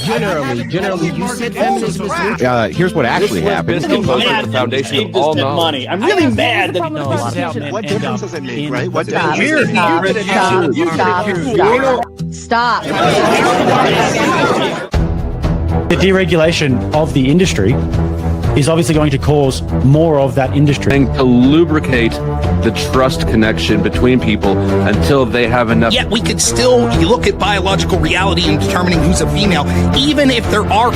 Generally, you said feminism is neutral. Here's what actually happened. This goes like the foundation of all knowledge. Money. I'm really mad that What difference does it make, right? What Stop. Stop. The deregulation of the industry is obviously going to cause more of that industry. And to lubricate the trust connection between people until they have enough. Yet we could still look at biological reality in determining who's a female, even if there are.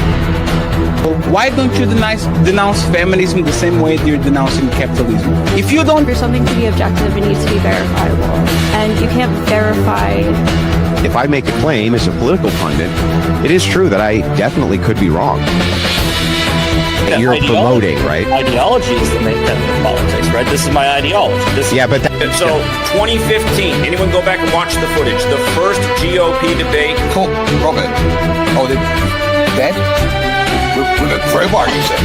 Why don't you denounce feminism the same way you're denouncing capitalism? If you don't... For something to be objective, it needs to be verifiable. And you can't verify... If I make a claim as a political pundit, it is true that I definitely could be wrong. You're promoting, right? Ideology is the main tenet of politics, right? This is my ideology. So 2015, anyone go back and watch the footage? The first GOP debate. Cool, Robert. Oh, that? With a crowbar, you say?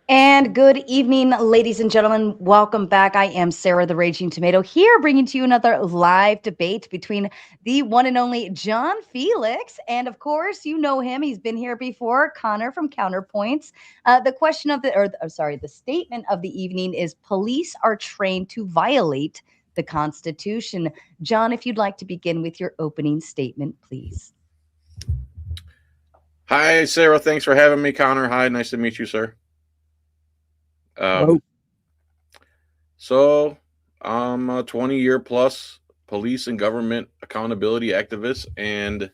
And good evening, ladies and gentlemen. Welcome back. I am Sarah the Raging Tomato here, bringing to you another live debate between the one and only John Felix. And of course, you know him. He's been here before, Connor from Counterpoints. The statement of the evening is police are trained to violate the Constitution. John, if you'd like to begin with your opening statement, please. Hi, Sarah. Thanks for having me. Connor, hi. Nice to meet you, sir. So I'm a 20-year plus police and government accountability activist and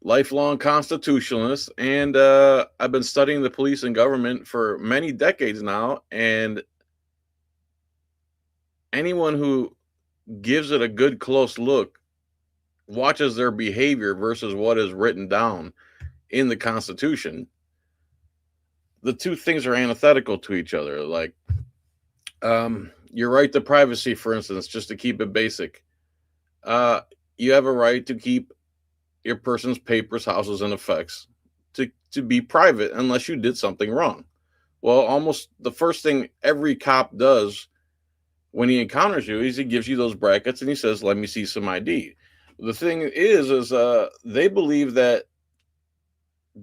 lifelong constitutionalist. And I've been studying the police and government for many decades now. And anyone who gives it a good close look watches their behavior versus what is written down in the Constitution. The two things are antithetical to each other. Like, your right to privacy, for instance, just to keep it basic. You have a right to keep your person's papers, houses, and effects to be private unless you did something wrong. Well, almost the first thing every cop does when he encounters you is he gives you those brackets and he says, let me see some ID. The thing is they believe that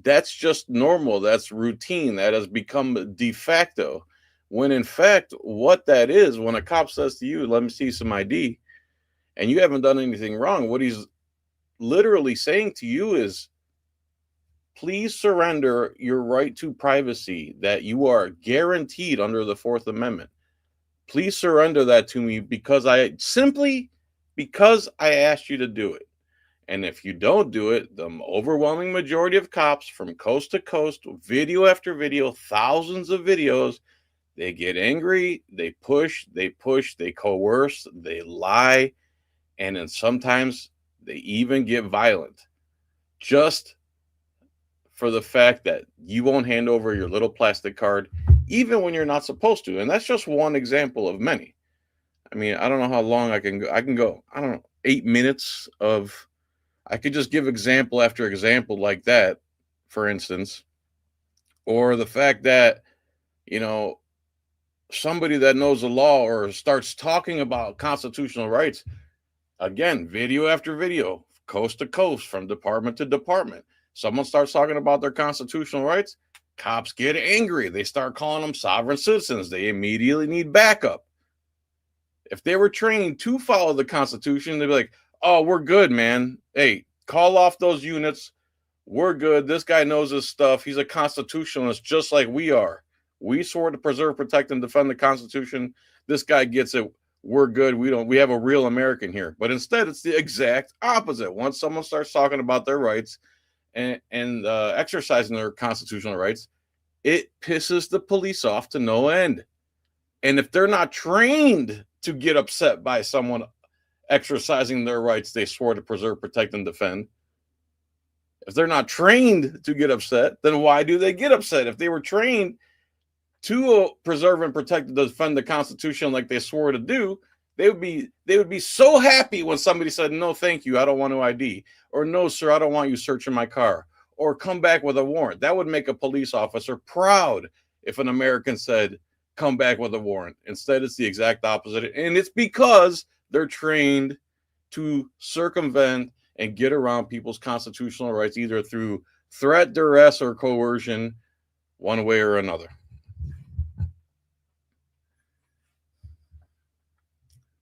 that's just normal. That's routine. That has become de facto. When in fact, what that is, when a cop says to you, let me see some ID, and you haven't done anything wrong, what he's literally saying to you is, please surrender your right to privacy that you are guaranteed under the Fourth Amendment. Please surrender that to me because I asked you to do it. And if you don't do it, the overwhelming majority of cops from coast to coast, video after video, thousands of videos, they get angry, they push, they coerce, they lie, and then sometimes they even get violent. Just for the fact that you won't hand over your little plastic card, even when you're not supposed to. And that's just one example of many. I mean, I don't know how long I can go. I can go, 8 minutes of... I could just give example after example like that, for instance, or the fact that, somebody that knows the law or starts talking about constitutional rights, again, video after video, coast to coast, from department to department. Someone starts talking about their constitutional rights, cops get angry. They start calling them sovereign citizens. They immediately need backup. If they were trained to follow the Constitution, they'd be like, oh, we're good, man. Hey, call off those units. We're good. This guy knows his stuff. He's a constitutionalist just like we are. We swore to preserve, protect, and defend the Constitution. This guy gets it. we're good. We have a real American here. But instead, it's the exact opposite. Once someone starts talking about their rights and exercising their constitutional rights, it pisses the police off to no end. And if they're not trained to get upset by someone exercising their rights they swore to preserve, protect, and defend, if they're not trained to get upset, then why do they get upset? If they were trained to preserve and protect and defend the Constitution like they swore to do, they would be so happy when somebody said, no, thank you, I don't want to ID, or no, sir, I don't want you searching my car, or come back with a warrant. That would make a police officer proud if an American said, come back with a warrant. Instead, it's the exact opposite. And it's because they're trained to circumvent and get around people's constitutional rights, either through threat, duress, or coercion, one way or another.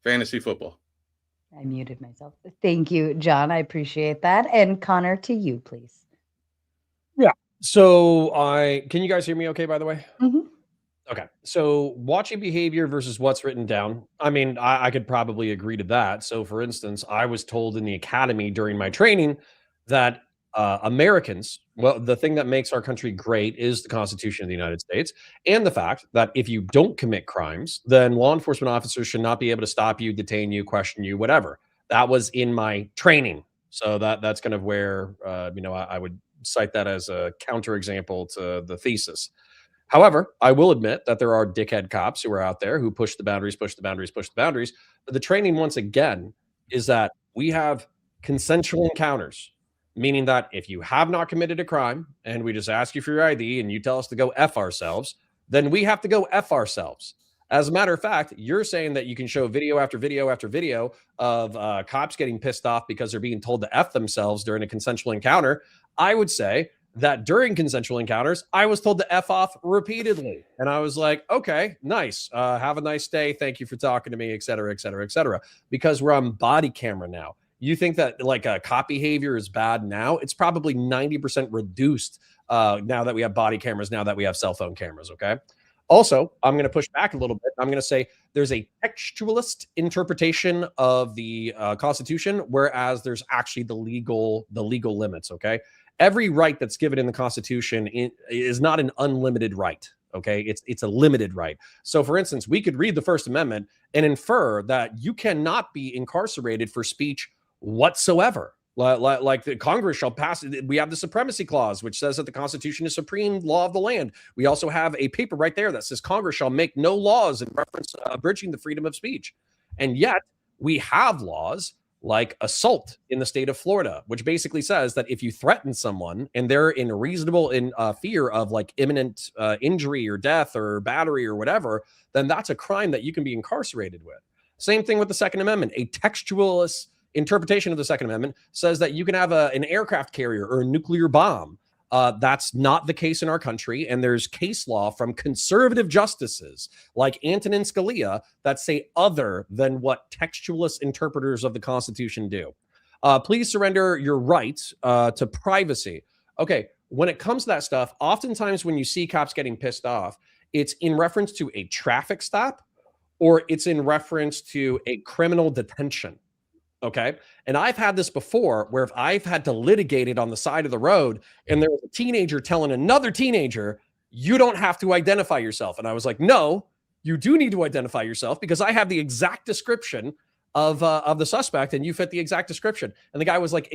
Fantasy football. I muted myself. Thank you, John. I appreciate that. And Connor, to you, please. Yeah. So can you guys hear me okay, by the way? Mm-hmm. Okay. So watching behavior versus what's written down. I mean, I could probably agree to that. So for instance, I was told in the academy during my training that Americans, well, the thing that makes our country great is the Constitution of the United States, and the fact that if you don't commit crimes, then law enforcement officers should not be able to stop you, detain you, question you, whatever. That was in my training. So that's kind of where, I would cite that as a counterexample to the thesis. However, I will admit that there are dickhead cops who are out there who push the boundaries. But the training, once again, is that we have consensual encounters, meaning that if you have not committed a crime and we just ask you for your ID and you tell us to go F ourselves, then we have to go F ourselves. As a matter of fact, you're saying that you can show video after video after video of cops getting pissed off because they're being told to F themselves during a consensual encounter. I would say that during consensual encounters, I was told to F off repeatedly. And I was like, okay, nice. Have a nice day. Thank you for talking to me, et cetera, et cetera, et cetera. Because we're on body camera now. You think that like cop behavior is bad now? It's probably 90% reduced now that we have body cameras, now that we have cell phone cameras, okay? Also, I'm going to push back a little bit. I'm going to say there's a textualist interpretation of the Constitution, whereas there's actually the legal limits, okay? Every right that's given in the Constitution is not an unlimited right, okay? It's a limited right. So, for instance, we could read the First Amendment and infer that you cannot be incarcerated for speech whatsoever. Like the Congress shall pass. We have the Supremacy Clause, which says that the Constitution is supreme law of the land. We also have a paper right there that says Congress shall make no laws in reference abridging the freedom of speech. And yet we have laws like assault in the state of Florida, which basically says that if you threaten someone and they're in reasonable fear of like imminent injury or death or battery or whatever, then that's a crime that you can be incarcerated with. Same thing with the Second Amendment. A textualist interpretation of the Second Amendment says that you can have an aircraft carrier or a nuclear bomb. That's not the case in our country. And there's case law from conservative justices like Antonin Scalia that say other than what textualist interpreters of the Constitution do. Please surrender your right to privacy. Okay, when it comes to that stuff, oftentimes when you see cops getting pissed off, it's in reference to a traffic stop or it's in reference to a criminal detention. Okay. And I've had this before where if I've had to litigate it on the side of the road and there was a teenager telling another teenager, you don't have to identify yourself. And I was like, no, you do need to identify yourself because I have the exact description of the suspect and you fit the exact description. And the guy was like,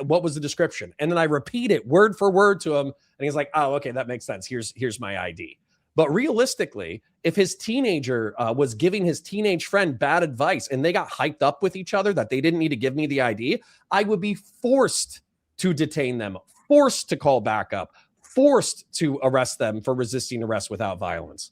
what was the description? And then I repeat it word for word to him. And he's like, oh, okay, that makes sense. Here's my ID. But realistically, if his teenager was giving his teenage friend bad advice and they got hyped up with each other that they didn't need to give me the ID, I would be forced to detain them, forced to call backup, forced to arrest them for resisting arrest without violence.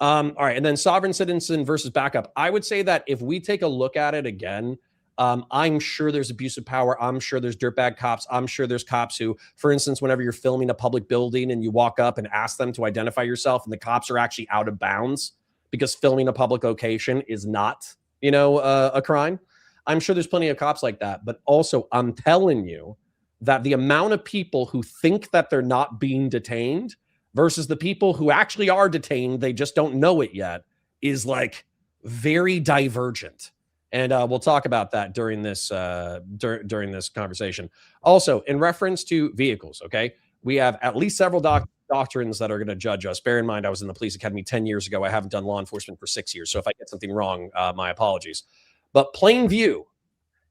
All right. And then sovereign citizen versus backup. I would say that if we take a look at it again, I'm sure there's abuse of power. I'm sure there's dirtbag cops. I'm sure there's cops who, for instance, whenever you're filming a public building and you walk up and ask them to identify yourself and the cops are actually out of bounds because filming a public location is not, a crime. I'm sure there's plenty of cops like that. But also, I'm telling you that the amount of people who think that they're not being detained versus the people who actually are detained, they just don't know it yet, is like very divergent. And we'll talk about that during this during this conversation. Also, in reference to vehicles, okay, we have at least several doctrines that are going to judge us. Bear in mind, I was in the police academy 10 years ago. I haven't done law enforcement for 6 years. So if I get something wrong, my apologies. But plain view,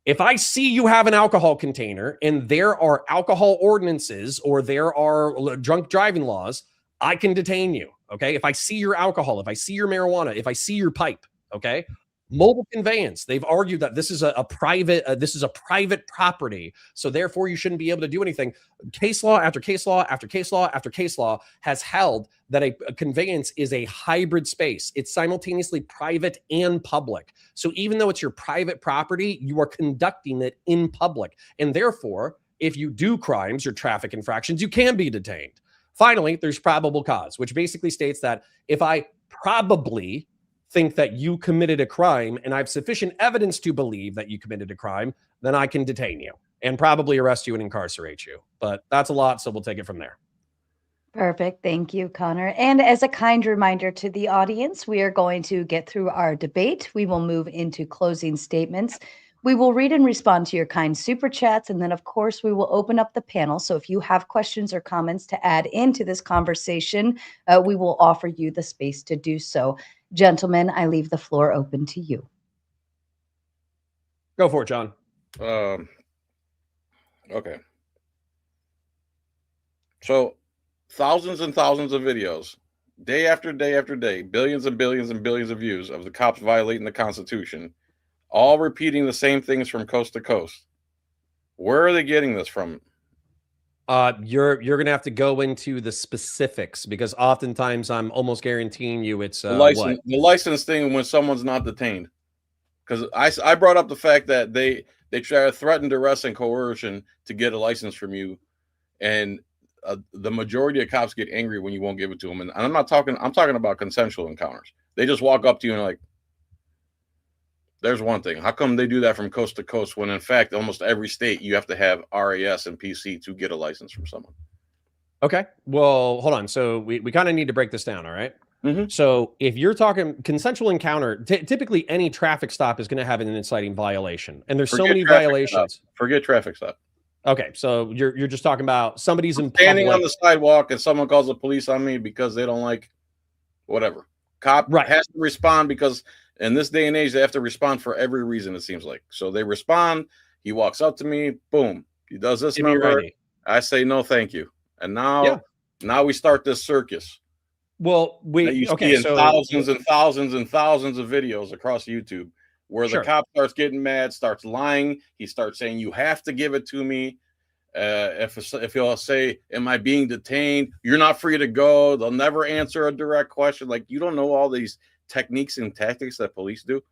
if I see you have an alcohol container and there are alcohol ordinances or there are drunk driving laws, I can detain you. Okay. If I see your alcohol, if I see your marijuana, if I see your pipe, okay. Mobile conveyance. They've argued that this is a private property, so therefore you shouldn't be able to do anything. Case law after case law after case law after case law has held that a conveyance is a hybrid space. It's simultaneously private and public. So even though it's your private property, you are conducting it in public, and therefore, if you do crimes or traffic infractions, you can be detained. Finally, there's probable cause, which basically states that if I probably think that you committed a crime and I have sufficient evidence to believe that you committed a crime, then I can detain you and probably arrest you and incarcerate you. But that's a lot, so we'll take it from there. Perfect. Thank you, Connor. And as a kind reminder to the audience, we are going to get through our debate. We will move into closing statements. We will read and respond to your kind super chats. And then, of course, we will open up the panel. So if you have questions or comments to add into this conversation, we will offer you the space to do so. Gentlemen, I leave the floor open to you. Go for it, John. Okay. So thousands and thousands of videos, day after day after day, billions and billions and billions of views of the cops violating the Constitution, all repeating the same things from coast to coast. Where are they getting this from? You're going to have to go into the specifics, because oftentimes I'm almost guaranteeing you it's the license thing when someone's not detained. Because I brought up the fact that they try to threaten duress and coercion to get a license from you, and the majority of cops get angry when you won't give it to them. And I'm talking about consensual encounters. They just walk up to you and like, there's one thing. How come they do that from coast to coast when, in fact, almost every state you have to have RAS and PC to get a license from someone? Okay. Well, hold on. So we kind of need to break this down. All right. Mm-hmm. So if you're talking consensual encounter, typically any traffic stop is going to have an inciting violation. And there's so many violations. Forget traffic stop. Okay. So you're just talking about somebody's standing on the sidewalk and someone calls the police on me because they don't like whatever. Cop has to respond because in this day and age, they have to respond for every reason, it seems like. So they respond. He walks up to me. Boom. He does this number. I say, no, thank you. And now we start this circus. Well, see in thousands and thousands and thousands of videos across YouTube where the cop starts getting mad, starts lying. He starts saying, you have to give it to me. If he'll say, am I being detained? You're not free to go. They'll never answer a direct question. Like, you don't know all these techniques and tactics that police do?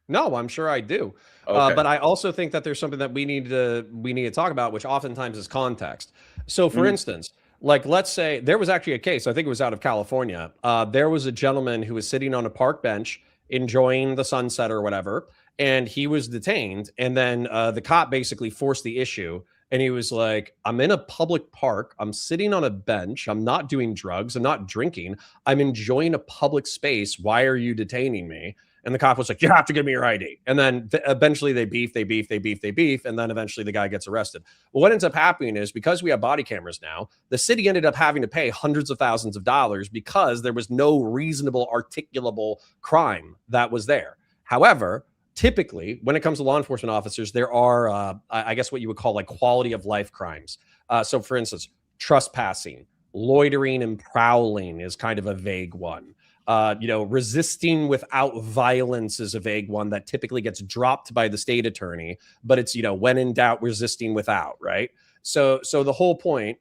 No, I'm sure I do. Okay. But I also think that there's something that we need to talk about, which oftentimes is context. So for instance, like, let's say there was actually a case, I think it was out of California. There was a gentleman who was sitting on a park bench enjoying the sunset or whatever, and he was detained. And then the cop basically forced the issue. And he was like, I'm in a public park. I'm sitting on a bench. I'm not doing drugs. I'm not drinking. I'm enjoying a public space. Why are you detaining me? And the cop was like, you have to give me your ID. And then eventually they beef. And then eventually the guy gets arrested. Well, what ends up happening is, because we have body cameras now, the city ended up having to pay hundreds of thousands of dollars because there was no reasonable, articulable crime that was there. However, typically, when it comes to law enforcement officers, there are, I guess, what you would call like quality of life crimes. So, for instance, trespassing, loitering, and prowling is kind of a vague one. Resisting without violence is a vague one that typically gets dropped by the state attorney. But it's, when in doubt, resisting without, right? So the whole point.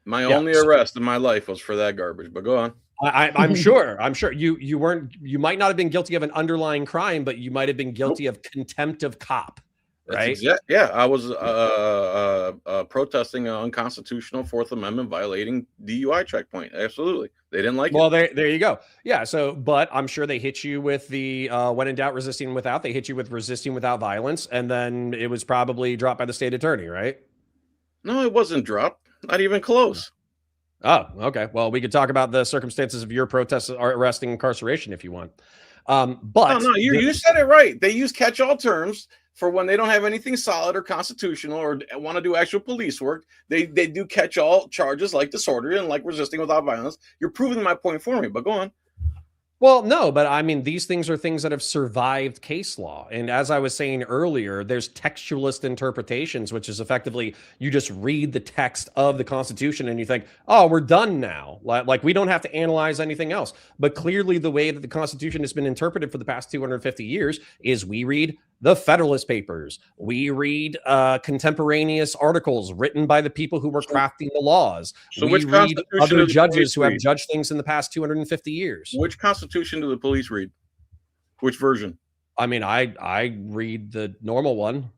My only arrest in my life was for that garbage. But go on. I'm sure you might not have been guilty of an underlying crime, but you might have been guilty of contempt of cop, right? I was protesting an unconstitutional Fourth Amendment violating DUI checkpoint. Absolutely. They didn't like it. Well, there you go. Yeah. So, but I'm sure they hit you with the when in doubt, resisting without. They hit you with resisting without violence, and then it was probably dropped by the state attorney, right? No, it wasn't dropped. Not even close. Oh, okay. Well, we could talk about the circumstances of your protest, arrest, and incarceration if you want. But no, you said it right. They use catch-all terms for when they don't have anything solid or constitutional or want to do actual police work. They do catch-all charges like disorderly and like resisting without violence. You're proving my point for me, but go on. Well, no, but I mean, these things are things that have survived case law. And as I was saying earlier, there's textualist interpretations, which is effectively you just read the text of the Constitution and you think, oh, we're done now. Like we don't have to analyze anything else. But clearly the way that the Constitution has been interpreted for the past 250 years is we read the Federalist Papers. We read contemporaneous articles written by the people who were crafting the laws. So we read other judges who have judged things in the past 250 years. Which Constitution do the police read? Which version? I mean, I read the normal one.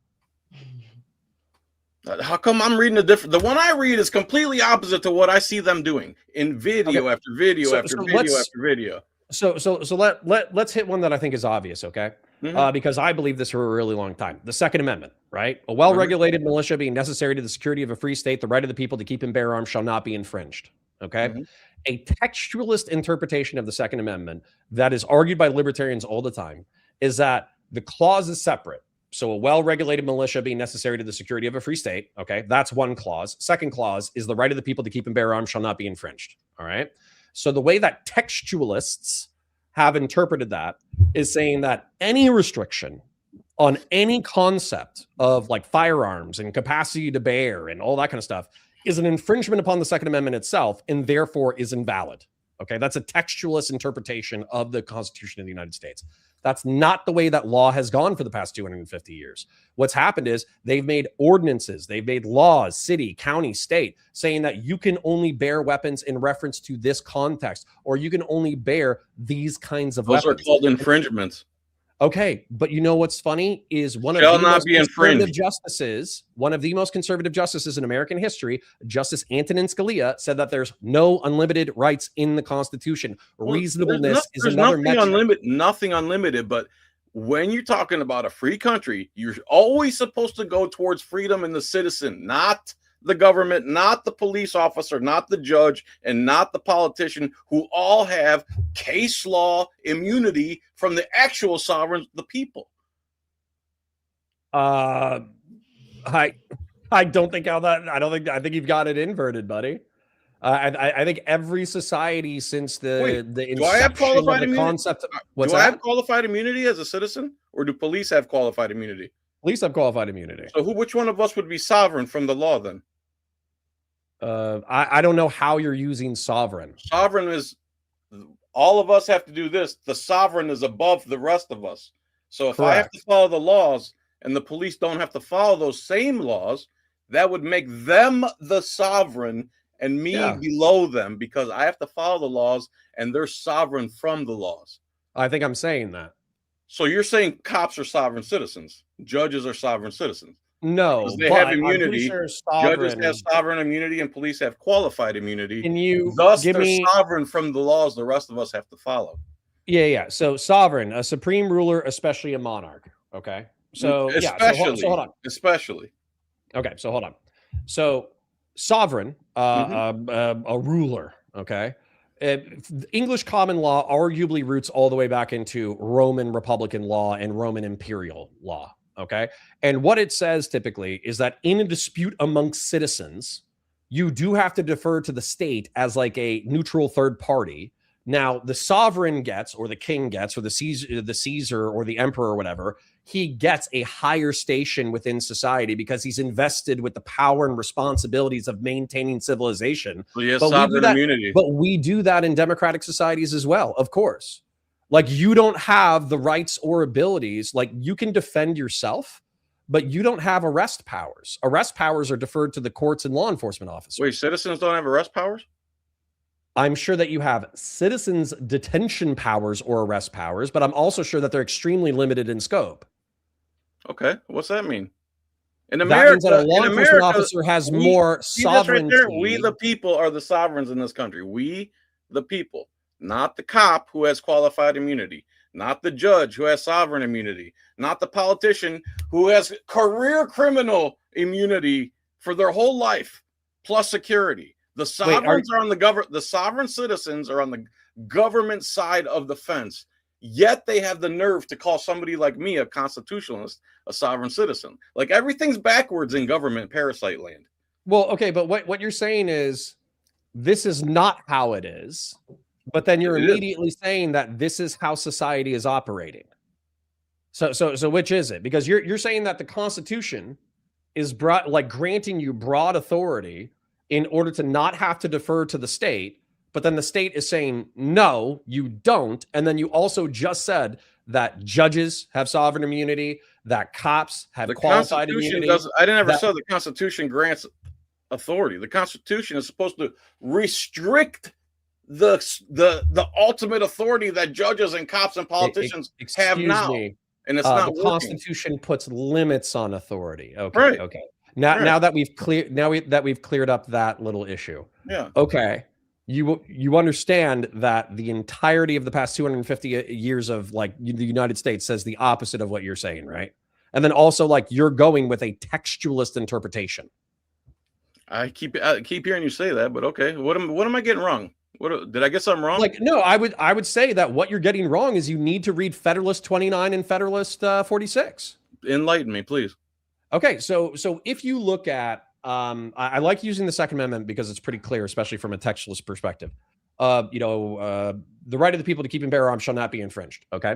How come I'm reading a different? The one I read is completely opposite to what I see them doing in video after video after video after video. So let's hit one that I think is obvious, okay? Because I believe this for a really long time. The Second Amendment, right? A well-regulated militia being necessary to the security of a free state, the right of the people to keep and bear arms shall not be infringed, okay? A textualist interpretation of the Second Amendment that is argued by libertarians all the time is that the clause is separate. So a well-regulated militia being necessary to the security of a free state, okay? That's one clause. Second clause is the right of the people to keep and bear arms shall not be infringed, all right? So the way that textualists have interpreted that is saying that any restriction on any concept of like firearms and capacity to bear and all that kind of stuff is an infringement upon the Second Amendment itself and therefore is invalid. Okay, that's a textualist interpretation of the Constitution of the United States. That's not the way that law has gone for the past 250 years. What's happened is they've made ordinances, they've made laws, city, county, state, saying that you can only bear weapons in reference to this context, or you can only bear these kinds of weapons. Those are called infringements. Okay, but you know what's funny is one of the most conservative justices in American history, Justice Antonin Scalia, said that there's no unlimited rights in the Constitution. Reasonableness is another metric. Nothing unlimited, but when you're talking about a free country, you're always supposed to go towards freedom in the citizen, not the government, not the police officer, not the judge, and not the politician, who all have case law immunity from the actual sovereigns, the people. I don't think I think you've got it inverted, buddy. I think every society since the inception of the concept. Do I have qualified immunity as a citizen, or do police have qualified immunity? Police have qualified immunity. So which one of us would be sovereign from the law then? I don't know how you're using sovereign. Sovereign is all of us have to do this. The sovereign is above the rest of us. So if I have to follow the laws and the police don't have to follow those same laws, that would make them the sovereign and me below them, because I have to follow the laws and they're sovereign from the laws. I think I'm saying that. So you're saying cops are sovereign citizens, judges are sovereign citizens. No, they have immunity. Sure judges have sovereign immunity and police have qualified immunity. Can you thus they're sovereign from the laws the rest of us have to follow? Yeah. So sovereign, a supreme ruler, especially a monarch. Okay. So especially, so hold on. Especially. Okay. So hold on. So sovereign, a ruler. Okay. English common law arguably roots all the way back into Roman Republican law and Roman imperial law. Okay. And what it says typically is that in a dispute amongst citizens, you do have to defer to the state as like a neutral third party. Now, the sovereign gets, or the king gets, or the Caesar or the emperor or whatever, he gets a higher station within society because he's invested with the power and responsibilities of maintaining civilization. So he has sovereign immunity. But we do that in democratic societies as well, of course. Like, you don't have the rights or abilities. Like, you can defend yourself, but you don't have arrest powers. Arrest powers are deferred to the courts and law enforcement officers. Wait, citizens don't have arrest powers? I'm sure that you have citizens' detention powers or arrest powers, but I'm also sure that they're extremely limited in scope. Okay, what's that mean? In America, that means that a law enforcement officer has more sovereignty. We, the people, are the sovereigns in this country. We, the people. Not the cop who has qualified immunity, not the judge who has sovereign immunity, not the politician who has career criminal immunity for their whole life, plus security. The sovereigns are on the government. The sovereign citizens are on the government side of the fence, Yet they have the nerve to call somebody like me a constitutionalist, a sovereign citizen. Like everything's backwards in government parasite land. Well, okay, but what you're saying is this is not how it is, but then you're immediately saying that this is how society is operating. So which is it? Because you're saying that the Constitution is granting you broad authority in order to not have to defer to the state, but then the state is saying, no, you don't. And then you also just said that judges have sovereign immunity, that cops have qualified immunity. I never said the Constitution grants authority. The Constitution is supposed to restrict the ultimate authority that judges and cops and politicians have now. And it's not the working. Constitution puts limits on authority. Okay. Right. Okay. Now that we've cleared up that little issue. Yeah. Okay. You understand that the entirety of the past 250 years of like the United States says the opposite of what you're saying, right? And then also like you're going with a textualist interpretation. I keep hearing you say that, but okay. What am I getting wrong? What did I get something wrong? Like, no, I would say that what you're getting wrong is you need to read Federalist 29 and Federalist 46. Enlighten me, please. Okay, so if you look at, I like using the Second Amendment because it's pretty clear, especially from a textualist perspective. The right of the people to keep and bear arms shall not be infringed. Okay,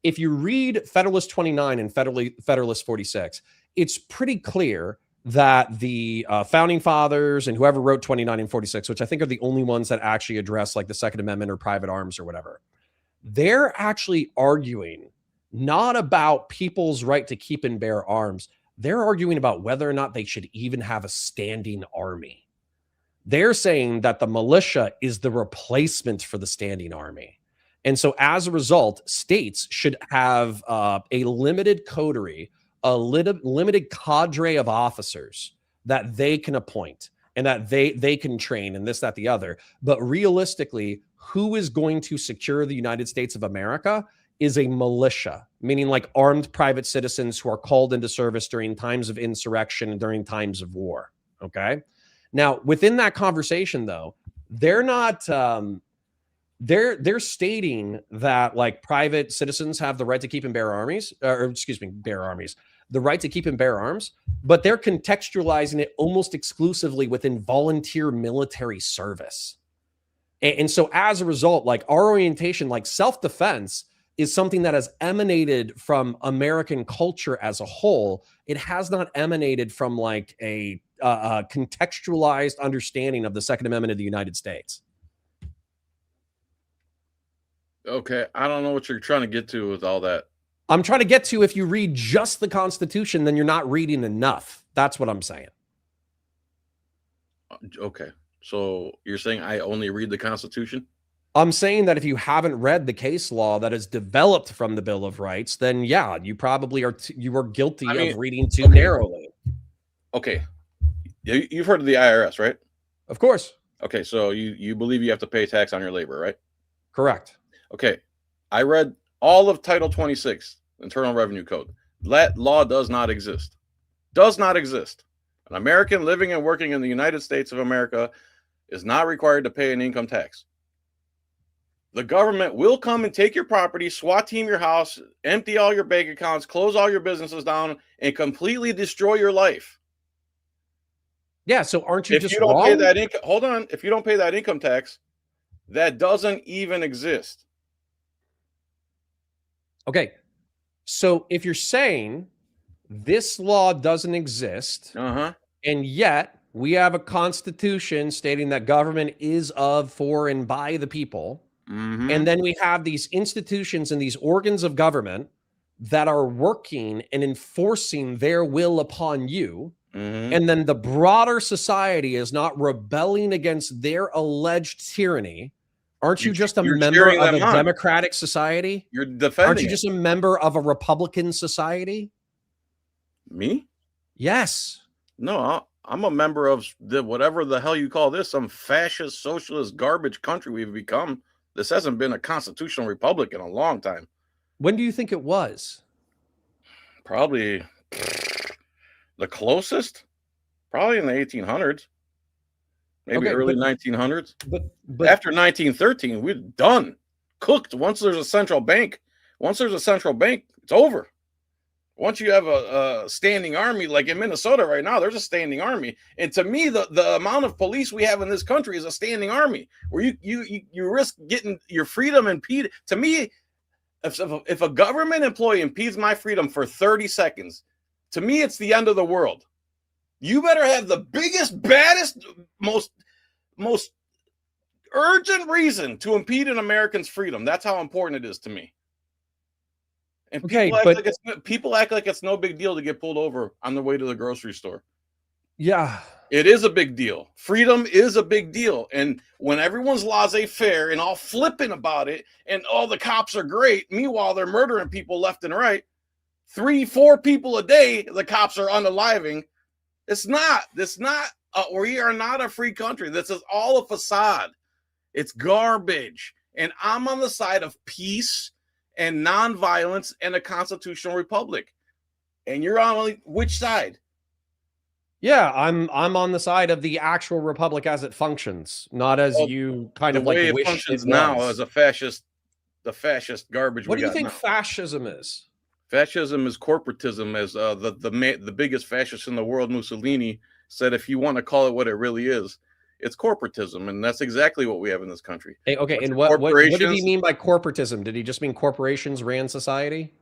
if you read Federalist 29 and Federalist 46, it's pretty clear that the founding fathers and whoever wrote 29 and 46, which I think are the only ones that actually address like the Second Amendment or private arms or whatever, they're actually arguing not about people's right to keep and bear arms. They're arguing about whether or not they should even have a standing army. They're saying that the militia is the replacement for the standing army. And so as a result, states should have a limited coterie, a limited cadre of officers that they can appoint and that they can train and this, that, the other. But realistically, who is going to secure the United States of America is a militia, meaning like armed private citizens who are called into service during times of insurrection and during times of war. Okay. Now, within that conversation, though, they're not, they're stating that like private citizens have the right to keep and bear armies, the right to keep and bear arms, but they're contextualizing it almost exclusively within volunteer military service. And so as a result, like our orientation, like self-defense is something that has emanated from American culture as a whole. It has not emanated from like a contextualized understanding of the Second Amendment of the United States. Okay, I don't know what you're trying to get to with all that. I'm trying to get to, if you read just the Constitution, then you're not reading enough. That's what I'm saying. Okay, so you're saying I only read the Constitution? I'm saying that if you haven't read the case law that is developed from the Bill of Rights, then yeah, you probably are you are guilty of reading too narrowly. Okay, you've heard of the IRS, right? Of course. Okay, so you believe you have to pay tax on your labor, right? Correct. Okay, I read all of Title 26, Internal Revenue Code. That law does not exist. Does not exist. An American living and working in the United States of America is not required to pay an income tax. The government will come and take your property, SWAT team your house, empty all your bank accounts, close all your businesses down, and completely destroy your life. Yeah, so aren't you just if you don't wrong? pay that income, hold on. If you don't pay that income tax, that doesn't even exist. Okay, so if you're saying this law doesn't exist, and yet we have a constitution stating that government is of, for, and by the people, and then we have these institutions and these organs of government that are working and enforcing their will upon you, and then the broader society is not rebelling against their alleged tyranny, aren't you just a member of a democratic society? You're defending. Aren't you just a member of a Republican society? Me? Yes. No, I'm a member of whatever the hell you call this, some fascist, socialist, garbage country we've become. This hasn't been a constitutional republic in a long time. When do you think it was? Probably the closest. Probably in the 1800s. Maybe early 1900s. But after 1913, we're done. cooked once there's a central bank. Once there's a central bank, it's over. Once you have a standing army, like in Minnesota right now, there's a standing army. And to me, the amount of police we have in this country is a standing army, where you risk getting your freedom impeded. To me, if a government employee impedes my freedom for 30 seconds, to me, it's the end of the world. You better have the biggest, baddest, most urgent reason to impede an American's freedom. That's how important it is to me. And people act like it's no big deal to get pulled over on the way to the grocery store. Yeah. It is a big deal. Freedom is a big deal. And when everyone's laissez-faire and all flippant about it, and all the cops are great, meanwhile, they're murdering people left and right. 3-4 people a day, the cops are unaliving. We are not a free country. This is all a facade. It's garbage. And I'm on the side of peace and nonviolence and a constitutional republic. And you're on which side? Yeah, I'm on the side of the actual republic as it functions, not as you kind of like wish it functions now as the fascist garbage. What do you think fascism is? Fascism is corporatism, as the biggest fascist in the world, Mussolini, said. If you want to call it what it really is, it's corporatism, and that's exactly what we have in this country. Hey, okay, and what did he mean by corporatism? Did he just mean corporations ran society?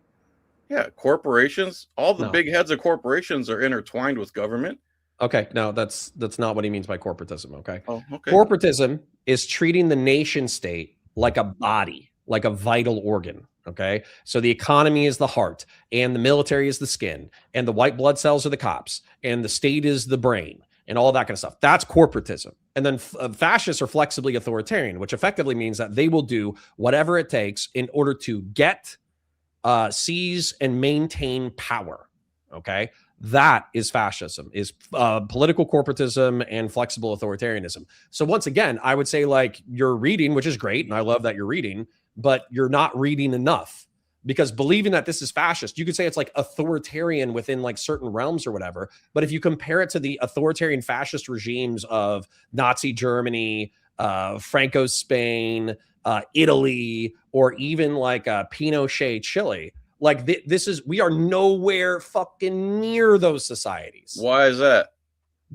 Yeah, corporations. All the big heads of corporations are intertwined with government. Okay, no, that's not what he means by corporatism. Okay. Oh, okay. Corporatism is treating the nation state like a body, like a vital organ. Okay, so the economy is the heart, and the military is the skin, and the white blood cells are the cops, and the state is the brain, and all that kind of stuff. That's corporatism. And then fascists are flexibly authoritarian, which effectively means that they will do whatever it takes in order to get, seize, and maintain power. Okay, that is fascism, is political corporatism and flexible authoritarianism. So once again, I would say, like, you're reading, which is great, and I love that you're reading, but you're not reading enough, because believing that this is fascist, you could say it's like authoritarian within like certain realms or whatever. But if you compare it to the authoritarian fascist regimes of Nazi Germany, Franco Spain, Italy, or even like Pinochet Chile, like we are nowhere fucking near those societies. Why is that?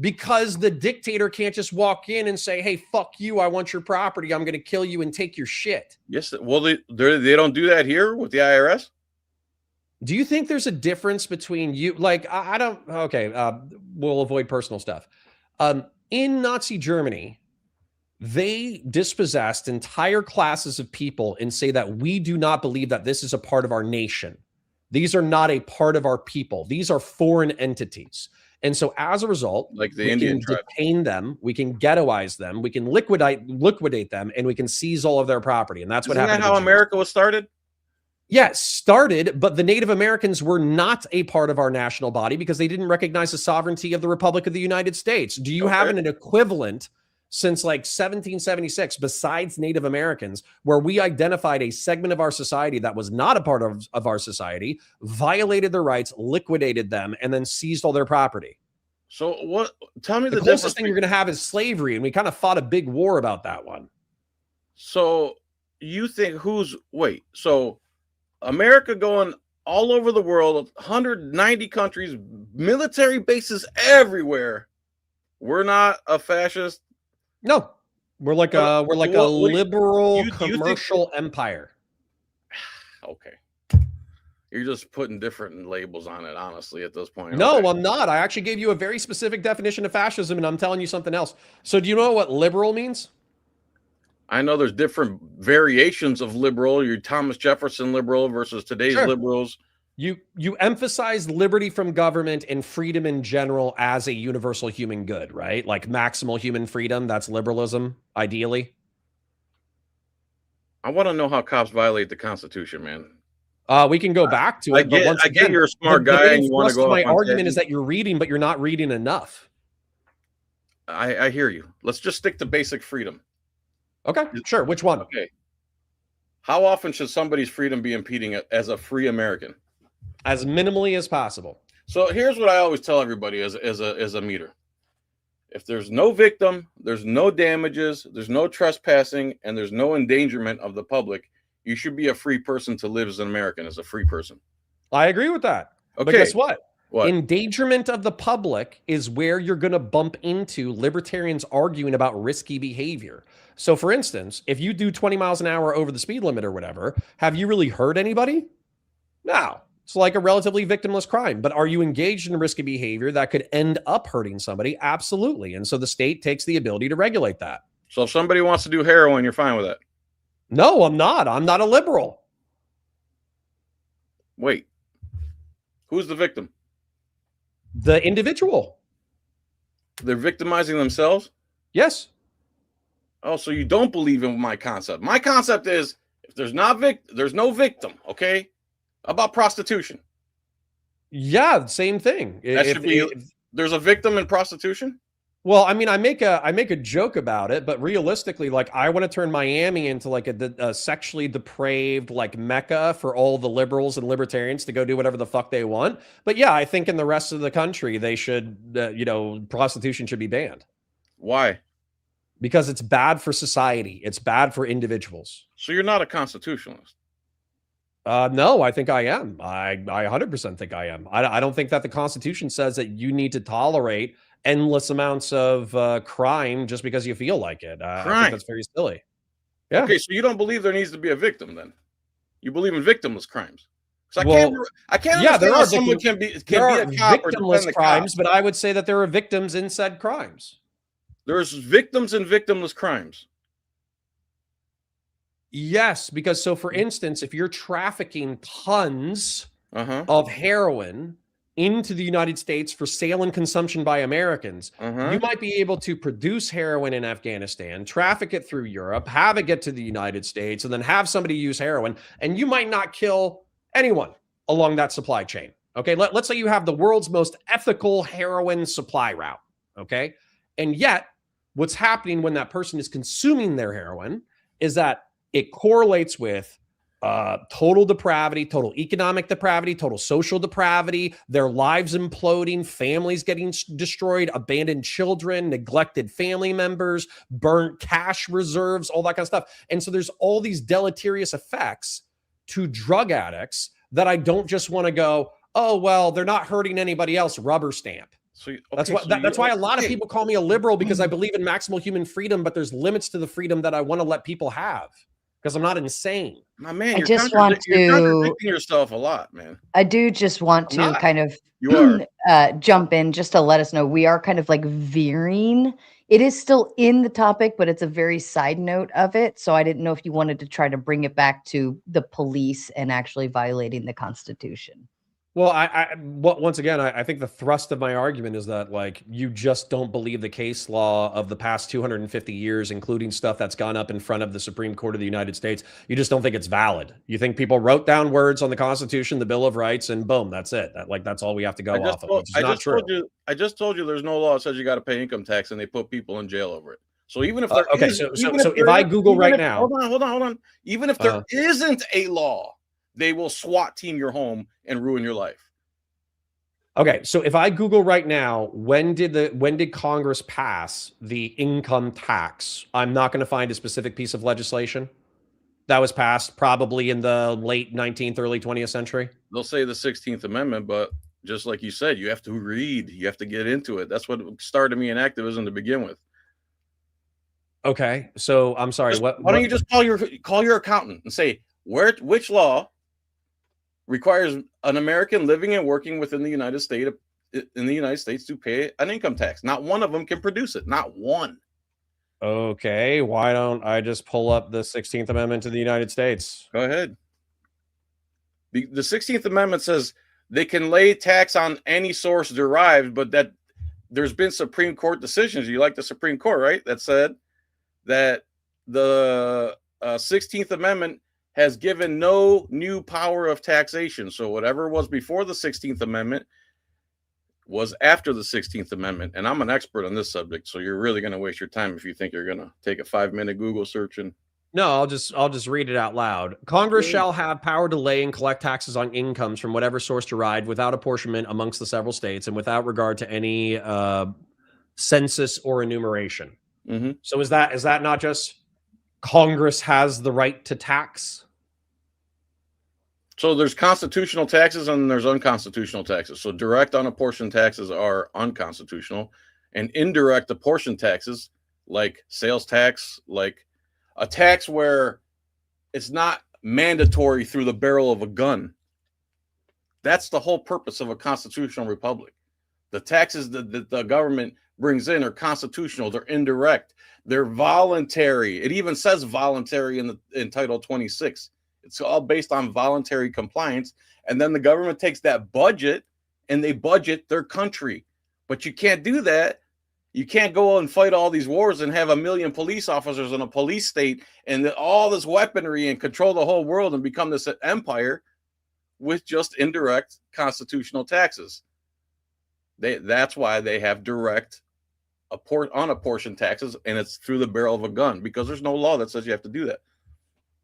Because the dictator can't just walk in and say, hey, fuck you, I want your property, I'm going to kill you and take your shit. Yes, well, they don't do that here with the IRS? Do you think there's a difference between you? Like, I don't, okay, we'll avoid personal stuff. In Nazi Germany, they dispossessed entire classes of people and say that we do not believe that this is a part of our nation. These are not a part of our people. These are foreign entities. And so as a result, like the we Indian can detain them, we can ghettoize them, we can liquidate them, and we can seize all of their property. And that's what happened. Isn't that how America was started? Yes, started, but the Native Americans were not a part of our national body because they didn't recognize the sovereignty of the Republic of the United States. Do you have an equivalent since like 1776 besides Native Americans, where we identified a segment of our society that was not a part of our society, violated their rights, liquidated them, and then seized all their property? So what? Tell me the closest thing you're going to have is slavery, and we kind of fought a big war about that one. So you think so America going all over the world, 190 countries, military bases everywhere. We're not a fascist. No, we're like a liberal commercial empire. Okay, you're just putting different labels on it, honestly, at this point. No, okay. I'm not. I actually gave you a very specific definition of fascism, and I'm telling you something else. So, do you know what liberal means? I know there's different variations of liberal. Your Thomas Jefferson liberal versus today's liberals. You emphasize liberty from government and freedom in general as a universal human good, right? Like maximal human freedom. That's liberalism, ideally. I want to know how cops violate the Constitution, man. We can go back to it. I get you're a smart guy and you want to go. My argument is that you're reading, but you're not reading enough. I hear you. Let's just stick to basic freedom. Okay, sure. Which one? Okay. How often should somebody's freedom be impeding as a free American? As minimally as possible. So here's what I always tell everybody as a meter. If there's no victim, there's no damages, there's no trespassing, and there's no endangerment of the public, You should be a free person to live as an American, as a free person. I agree with that. Okay. But guess what? What? Endangerment of the public is where you're going to bump into libertarians arguing about risky behavior. So, for instance, if you do 20 miles an hour over the speed limit or whatever, have you really hurt anybody? No. It's like a relatively victimless crime. But are you engaged in risky behavior that could end up hurting somebody? Absolutely. And so the state takes the ability to regulate that. So if somebody wants to do heroin, you're fine with that? No, I'm not. I'm not a liberal. Wait. Who's the victim? The individual. They're victimizing themselves? Yes. Oh, so you don't believe in my concept. My concept is if there's no victim, okay? About prostitution. Yeah, same thing. There's a victim in prostitution? Well, I mean, I make a joke about it, but realistically, like, I want to turn Miami into like a sexually depraved like mecca for all the liberals and libertarians to go do whatever the fuck they want. But yeah, I think in the rest of the country, they should, prostitution should be banned. Why? Because it's bad for society. It's bad for individuals. So you're not a constitutionalist? No, I think I am. I 100% think I am. I don't think that the Constitution says that you need to tolerate endless amounts of crime just because you feel like it. I think that's very silly. Yeah. Okay, so you don't believe there needs to be a victim then? You believe in victimless crimes? I can't. Yeah, there are someone can be a cop or victimless crimes, but I would say that there are victims in said crimes. There's victims in victimless crimes. Yes, because for instance, if you're trafficking tons of heroin into the United States for sale and consumption by Americans, you might be able to produce heroin in Afghanistan, traffic it through Europe, have it get to the United States, and then have somebody use heroin, and you might not kill anyone along that supply chain. Okay, let's say you have the world's most ethical heroin supply route. Okay, and yet what's happening when that person is consuming their heroin is that it correlates with total depravity, total economic depravity, total social depravity, their lives imploding, families getting destroyed, abandoned children, neglected family members, burnt cash reserves, all that kind of stuff. And so there's all these deleterious effects to drug addicts that I don't just want to go, oh, well, they're not hurting anybody else, rubber stamp. So, that's why a lot of people call me a liberal, because I believe in maximal human freedom, but there's limits to the freedom that I want to let people have. Because I'm not insane. My man, you're contradicting yourself a lot, man. I do just want to kind of jump in just to let us know we are kind of like veering. It is still in the topic, but it's a very side note of it. So I didn't know if you wanted to try to bring it back to the police and actually violating the Constitution. Well, once again, I think the thrust of my argument is that, like, you just don't believe the case law of the past 250 years, including stuff that's gone up in front of the Supreme Court of the United States. You just don't think it's valid. You think people wrote down words on the Constitution, the Bill of Rights, and boom, that's it. That's all we have to go off of, which is not true. I just told you there's no law that says you got to pay income tax, and they put people in jail over it. So even if there if I Google right now, hold on. Even if there isn't a law, they will SWAT team your home and ruin your life. Okay, so if I Google right now, when did Congress pass the income tax? I'm not going to find a specific piece of legislation that was passed probably in the late 19th, early 20th century. They'll say the 16th Amendment, but just like you said, you have to read, you have to get into it. That's what started me in activism to begin with. Okay, so I'm sorry. Why don't you just call your accountant and say which law requires an American living and working within the United States to pay an income tax? Not one of them can produce it. Not one. Okay, why don't I just pull up the 16th Amendment to the United States? Go ahead. The 16th Amendment says they can lay tax on any source derived, but that there's been Supreme Court decisions. You like the Supreme Court, right? That said that the 16th Amendment has given no new power of taxation. So whatever was before the 16th Amendment was after the 16th Amendment. And I'm an expert on this subject, so you're really going to waste your time if you think you're going to take a 5-minute Google search and... No, I'll just read it out loud. Congress shall have power to lay and collect taxes on incomes from whatever source derived without apportionment amongst the several states and without regard to any census or enumeration. Mm-hmm. So is that not just Congress has the right to tax? So there's constitutional taxes and there's unconstitutional taxes. So direct unapportioned taxes are unconstitutional, and indirect apportioned taxes, like sales tax, like a tax where it's not mandatory through the barrel of a gun. That's the whole purpose of a constitutional republic. The taxes that the government brings in are constitutional. They're indirect. They're voluntary. It even says voluntary in Title 26. It's all based on voluntary compliance. And then the government takes that budget and they budget their country. But you can't do that. You can't go and fight all these wars and have 1 million police officers in a police state and all this weaponry and control the whole world and become this empire with just indirect constitutional taxes. That's why they have direct unapportioned taxes, and it's through the barrel of a gun, because there's no law that says you have to do that.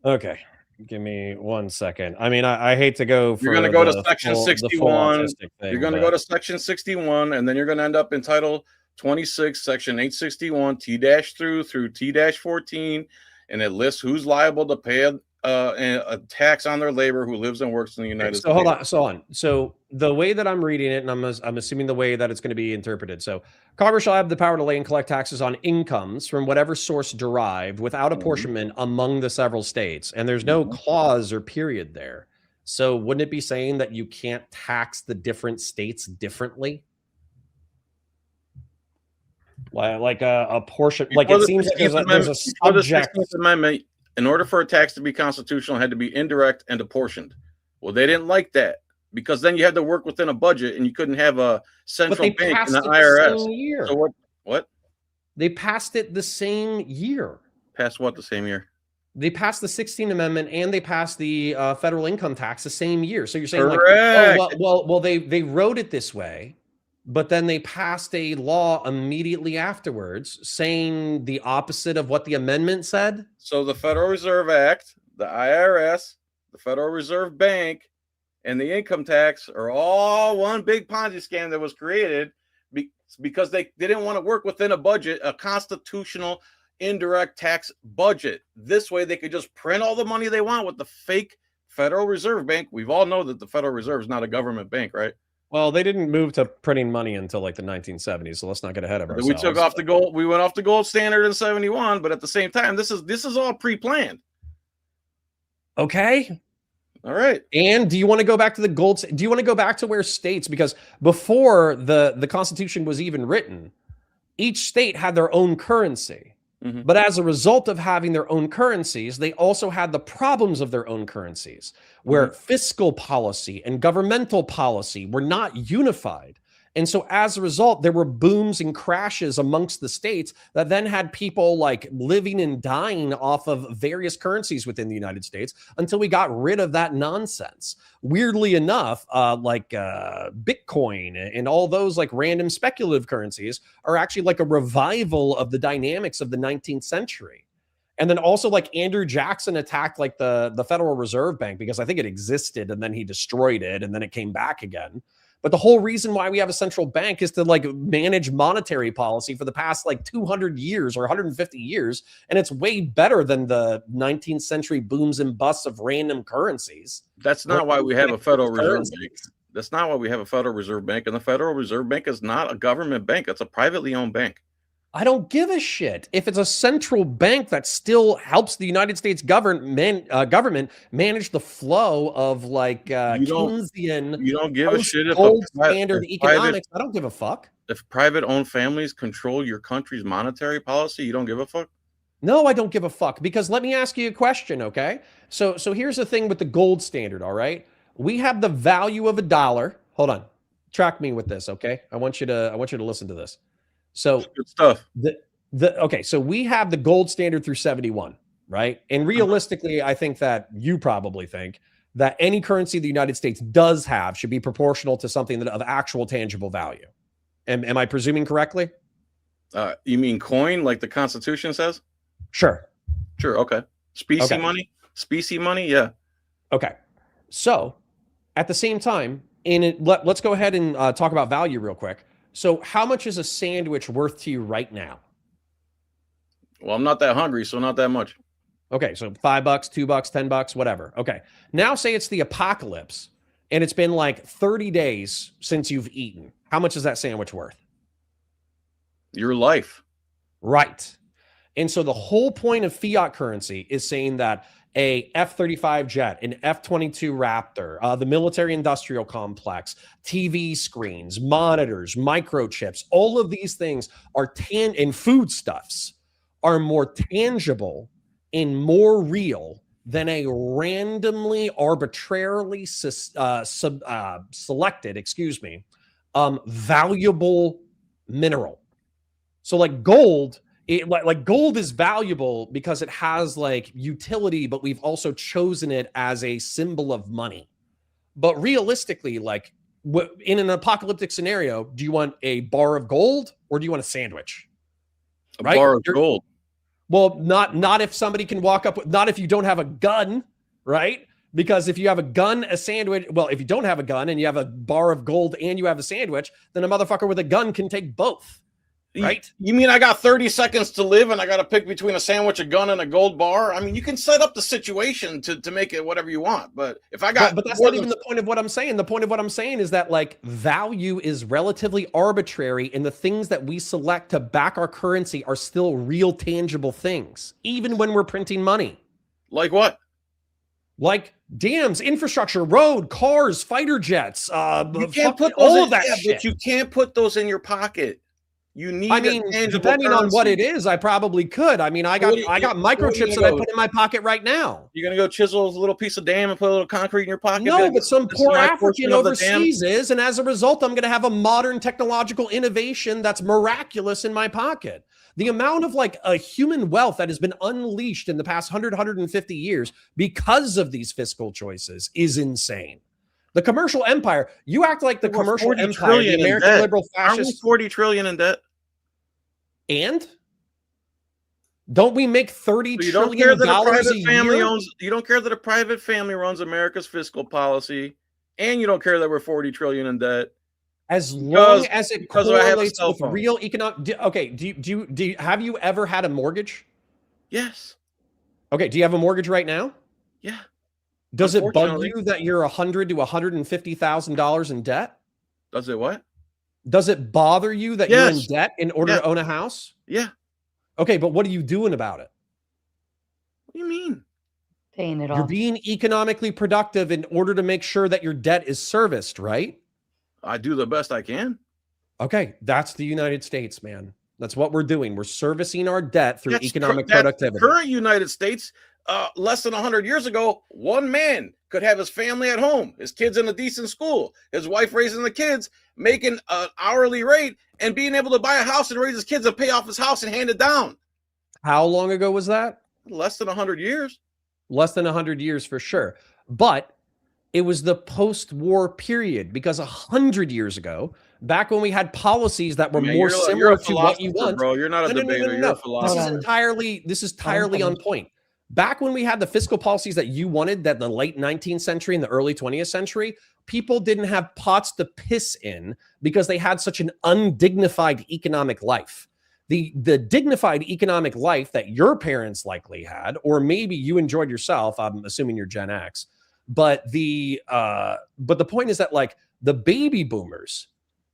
Okay. Give me 1 second. I mean, I hate to go for you're going to go to section 61. You're going to go to section 61, and then you're going to end up in Title 26, section 861, T-through T-14, and it lists who's liable to pay a tax on their labor who lives and works in the United States. Hold on. So the way that I'm reading it, and I'm assuming the way that it's going to be interpreted. So Congress shall have the power to lay and collect taxes on incomes from whatever source derived without apportionment among the several states. And there's no clause or period there. So wouldn't it be saying that you can't tax the different states differently? Like a portion, like it seems like there's a subject. The 16th Amendment, in order for a tax to be constitutional, it had to be indirect and apportioned. Well, they didn't like that, because then you had to work within a budget and you couldn't have a central bank and the IRS. So what? They passed it the same year. Passed what the same year? They passed the 16th Amendment and they passed the federal income tax the same year. So you're saying correct. Like, well, they wrote it this way, but then they passed a law immediately afterwards saying the opposite of what the amendment said. So the Federal Reserve Act, the IRS, the Federal Reserve Bank, and the income tax are all one big Ponzi scam that was created because they didn't want to work within a budget, a constitutional indirect tax budget. This way they could just print all the money they want with the fake Federal Reserve Bank. We've all know that the Federal Reserve is not a government bank, right? Well, they didn't move to printing money until like the 1970s, so let's not get ahead of ourselves. We took off the gold. We went off the gold standard in 71, but at the same time, this is all pre-planned. Okay. All right. And do you want to go back to the gold? Do you want to go back to where states, because before the Constitution was even written, each state had their own currency. Mm-hmm. But as a result of having their own currencies, they also had the problems of their own currencies, where fiscal policy and governmental policy were not unified. And so as a result, there were booms and crashes amongst the states that then had people like living and dying off of various currencies within the United States until we got rid of that nonsense. Weirdly enough, Bitcoin and all those like random speculative currencies are actually like a revival of the dynamics of the 19th century. And then also like Andrew Jackson attacked like the Federal Reserve Bank because I think it existed and then he destroyed it and then it came back again. But the whole reason why we have a central bank is to like manage monetary policy for the past like 200 years or 150 years. And it's way better than the 19th century booms and busts of random currencies. That's not why we have a Federal Reserve Bank. That's not why we have a Federal Reserve Bank. And the Federal Reserve Bank is not a government bank. It's a privately owned bank. I don't give a shit. If it's a central bank that still helps the United States government manage the flow of like Keynesian, you don't give a shit if gold standard economics. I don't give a fuck. If private owned families control your country's monetary policy, you don't give a fuck? No, I don't give a fuck, because let me ask you a question, okay? So here's the thing with the gold standard, all right? We have the value of $1. Hold on. Track me with this, okay? I want you to listen to this. So that's good stuff. Okay, so we have the gold standard through 71, right? And realistically, I think that you probably think that any currency the United States does have should be proportional to something that of actual tangible value. Am I presuming correctly? You mean coin, like the Constitution says? Sure. Okay. Specie money, yeah. Okay. So at the same time, let's go ahead and talk about value real quick. So how much is a sandwich worth to you right now? Well, I'm not that hungry, so not that much. Okay, so $5, $2, $10, whatever. Okay. Now say it's the apocalypse and it's been like 30 days since you've eaten. How much is that sandwich worth? Your life. Right. And so the whole point of fiat currency is saying that a F-35 jet, an F-22 Raptor, the military industrial complex, TV screens, monitors, microchips, all of these things are and foodstuffs are more tangible and more real than a randomly, arbitrarily selected, valuable mineral. So like gold, like gold is valuable because it has like utility, but we've also chosen it as a symbol of money. But realistically, like in an apocalyptic scenario, do you want a bar of gold or do you want a sandwich? A bar of gold. Well, not if somebody can walk up, not if you don't have a gun, right? Because if you have a gun, a sandwich, well, if you don't have a gun and you have a bar of gold and you have a sandwich, then a motherfucker with a gun can take both, right? You mean I got 30 seconds to live and I got to pick between a sandwich, a gun, and a gold bar? I mean, you can set up the situation to make it whatever you want. But if I got... But that's not even the point of what I'm saying. The point of what I'm saying is that like value is relatively arbitrary and the things that we select to back our currency are still real tangible things, even when we're printing money. Like what? Like dams, infrastructure, road, cars, fighter jets, you can't put all of that shit. But you can't put those in your pocket. You need. I mean, depending on what it is, I probably could. I mean, I got microchips that I put in my pocket right now. You're gonna go chisel a little piece of dam and put a little concrete in your pocket? No, but some poor African overseas is, and as a result, I'm gonna have a modern technological innovation that's miraculous in my pocket. The amount of like a human wealth that has been unleashed in the past 150 years because of these fiscal choices is insane. The commercial empire, you act like the commercial empire, the American liberal fascist. Aren't we 40 trillion in debt? And don't we make $30 trillion a year? You don't care that a private family runs America's fiscal policy, and you don't care that we're 40 trillion in debt. As long as it correlates with real economic. Okay, do you have you ever had a mortgage? Yes. Okay, do you have a mortgage right now? Yeah. Does it bug you that you're $100,000 to $150,000 in debt? Does it what? Does it bother you that you're in debt in order to own a house? Yeah. Okay, but what are you doing about it? What do you mean? Paying it off. You're being economically productive in order to make sure that your debt is serviced, right? I do the best I can. Okay, that's the United States, man. That's what we're doing. We're servicing our debt through economic productivity. Current United States, less than 100 years ago, one man could have his family at home, his kids in a decent school, his wife raising the kids, making an hourly rate, and being able to buy a house and raise his kids and pay off his house and hand it down. How long ago was that? Less than 100 years. Less than 100 years for sure. But it was the post-war period, because 100 years ago, back when we had policies that were more similar to what you want. Bro, you're not a debater. You're a philosopher. This is entirely on point. Back when we had the fiscal policies that you wanted, that in the late 19th century and the early 20th century, people didn't have pots to piss in because they had such an undignified economic life. The dignified economic life that your parents likely had, or maybe you enjoyed yourself, I'm assuming you're Gen X, but the point is that like the baby boomers,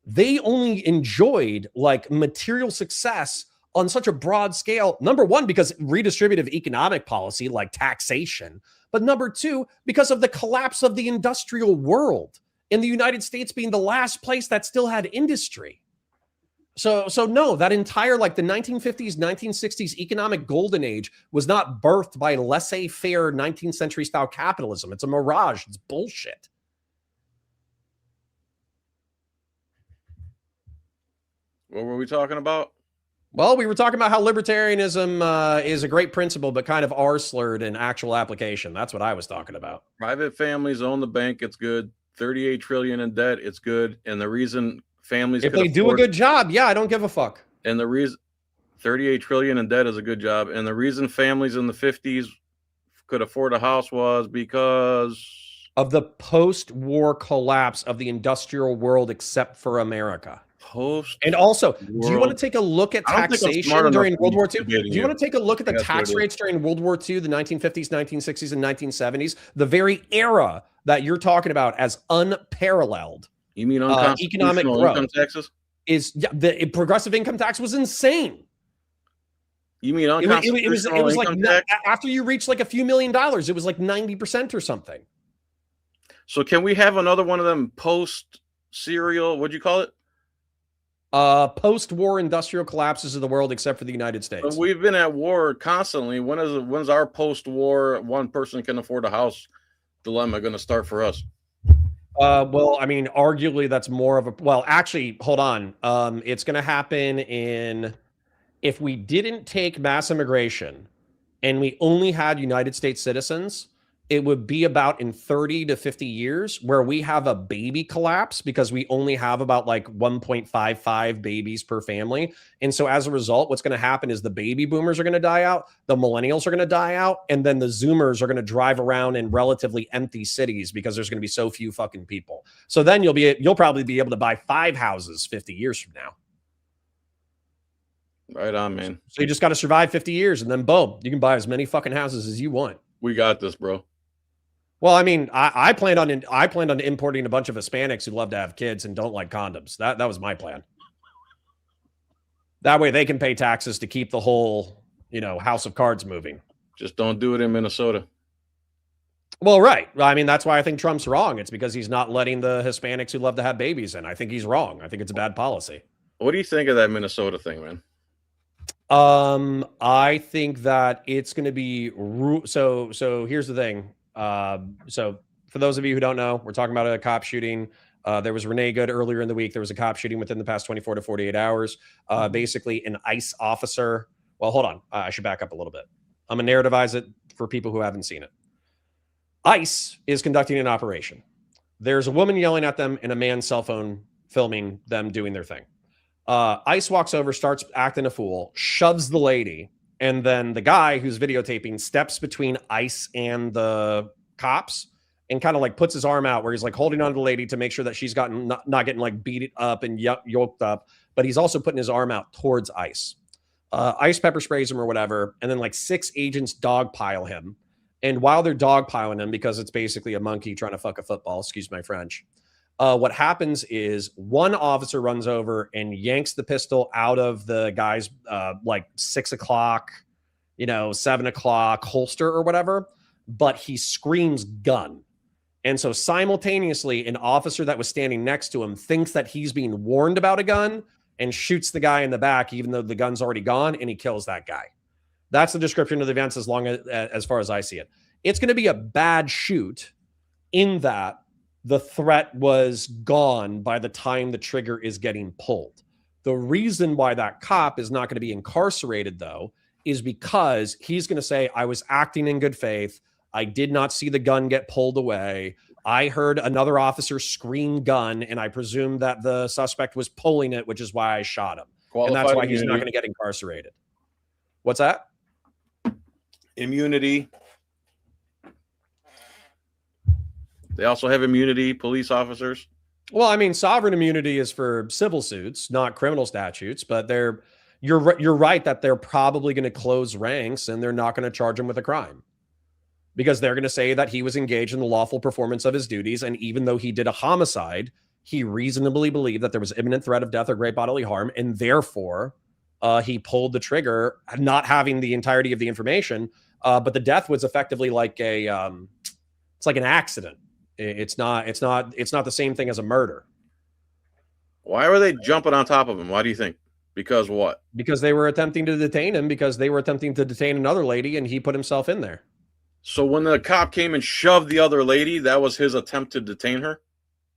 they only enjoyed like material success on such a broad scale. Number one, because redistributive economic policy like taxation, but number two, because of the collapse of the industrial world, in the United States being the last place that still had industry. So no, that entire like the 1950s, 1960s economic golden age was not birthed by laissez-faire 19th century style capitalism. It's a mirage. It's bullshit. What were we talking about? Well, we were talking about how libertarianism is a great principle, but kind of R-slurred in actual application. That's what I was talking about. Private families own the bank. It's good. 38 trillion in debt. It's good. And the reason families, if they do a good job, yeah, I don't give a fuck. And the reason 38 trillion in debt is a good job. And the reason families in the 50s could afford a house was because of the post-war collapse of the industrial world, except for America. And also, do you want to take a look at taxation during World War II? Do you want to take a look at the tax rates during World War II, the 1950s, 1960s, and 1970s? The very era that you're talking about as unparalleled. You mean economic growth income taxes? The progressive income tax was insane. You mean it was like after you reach like a few $1 million, it was like 90% or something. So can we have another one of them post-serial? What'd you call it? Post-war industrial collapses of the world, except for the United States. But we've been at war constantly. When's our post-war one person can afford a house dilemma going to start for us? Well, I mean, arguably that's more of a, well, actually, hold on. It's going to happen if we didn't take mass immigration and we only had United States citizens, it would be about in 30 to 50 years where we have a baby collapse because we only have about like 1.55 babies per family. And so as a result, what's going to happen is the baby boomers are going to die out, the millennials are going to die out, and then the Zoomers are going to drive around in relatively empty cities because there's going to be so few fucking people. So then you'll probably be able to buy 5 houses 50 years from now. Right on, man. So you just got to survive 50 years and then boom, you can buy as many fucking houses as you want. We got this, bro. Well, I mean, I planned on importing a bunch of Hispanics who love to have kids and don't like condoms. That was my plan. That way they can pay taxes to keep the whole, house of cards moving. Just don't do it in Minnesota. Well, right. I mean, that's why I think Trump's wrong. It's because he's not letting the Hispanics who love to have babies in. I think he's wrong. I think it's a bad policy. What do you think of that Minnesota thing, man? I think that it's going to be so here's the thing. So for those of you who don't know, we're talking about a cop shooting. There was Renee Good earlier in the week. There was a cop shooting within the past 24 to 48 hours. Basically an ICE officer. Well, hold on. I should back up a little bit. I'm going to narrativize it for people who haven't seen it. ICE is conducting an operation. There's a woman yelling at them and a man's cell phone filming them doing their thing. ICE walks over, starts acting a fool, shoves the lady, and then the guy who's videotaping steps between ICE and the cops and kind of like puts his arm out where he's like holding on to the lady to make sure that she's not getting like beat up and yoked up, but he's also putting his arm out towards ICE. ICE pepper sprays him or whatever, and then like 6 agents dogpile him. And while they're dogpiling him, because it's basically a monkey trying to fuck a football, excuse my French, what happens is one officer runs over and yanks the pistol out of the guy's like 6 o'clock, 7 o'clock holster or whatever, but he screams gun. And so simultaneously, an officer that was standing next to him thinks that he's being warned about a gun and shoots the guy in the back, even though the gun's already gone, and he kills that guy. That's the description of the events as far as I see it. It's going to be a bad shoot in that the threat was gone by the time the trigger is getting pulled. The reason why that cop is not going to be incarcerated, though, is because he's going to say, I was acting in good faith. I did not see the gun get pulled away. I heard another officer scream gun, and I presume that the suspect was pulling it, which is why I shot him. And that's why he's not going to get incarcerated. What's that? Immunity. They also have immunity, police officers. Well, I mean, sovereign immunity is for civil suits, not criminal statutes, but you're right that they're probably going to close ranks and they're not going to charge him with a crime because they're going to say that he was engaged in the lawful performance of his duties. And even though he did a homicide, he reasonably believed that there was imminent threat of death or great bodily harm. And therefore, he pulled the trigger, not having the entirety of the information. But the death was effectively like it's like an accident. It's not the same thing as a murder. Why were they jumping on top of him? Why do you think? Because what? Because they were attempting to detain him because they were attempting to detain another lady and he put himself in there. So when the cop came and shoved the other lady, that was his attempt to detain her?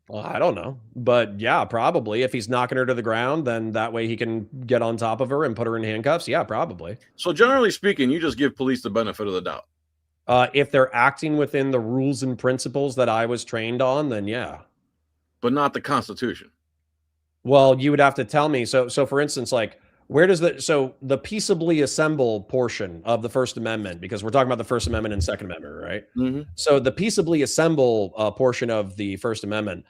Well, I don't know. But yeah, probably. If he's knocking her to the ground, then that way he can get on top of her and put her in handcuffs. Yeah, probably. So generally speaking, you just give police the benefit of the doubt. If they're acting within the rules and principles that I was trained on, then yeah. But not the Constitution. Well, you would have to tell me. So for instance, like where does the peaceably assemble portion of the First Amendment, because we're talking about the First Amendment and Second Amendment, right? Mm-hmm. So the peaceably assemble portion of the First Amendment,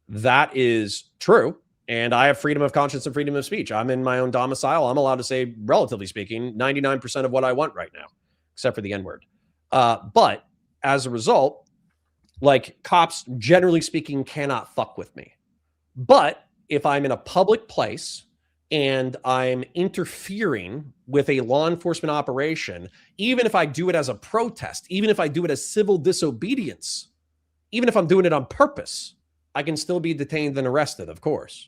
that is true. And I have freedom of conscience and freedom of speech. I'm in my own domicile. I'm allowed to say, relatively speaking, 99% of what I want right now, except for the N-word. But as a result, like, cops, generally speaking, cannot fuck with me. But if I'm in a public place and I'm interfering with a law enforcement operation, even if I do it as a protest, even if I do it as civil disobedience, even if I'm doing it on purpose, I can still be detained and arrested, of course.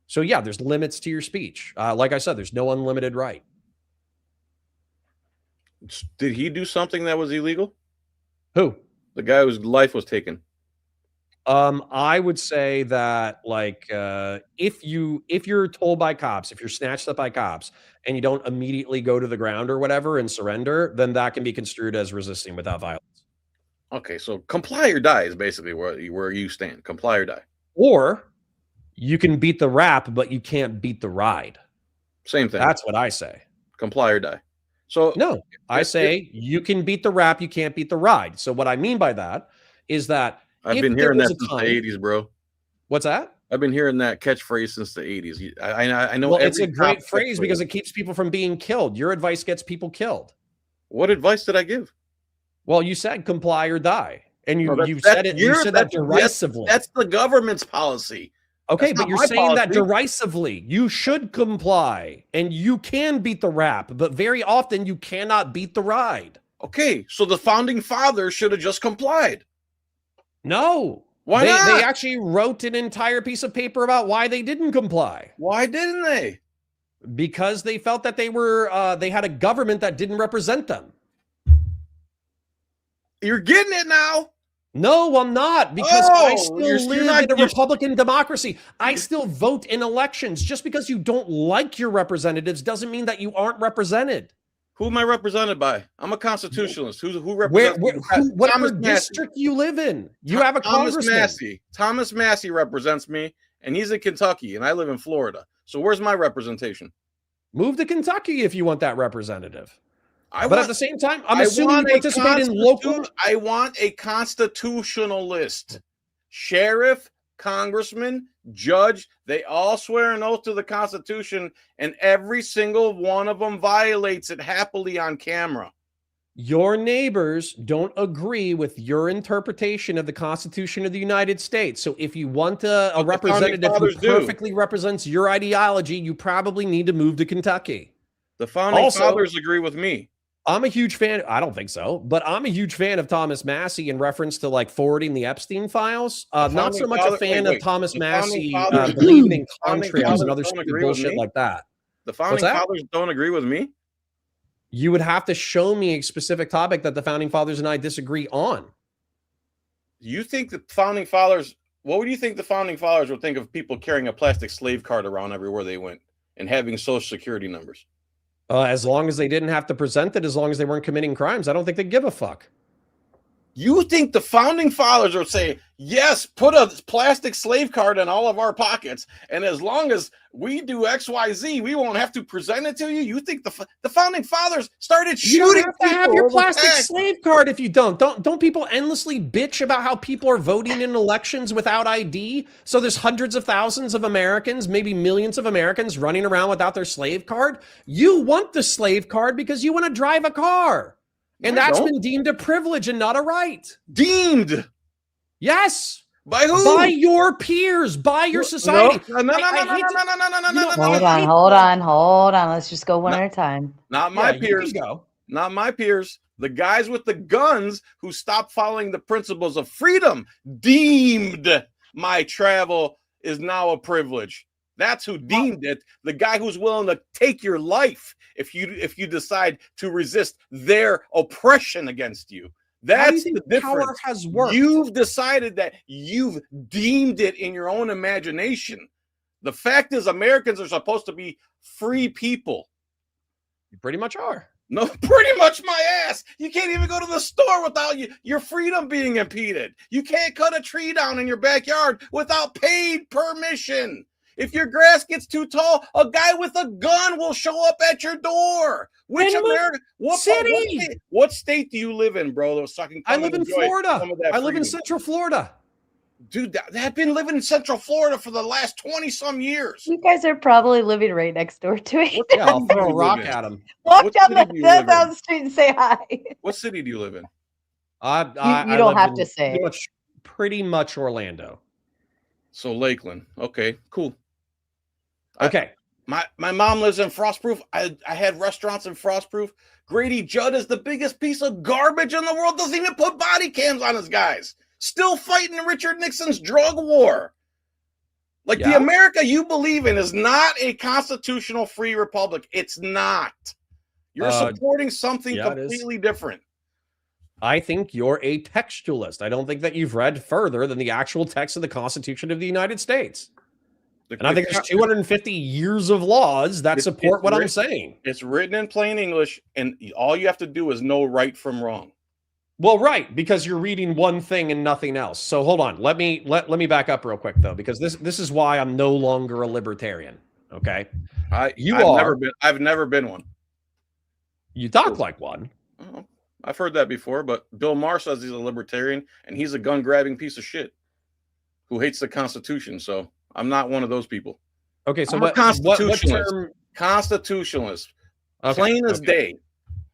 So yeah, there's limits to your speech. Like I said, there's no unlimited right. Did he do something that was illegal? Who? The guy whose life was taken. I would say that, like, if you're told by cops, if you're snatched up by cops and you don't immediately go to the ground or whatever and surrender, then that can be construed as resisting without violence. Okay, so comply or die is basically where you stand. Comply or die. Or you can beat the rap, but you can't beat the ride. Same thing. That's what I say. Comply or die. So no, I say you can beat the rap, you can't beat the ride. So what I mean by that is that I've been hearing that since the 80s, bro. What's that? I've been hearing that catchphrase since the 80s. I know. Well, it's a great phrase because it keeps people from being killed. Your advice gets people killed. What advice did I give? Well, you said comply or die, and you said it. You said that derisively. That's the government's policy. Okay, but you're saying that derisively. You should comply, and you can beat the rap, but very often you cannot beat the ride. Okay, so the founding fathers should have just complied. No. Why not? They actually wrote an entire piece of paper about why they didn't comply. Why didn't they? Because they felt that they had a government that didn't represent them. You're getting it now. No, I'm not, because I still live in a Republican democracy. I still vote in elections. Just because you don't like your representatives doesn't mean that you aren't represented. Who am I represented by? I'm a constitutionalist. Who represents whatever district you live in? You have a congressman. Thomas Massey represents me, and he's in Kentucky, and I live in Florida. So where's my representation? Move to Kentucky if you want that representative. But at the same time, I'm assuming you participate in local. I want a constitutionalist. Sheriff, congressman, judge, they all swear an oath to the Constitution, and every single one of them violates it happily on camera. Your neighbors don't agree with your interpretation of the Constitution of the United States. So if you want a representative who perfectly represents your ideology, you probably need to move to Kentucky. The founding fathers agree with me. I'm a huge fan. I don't think so, but I'm a huge fan of Thomas Massey in reference to, like, forwarding the Epstein files. Not so much a fan of Thomas Massey believing in contrails and other stupid bullshit like that. The founding fathers don't agree with me? You would have to show me a specific topic that the founding fathers and I disagree on. You think the founding fathers, what would you think the founding fathers would think of people carrying a plastic slave card around everywhere they went and having social security numbers? As long as they didn't have to present it, as long as they weren't committing crimes, I don't think they give a fuck. You think the founding fathers would say, yes, put a plastic slave card in all of our pockets, and as long as we do XYZ, we won't have to present it to you? You think the founding fathers started shooting? You don't have to have your plastic slave card if you don't. Don't people endlessly bitch about how people are voting in elections without ID? So there's hundreds of thousands of Americans, maybe millions of Americans running around without their slave card. You want the slave card because you want to drive a car. And that's been deemed a privilege and not a right. Deemed? Yes. By who? By your peers, by your society. No. Hold on. Let's just go one at a time. Not my peers. Not my peers. The guys with the guns who stopped following the principles of freedom deemed my travel is now a privilege. That's who deemed it. The guy who's willing to take your life if you decide to resist their oppression against you. That's the difference. Power has worked. You've decided that you've deemed it in your own imagination. The fact is, Americans are supposed to be free people. You pretty much are. No, pretty much my ass. You can't even go to the store without your freedom being impeded. You can't cut a tree down in your backyard without paid permission. If your grass gets too tall, a guy with a gun will show up at your door. Which America? What state do you live in, bro? I live in Florida. I live in Central Florida. Dude, they've been living in Central Florida for the last 20-some years. You guys are probably living right next door to it. Yeah, I'll throw a rock at him. Walk down the street and say hi. What city do you live in? I don't live have in to say. pretty much Orlando. So Lakeland. Okay, cool. Okay. My mom lives in Frostproof. I had restaurants in Frostproof. Grady Judd is the biggest piece of garbage in the world. Doesn't even put body cams on his guys. Still fighting Richard Nixon's drug war. Like the America you believe in is not a constitutional free republic. It's not. You're supporting something completely different. I think you're a textualist. I don't think that you've read further than the actual text of the Constitution of the United States. And I think there's 250 years of laws that support what I'm saying. It's written in plain English, and all you have to do is know right from wrong. Well, right, because you're reading one thing and nothing else. So hold on. Let me back up real quick though, because this is why I'm no longer a libertarian. Okay. I've never been one. You talk like one. Oh, I've heard that before, but Bill Maher says he's a libertarian and he's a gun-grabbing piece of shit who hates the Constitution. So I'm not one of those people. Okay, so I'm what a constitutionalist? what term? Constitutionalist. Okay, Plain as day.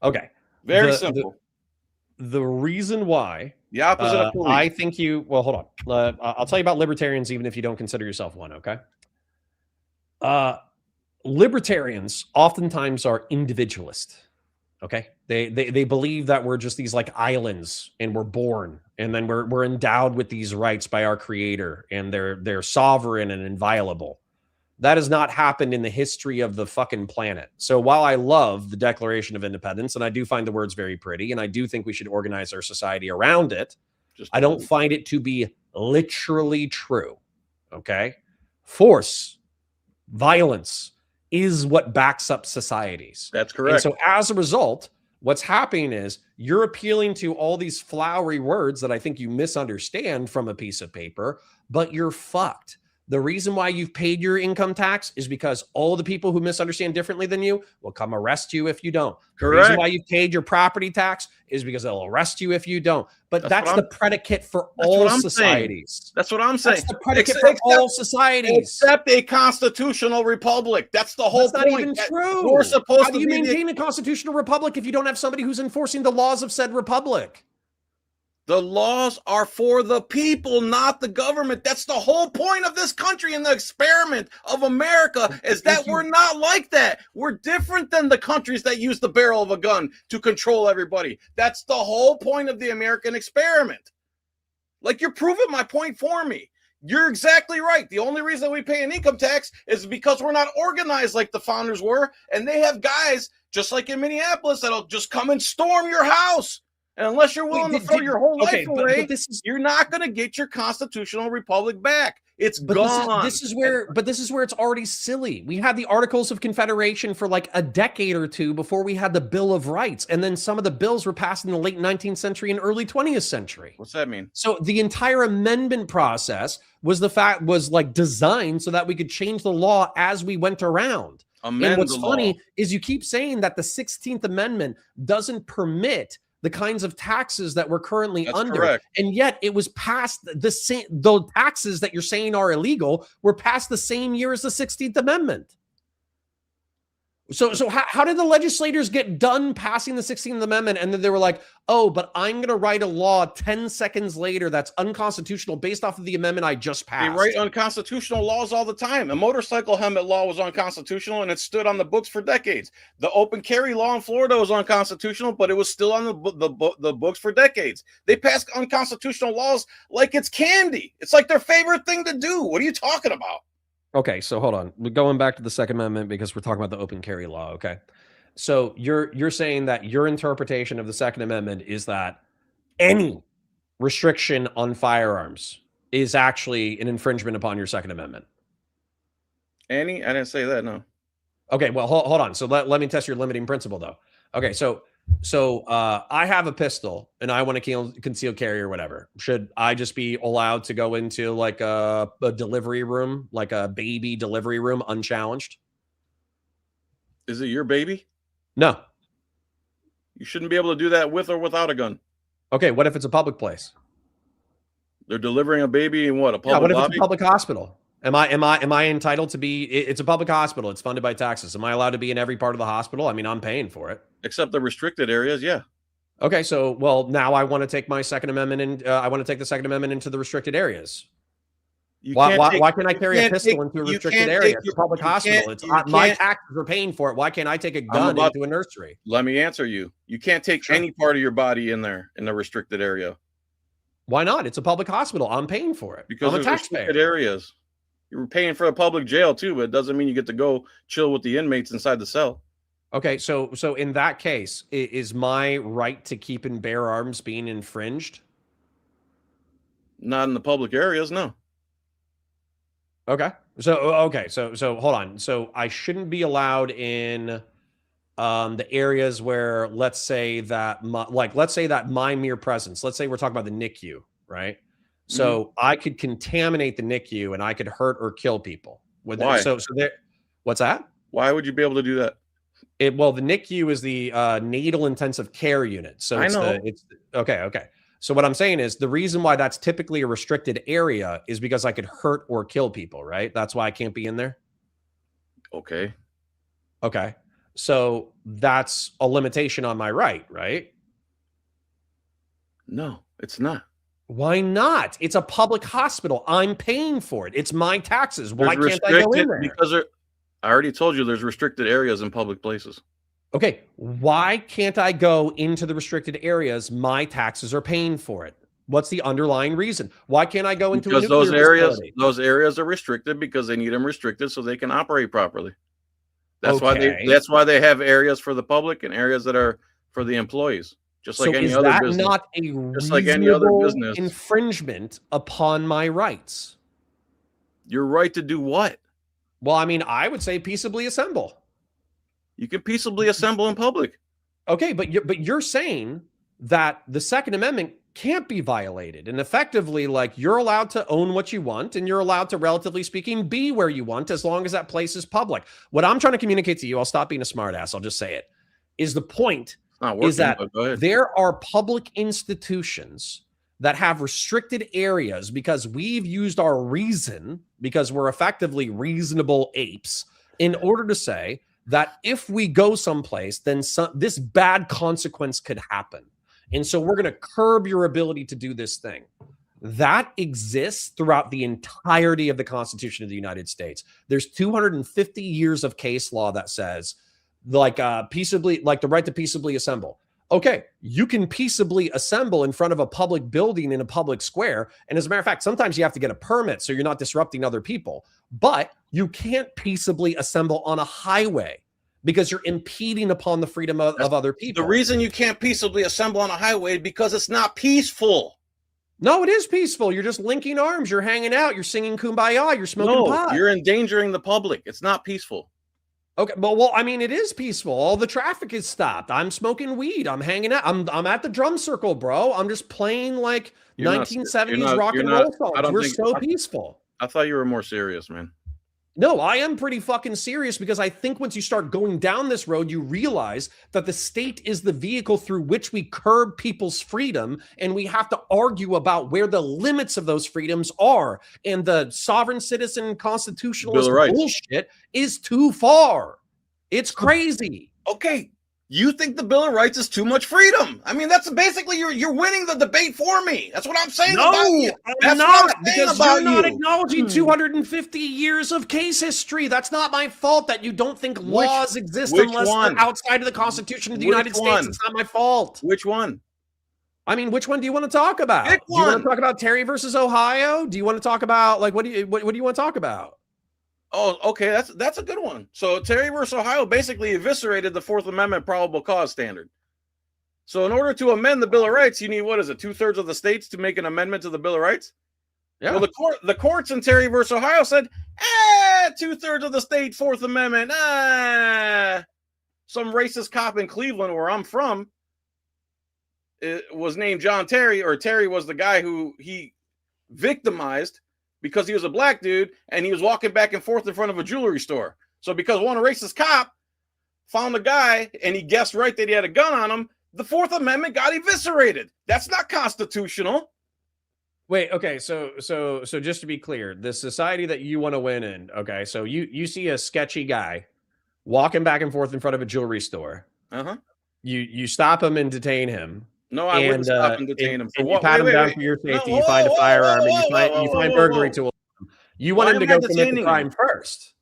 Okay. Very simple. The reason why the opposite of police. I think you well, hold on. I'll tell you about libertarians, even if you don't consider yourself one. Okay. Libertarians oftentimes are individualist. Okay, they believe that we're just these like islands, and we're born, and then we're endowed with these rights by our creator, and they're sovereign and inviolable. That has not happened in the history of the fucking planet. So while I love the Declaration of Independence, and I do find the words very pretty, and I do think we should organize our society around it, I don't find it to be literally true. Okay, force, violence is what backs up societies. That's correct. And so as a result, what's happening is you're appealing to all these flowery words that I think you misunderstand from a piece of paper, but you're fucked. The reason why you've paid your income tax is because all the people who misunderstand differently than you will come arrest you if you don't. Correct. The reason why you've paid your property tax is because they'll arrest you if you don't. But that's the predicate for all societies. That's what I'm saying. That's the predicate for all societies. Except a constitutional republic. That's the whole point. That's not even true. We're supposed How do you maintain a constitutional republic if you don't have somebody who's enforcing the laws of said republic? The laws are for the people, not the government. That's the whole point of this country and the experiment of America is that we're not like that. We're different than the countries that use the barrel of a gun to control everybody. That's the whole point of the American experiment. Like, you're proving my point for me. You're exactly right. The only reason we pay an income tax is because we're not organized like the founders were. And they have guys, just like in Minneapolis, that'll just come and storm your house. And unless you're willing to throw your whole life away, you're not going to get your constitutional republic back. It's gone. This is where it's already silly. We had the Articles of Confederation for like a decade or two before we had the Bill of Rights. And then some of the bills were passed in the late 19th century and early 20th century. What's that mean? So the entire amendment process was like designed so that we could change the law as we went around. And what's funny is you keep saying that the 16th Amendment doesn't permit the kinds of taxes that we're currently under. Correct. And yet it was passed the same, the taxes that you're saying are illegal were passed the same year as the 16th Amendment. So how did the legislators get done passing the 16th Amendment? And then they were like, oh, but I'm going to write a law 10 seconds later that's unconstitutional based off of the amendment I just passed. They write unconstitutional laws all the time. A motorcycle helmet law was unconstitutional and it stood on the books for decades. The open carry law in Florida was unconstitutional, but it was still on the books for decades. They pass unconstitutional laws like it's candy. It's like their favorite thing to do. What are you talking about? Okay, so hold on. We're going back to the Second Amendment because we're talking about the open carry law, okay? So you're saying that your interpretation of the Second Amendment is that any restriction on firearms is actually an infringement upon your Second Amendment. Any? I didn't say that, no. Okay, well, hold on. So let me test your limiting principle, though. Okay, so I have a pistol and I want to conceal carry or whatever. Should I just be allowed to go into like a delivery room, like a baby delivery room, unchallenged? Is it your baby? No. You shouldn't be able to do that with or without a gun. Okay, what if it's a public place? They're delivering a baby in what, a public what if lobby? it's a public hospital? Am I entitled to be? It's a public hospital. It's funded by taxes. Am I allowed to be in every part of the hospital? I mean, I'm paying for it. Except the restricted areas, yeah. Okay, so now I want to take my Second Amendment and I want to take the Second Amendment into the restricted areas. Why can't I carry a pistol into a restricted area? It's a public hospital. My taxes are paying for it. Why can't I take a gun into a nursery? Let me answer you. You can't take any part of your body in there in the restricted area. Why not? It's a public hospital. I'm paying for it because I'm a there's taxpayer. Restricted areas. You're paying for a public jail too, but it doesn't mean you get to go chill with the inmates inside the cell. Okay, so in that case, is my right to keep and bear arms being infringed? Not in the public areas, no. Okay. So hold on. So I shouldn't be allowed in the areas where let's say that my mere presence, let's say we're talking about the NICU, right? So I could contaminate the NICU and I could hurt or kill people. Why? What's that? Why would you be able to do that? The NICU is the natal intensive care unit. So okay. So what I'm saying is the reason why that's typically a restricted area is because I could hurt or kill people, right? That's why I can't be in there. Okay. So that's a limitation on my right? No, it's not. Why not? It's a public hospital. I'm paying for it. It's my taxes. Why can't I go in there? Because I already told you there's restricted areas in public places. Okay, why can't I go into the restricted areas? My taxes are paying for it. What's the underlying reason? Why can't I go into a nuclear facility? Those areas are restricted because they need them restricted so they can operate properly. That's why they have areas for the public and areas that are for the employees. Just like any other business. Not a just like any other business. Infringement upon my rights. Your right to do what? Well, I mean, I would say peaceably assemble. You can peaceably assemble in public. Okay, but you're saying that the Second Amendment can't be violated, and effectively, like, you're allowed to own what you want, and you're allowed to, relatively speaking, be where you want, as long as that place is public. What I'm trying to communicate to you, I'll stop being a smartass, I'll just say it, is the point is that there are public institutions that have restricted areas because we've used our reason, because we're effectively reasonable apes, in order to say that if we go someplace, then this bad consequence could happen. And so we're going to curb your ability to do this thing. That exists throughout the entirety of the Constitution of the United States. There's 250 years of case law that says, the right to peaceably assemble. Okay, you can peaceably assemble in front of a public building in a public square. And as a matter of fact, sometimes you have to get a permit so you're not disrupting other people. But you can't peaceably assemble on a highway because you're impeding upon the freedom of other people. The reason you can't peaceably assemble on a highway is because it's not peaceful. No, it is peaceful. You're just linking arms. You're hanging out. You're singing Kumbaya. You're smoking pot. You're endangering the public. It's not peaceful. Okay, well, I mean, it is peaceful. All the traffic is stopped. I'm smoking weed. I'm hanging out. I'm at the drum circle, bro. I'm just playing like 1970s rock and roll songs. We're so peaceful. I thought you were more serious, man. No, I am pretty fucking serious because I think once you start going down this road, you realize that the state is the vehicle through which we curb people's freedom, and we have to argue about where the limits of those freedoms are. And the sovereign citizen constitutionalist bullshit is too far. It's crazy. Okay. You think the Bill of Rights is too much freedom? I mean, that's basically you're winning the debate for me. That's what I'm saying about you. I'm not, because you're not acknowledging 250 years of case history. That's not my fault that you don't think laws exist unless they're outside of the Constitution of the United States. It's not my fault. Which one? I mean, which one do you want to talk about? Pick one. Do you want to talk about Terry versus Ohio? Do you want to talk about, like, what do you want to talk about? Oh, okay. That's a good one. So Terry versus Ohio basically eviscerated the Fourth Amendment probable cause standard. So in order to amend the Bill of Rights, you need, 2/3 of the states to make an amendment to the Bill of Rights? Yeah. Well, the courts in Terry versus Ohio said, 2/3 of the state, Fourth Amendment. Some racist cop in Cleveland, where I'm from, was named John Terry, or Terry was the guy who he victimized because he was a black dude and he was walking back and forth in front of a jewelry store. So because one racist cop found a guy and he guessed right that he had a gun on him, the Fourth Amendment got eviscerated. That's not constitutional. Wait, okay, so just to be clear, the society that you want to win in, okay, so you see a sketchy guy walking back and forth in front of a jewelry store. Uh-huh. You stop him and detain him. No, I wouldn't stop and detain him. You pat him down for your safety. You find a firearm and you find burglary tools. You want him to go commit the crime first.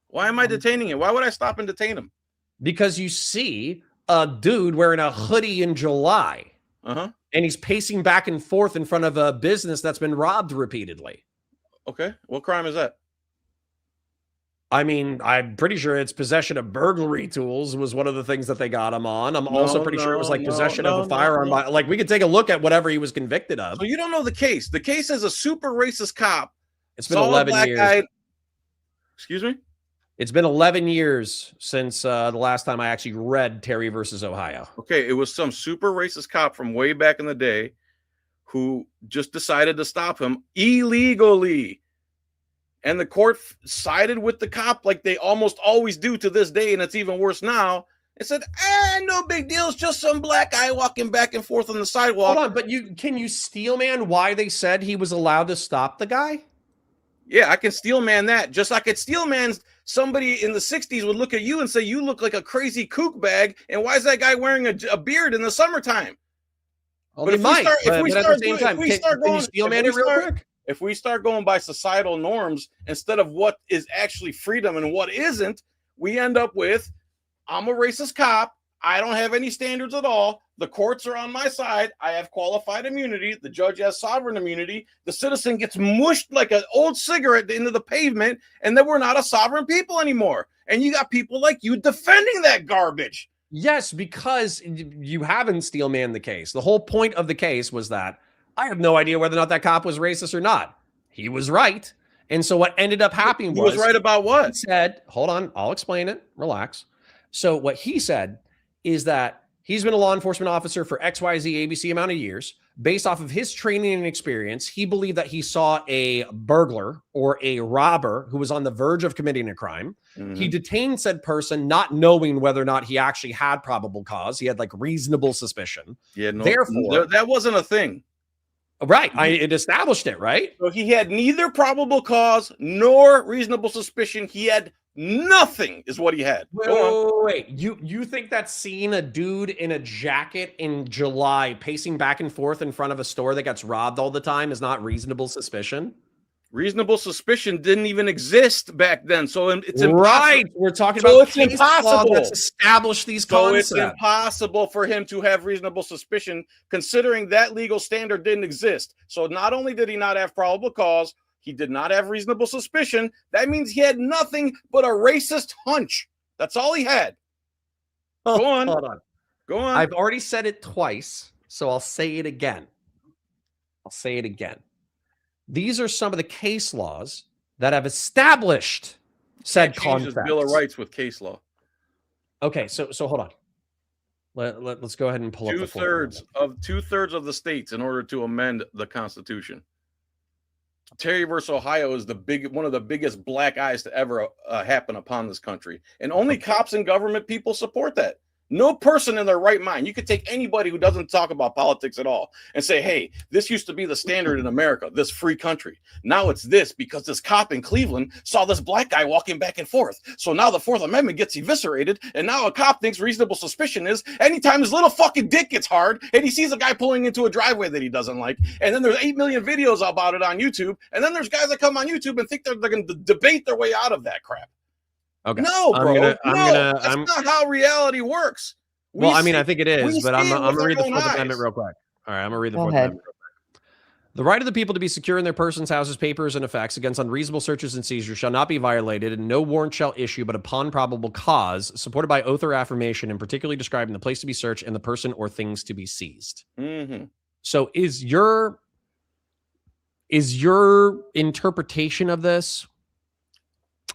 Why am I detaining him? Why would I stop and detain him? Because you see a dude wearing a hoodie in July. Uh-huh. And he's pacing back and forth in front of a business that's been robbed repeatedly. Okay. What crime is that? I mean, I'm pretty sure it's possession of burglary tools was one of the things that they got him on. I'm also pretty sure it was like possession of a firearm. Like, we could take a look at whatever he was convicted of. So you don't know the case. The case is a super racist cop. It's been 11 years. Excuse me? It's been 11 years since the last time I actually read Terry versus Ohio. Okay, it was some super racist cop from way back in the day who just decided to stop him illegally. And the court sided with the cop like they almost always do to this day, and it's even worse now. It said, no big deal. It's just some black guy walking back and forth on the sidewalk. Hold on, but can you steel man why they said he was allowed to stop the guy? Yeah, I can steel man that. Just like I could steel man somebody in the 60s would look at you and say, you look like a crazy kook bag, and why is that guy wearing a beard in the summertime? Well, but if we start going by societal norms instead of what is actually freedom and what isn't, we end up with, I'm a racist cop. I don't have any standards at all. The courts are on my side. I have qualified immunity. The judge has sovereign immunity. The citizen gets mushed like an old cigarette into the pavement, and then we're not a sovereign people anymore. And you got people like you defending that garbage. Yes, because you haven't steel man the case. The whole point of the case was that I have no idea whether or not that cop was racist or not. He was right. And so what ended up happening was... He was right about what? He said, hold on, I'll explain it. Relax. So what he said is that he's been a law enforcement officer for XYZ ABC amount of years. Based off of his training and experience, he believed that he saw a burglar or a robber who was on the verge of committing a crime. Mm-hmm. He detained said person not knowing whether or not he actually had probable cause. He had like reasonable suspicion. Yeah, no, therefore, that wasn't a thing. Right. It established it, right? So he had neither probable cause nor reasonable suspicion. He had nothing is what he had. Wait. You think that seeing a dude in a jacket in July pacing back and forth in front of a store that gets robbed all the time is not reasonable suspicion? Reasonable suspicion didn't even exist back then. So it's impossible. Right. We're talking about it's impossible to establish these concepts. So it's impossible for him to have reasonable suspicion considering that legal standard didn't exist. So not only did he not have probable cause, he did not have reasonable suspicion. That means he had nothing but a racist hunch. That's all he had. Go on. Hold on. Go on. I've already said it twice, so I'll say it again. These are some of the case laws that have established said concepts. Bill of Rights with case law. Okay, so hold on. Let's go ahead and pull up the two-thirds of the states in order to amend the Constitution. Terry versus Ohio is one of the biggest black eyes to ever happen upon this country, and only cops and government people support that. No person in their right mind. You could take anybody who doesn't talk about politics at all and say, hey, this used to be the standard in America, this free country. Now it's this because this cop in Cleveland saw this black guy walking back and forth. So now the Fourth Amendment gets eviscerated, and now a cop thinks reasonable suspicion is anytime his little fucking dick gets hard and he sees a guy pulling into a driveway that he doesn't like. And then there's 8 million videos about it on YouTube. And then there's guys that come on YouTube and think they're going to debate their way out of that crap. Okay. No, bro. That's not how reality works. I think it is, but I'm going to read the Fourth Amendment real quick. All right, I'm going to read the Fourth Amendment real quick. The right of the people to be secure in their persons, houses, papers, and effects against unreasonable searches and seizures shall not be violated, and no warrant shall issue but upon probable cause, supported by oath or affirmation, and particularly describing the place to be searched and the person or things to be seized. Mm-hmm. So is your interpretation of this?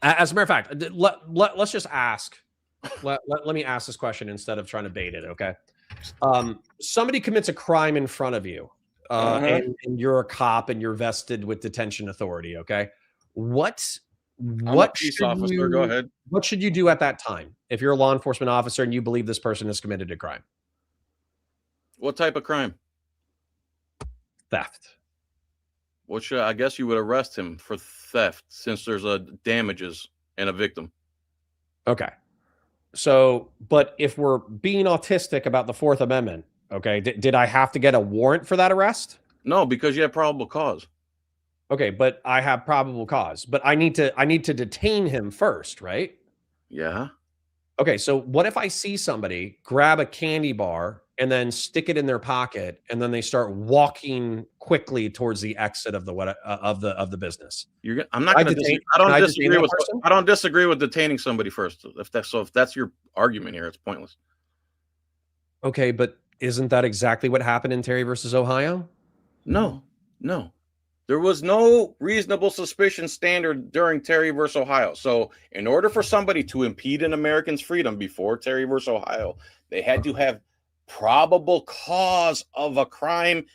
As a matter of fact, let's just ask. Let me ask this question instead of trying to bait it, okay? Somebody commits a crime in front of you, and you're a cop and you're vested with detention authority, okay? What should you do at that time if you're a law enforcement officer and you believe this person has committed a crime? What type of crime? Theft. Which I guess you would arrest him for theft since there's a damages and a victim. Okay. So, but if we're being autistic about the Fourth Amendment, okay, did I have to get a warrant for that arrest? No, because you have probable cause. Okay, but I have probable cause, but I need to detain him first, right? Yeah. Okay, so what if I see somebody grab a candy bar and then stick it in their pocket, and then they start walking quickly towards the exit of the business? I'm not going to disagree. I don't disagree with detaining somebody first. If that's your argument here, it's pointless. Okay, but isn't that exactly what happened in Terry versus Ohio? No. There was no reasonable suspicion standard during Terry versus Ohio. So in order for somebody to impede an American's freedom before Terry versus Ohio, they had to have probable cause of a crime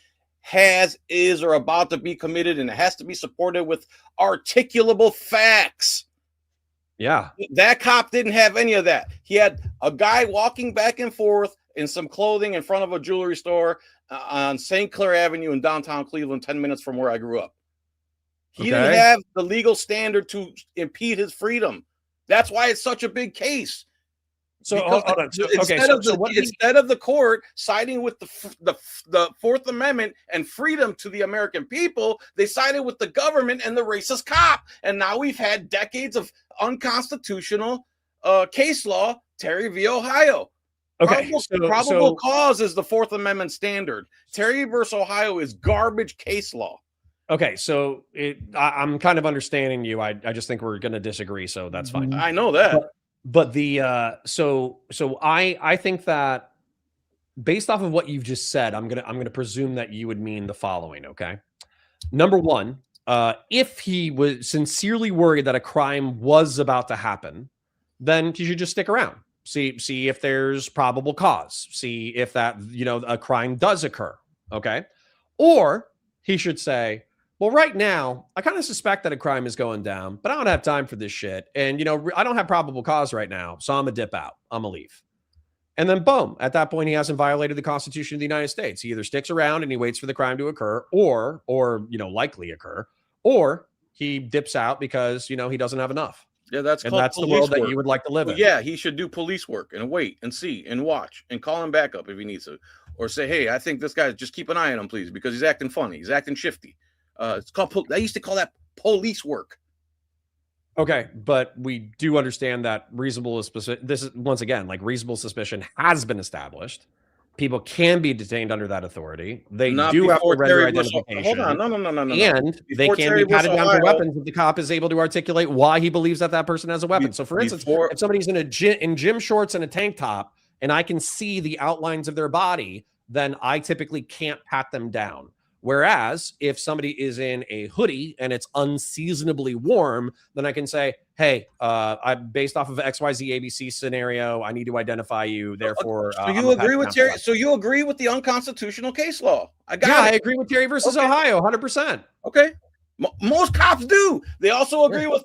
is, or about to be committed, and it has to be supported with articulable facts. Yeah. That cop didn't have any of that. He had a guy walking back and forth in some clothing in front of a jewelry store on St. Clair Avenue in downtown Cleveland, 10 minutes from where I grew up. He didn't have the legal standard to impede his freedom. That's why it's such a big case. So, instead of the court siding with the Fourth Amendment and freedom to the American people, they sided with the government and the racist cop. And now we've had decades of unconstitutional case law, Terry v. Ohio. Okay, probable cause is the Fourth Amendment standard. Terry versus Ohio is garbage case law. Okay, so I'm kind of understanding you. I just think we're going to disagree, so that's fine. I know that. But the so I think that based off of what you've just said, I'm gonna presume that you would mean the following. Okay, number one, if he was sincerely worried that a crime was about to happen, then he should just stick around. See if there's probable cause. See if that, a crime does occur. Okay. Or he should say, well, right now, I kind of suspect that a crime is going down, but I don't have time for this shit. And, I don't have probable cause right now. So I'm going to dip out. I'm going to leave. And then boom, at that point, he hasn't violated the Constitution of the United States. He either sticks around and he waits for the crime to occur or likely occur, or he dips out because, he doesn't have enough. Yeah, that's the world that you would like to live in. Yeah, he should do police work and wait and see and watch and call him back up if he needs to, or say, "Hey, I think this guy. Just keep an eye on him, please, because he's acting funny. He's acting shifty." It's called. I used to call that police work. Okay, but we do understand that reasonable suspicion. This is once again reasonable suspicion has been established. People can be detained under that authority. They do have to render identification. Hold on, no. And they can be patted down for weapons if the cop is able to articulate why he believes that person has a weapon. So, for instance, if somebody's in gym shorts and a tank top, and I can see the outlines of their body, then I typically can't pat them down. Whereas if somebody is in a hoodie and it's unseasonably warm, then I can say, hey, I'm based off of XYZ ABC scenario. I need to identify you. Therefore, so you agree with Terry? So you agree with the unconstitutional case law? I agree with Terry versus Ohio, 100%. Okay. Most cops do. They also agree with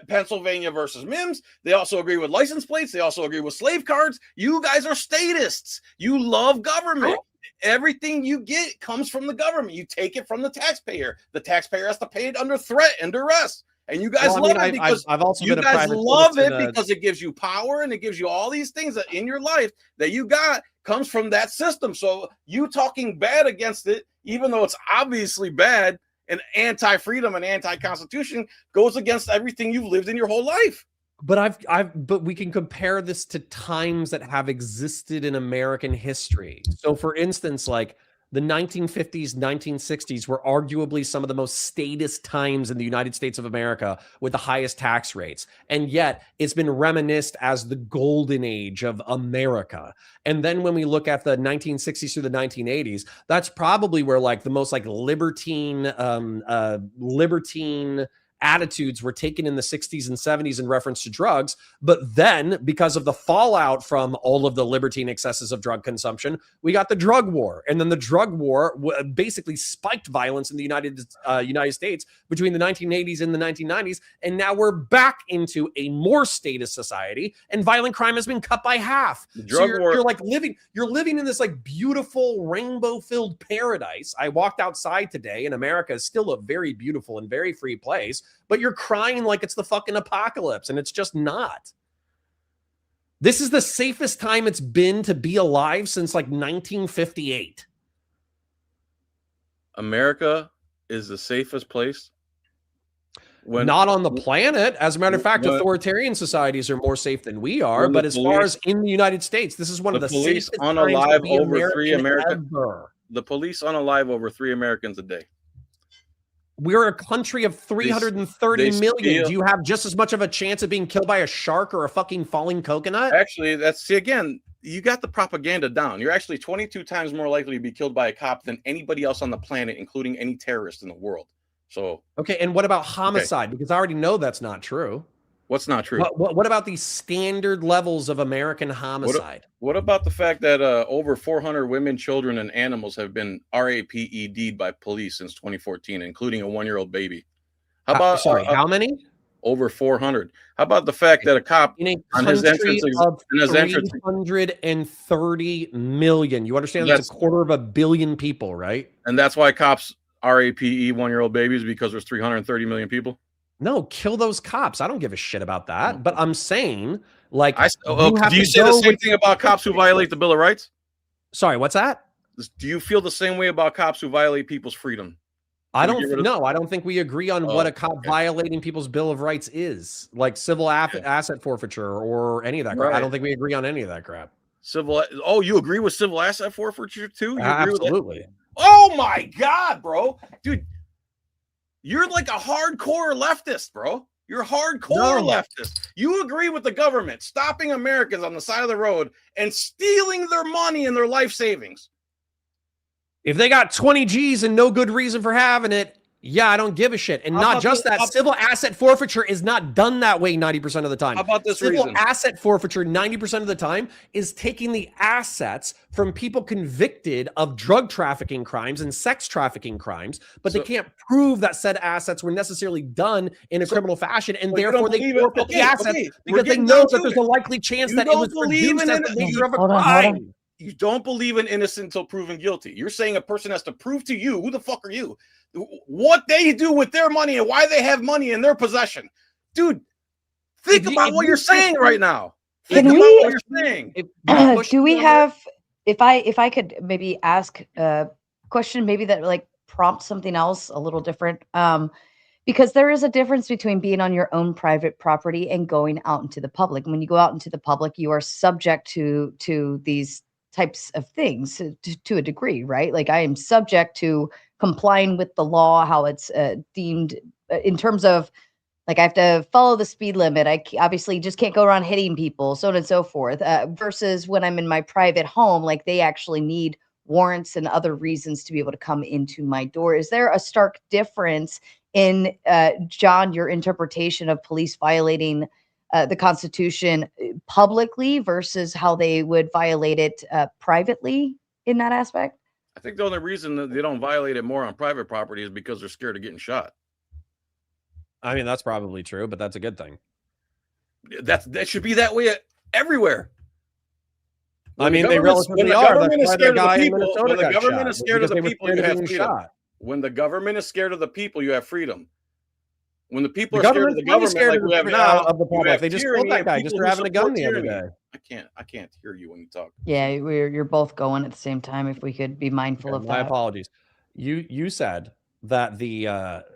Pennsylvania versus Mims. They also agree with license plates. They also agree with slave cards. You guys are statists. You love government. Everything you get comes from the government. You take it from the taxpayer. The taxpayer has to pay it under threat and duress. And you guys love it because because it gives you power and it gives you all these things that in your life that you got comes from that system. So you talking bad against it, even though it's obviously bad and anti-freedom and anti-constitution, goes against everything you've lived in your whole life. But but we can compare this to times that have existed in American history. So for instance, the 1950s, 1960s were arguably some of the most statist times in the United States of America with the highest tax rates. And yet it's been reminisced as the golden age of America. And then when we look at the 1960s through the 1980s, that's probably where the most libertine attitudes were taken in the 60s and 70s in reference to drugs. But then, because of the fallout from all of the libertine excesses of drug consumption, we got the drug war. And then the drug war basically spiked violence in the United States between the 1980s and the 1990s. And now we're back into a more statist society, and violent crime has been cut by half. So you're like living in this like beautiful rainbow-filled paradise. I walked outside today, and America is still a very beautiful and very free place, but you're crying like it's the fucking apocalypse, and it's just not. This is the safest time it's been to be alive since like 1958. America is the safest place. Not on the planet. As a matter of fact, authoritarian societies are more safe than we are. But as far as in the United States, this is one of the police safest unalive times to be over 3 Americans. Ever. The police unalive over 3 Americans a day. We're a country of 330 million. Do you have just as much of a chance of being killed by a shark or a fucking falling coconut? Actually, again, you got the propaganda down. You're actually 22 times more likely to be killed by a cop than anybody else on the planet, including any terrorist in the world. So okay, and what about homicide? Okay. Because I already know that's not true. What's not true? What about these standard levels of American homicide? What about the fact that over 400 women, children, and animals have been RAPED'd by police since 2014, including a 1-year-old baby? How about how many? Over 400. How about the fact that a cop in a on his entrance, of 330 million? You understand that's a quarter of a billion people, right? And that's why cops RAPE 1-year-old babies, because there's 330 million people. No, kill those cops. I don't give a shit about that. But I'm saying, like, do you say the same thing about cops who violate the Bill of Rights? Sorry, what's that? Do you feel the same way about cops who violate people's freedom? I don't think we agree on what a cop violating people's Bill of Rights is, like civil asset forfeiture or any of that crap. I don't think we agree on any of that crap. You agree with civil asset forfeiture too? Absolutely. Oh my God, bro. Dude, you're like a hardcore leftist, bro. You're hardcore leftist. You agree with the government stopping Americans on the side of the road and stealing their money and their life savings. If they got 20 G's and no good reason for having it, yeah, I don't give a shit. And not just that, civil asset forfeiture is not done that way 90% of the time. How about this civil asset forfeiture 90% of the time is taking the assets from people convicted of drug trafficking crimes and sex trafficking crimes, but they can't prove that said assets were necessarily done in a criminal fashion, and therefore they forfeit the assets because they know that there's a likely chance that it was produced as the nature of a crime. You don't believe in innocent until proven guilty. You're saying a person has to prove to you, who the fuck are you, what they do with their money and why they have money in their possession. Dude, think about what you're saying right now. Think about what you're saying. Do we have, if I could maybe ask a question, maybe that like prompts something else a little different. Because there is a difference between being on your own private property and going out into the public. When you go out into the public, you are subject to these types of things to a degree, right? Like I am subject to complying with the law, how it's deemed in terms of like I have to follow the speed limit. I obviously just can't go around hitting people, so on and so forth. Versus when I'm in my private home, like they actually need warrants and other reasons to be able to come into my door. Is there a stark difference in, John, your interpretation of police violating the Constitution publicly versus how they would violate it privately in that aspect? I think the only reason that they don't violate it more on private property is because they're scared of getting shot. I mean, that's probably true, but that's a good thing. That should be that way everywhere. I mean, they relatively are. That's why the guy in Minnesota got shot. When the government is scared of the people, you have freedom. Shot. When the government is scared of the people, you have freedom. When the people are scared of the government, like we have now, of the public, they just killed that guy just for having a gun the other day. I can't hear you when you talk. Yeah, you're both going at the same time. If we could be mindful of that. My apologies. You said that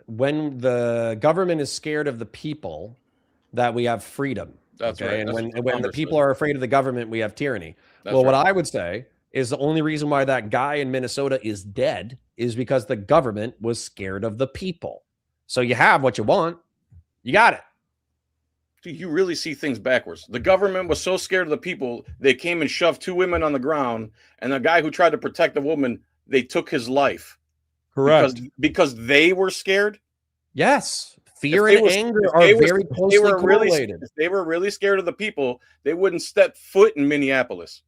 when the government is scared of the people, that we have freedom. That's right. And when the people are afraid of the government, we have tyranny. What I would say is the only reason why that guy in Minnesota is dead is because the government was scared of the people. So you have what you want. You got it. You really see things backwards. The government was so scared of the people, they came and shoved 2 women on the ground, and the guy who tried to protect the woman, they took his life. Correct. Because they were scared? Yes. Fear and anger are very closely correlated. If they were really scared of the people, they wouldn't step foot in Minneapolis.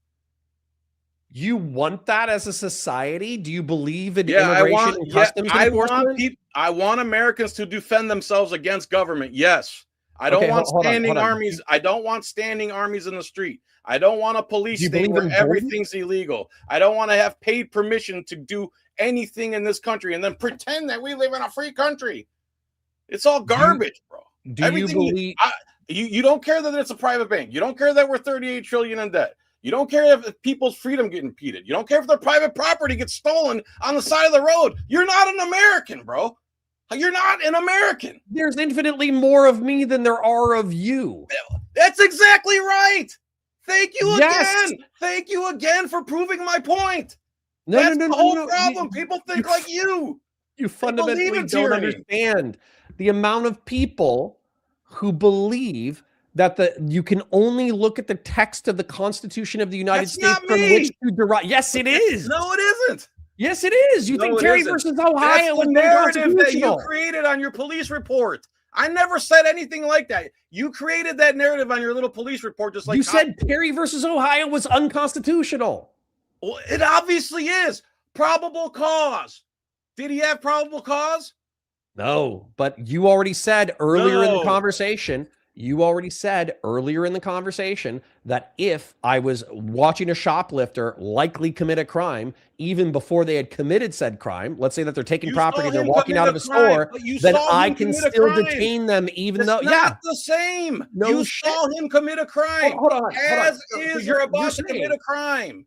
You want that as a society? Do you believe in immigration and customs enforcement? I want Americans to defend themselves against government. Yes. I don't want standing armies. I don't want standing armies in the street. I don't want a police state where everything's illegal. I don't want to have paid permission to do anything in this country and then pretend that we live in a free country. It's all garbage, bro. You believe you don't care that it's a private bank. You don't care that we're 38 trillion in debt. You don't care if people's freedom get impeded. You don't care if their private property gets stolen on the side of the road. You're not an American, bro. You're not an American. There's infinitely more of me than there are of you. That's exactly right. Thank you again. Thank you again for proving my point. That's the whole problem. People think like you. You fundamentally don't understand the amount of people who believe that you can only look at the text of the Constitution of the United States from which to derive. Yes, it is. No, it isn't. Yes, it is. You think Terry versus Ohio was the narrative that you created on your police report. I never said anything like that. You created that narrative on your little police report, just like you said Terry versus Ohio was unconstitutional. Well, it obviously is. Probable cause. Did he have probable cause? No, but you already said earlier in the conversation. You already said earlier in the conversation that if I was watching a shoplifter likely commit a crime, even before they had committed said crime, let's say that they're taking property, they're walking out of a store, then I can still detain them, even though, not the same. No, you saw him commit a crime. Hold on. You're about to commit a crime.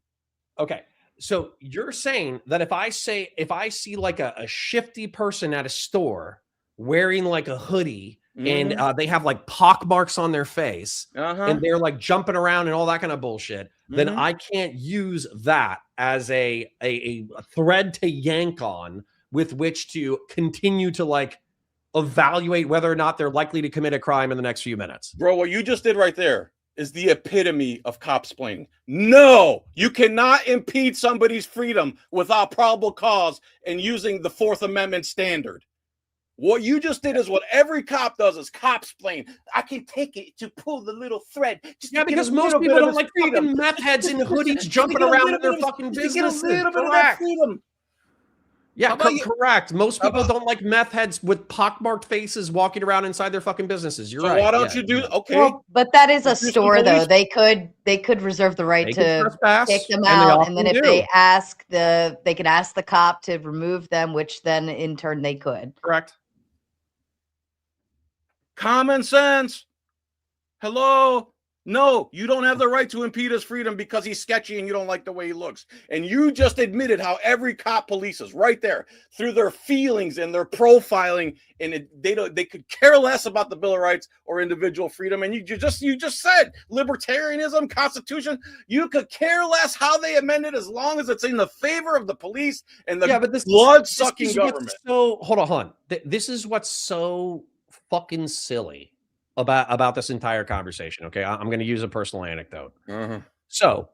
Okay. So you're saying that if I see like a shifty person at a store wearing like a hoodie, and they have like pock marks on their face, and they're like jumping around and all that kind of bullshit, then I can't use that as a thread to yank on with which to continue to like evaluate whether or not they're likely to commit a crime in the next few minutes. Bro, what you just did right there is the epitome of cop-splaining. No, you cannot impede somebody's freedom without probable cause and using the Fourth Amendment standard. What you just did is what every cop does is cop-splain. I can take it to pull the little thread. Because most people don't like fucking meth heads in hoodies jumping around in their fucking businesses. Correct. Yeah, correct. Most people don't like meth heads with pockmarked faces walking around inside their fucking businesses. You're right. Why don't you do Well, but that is a store, though. They could reserve the right to take them out, and then if they could ask the cop to remove them, which then in turn they could. Correct. Common sense. Hello. No, you don't have the right to impede his freedom because he's sketchy and you don't like the way he looks. And you just admitted how every cop polices right there through their feelings and their profiling, and they could care less about the Bill of Rights or individual freedom. And you just said libertarianism, Constitution. You could care less how they amend it as long as it's in the favor of the police and the blood-sucking government. So hold on. This is what's so fucking silly about this entire conversation. Okay, I'm going to use a personal anecdote. So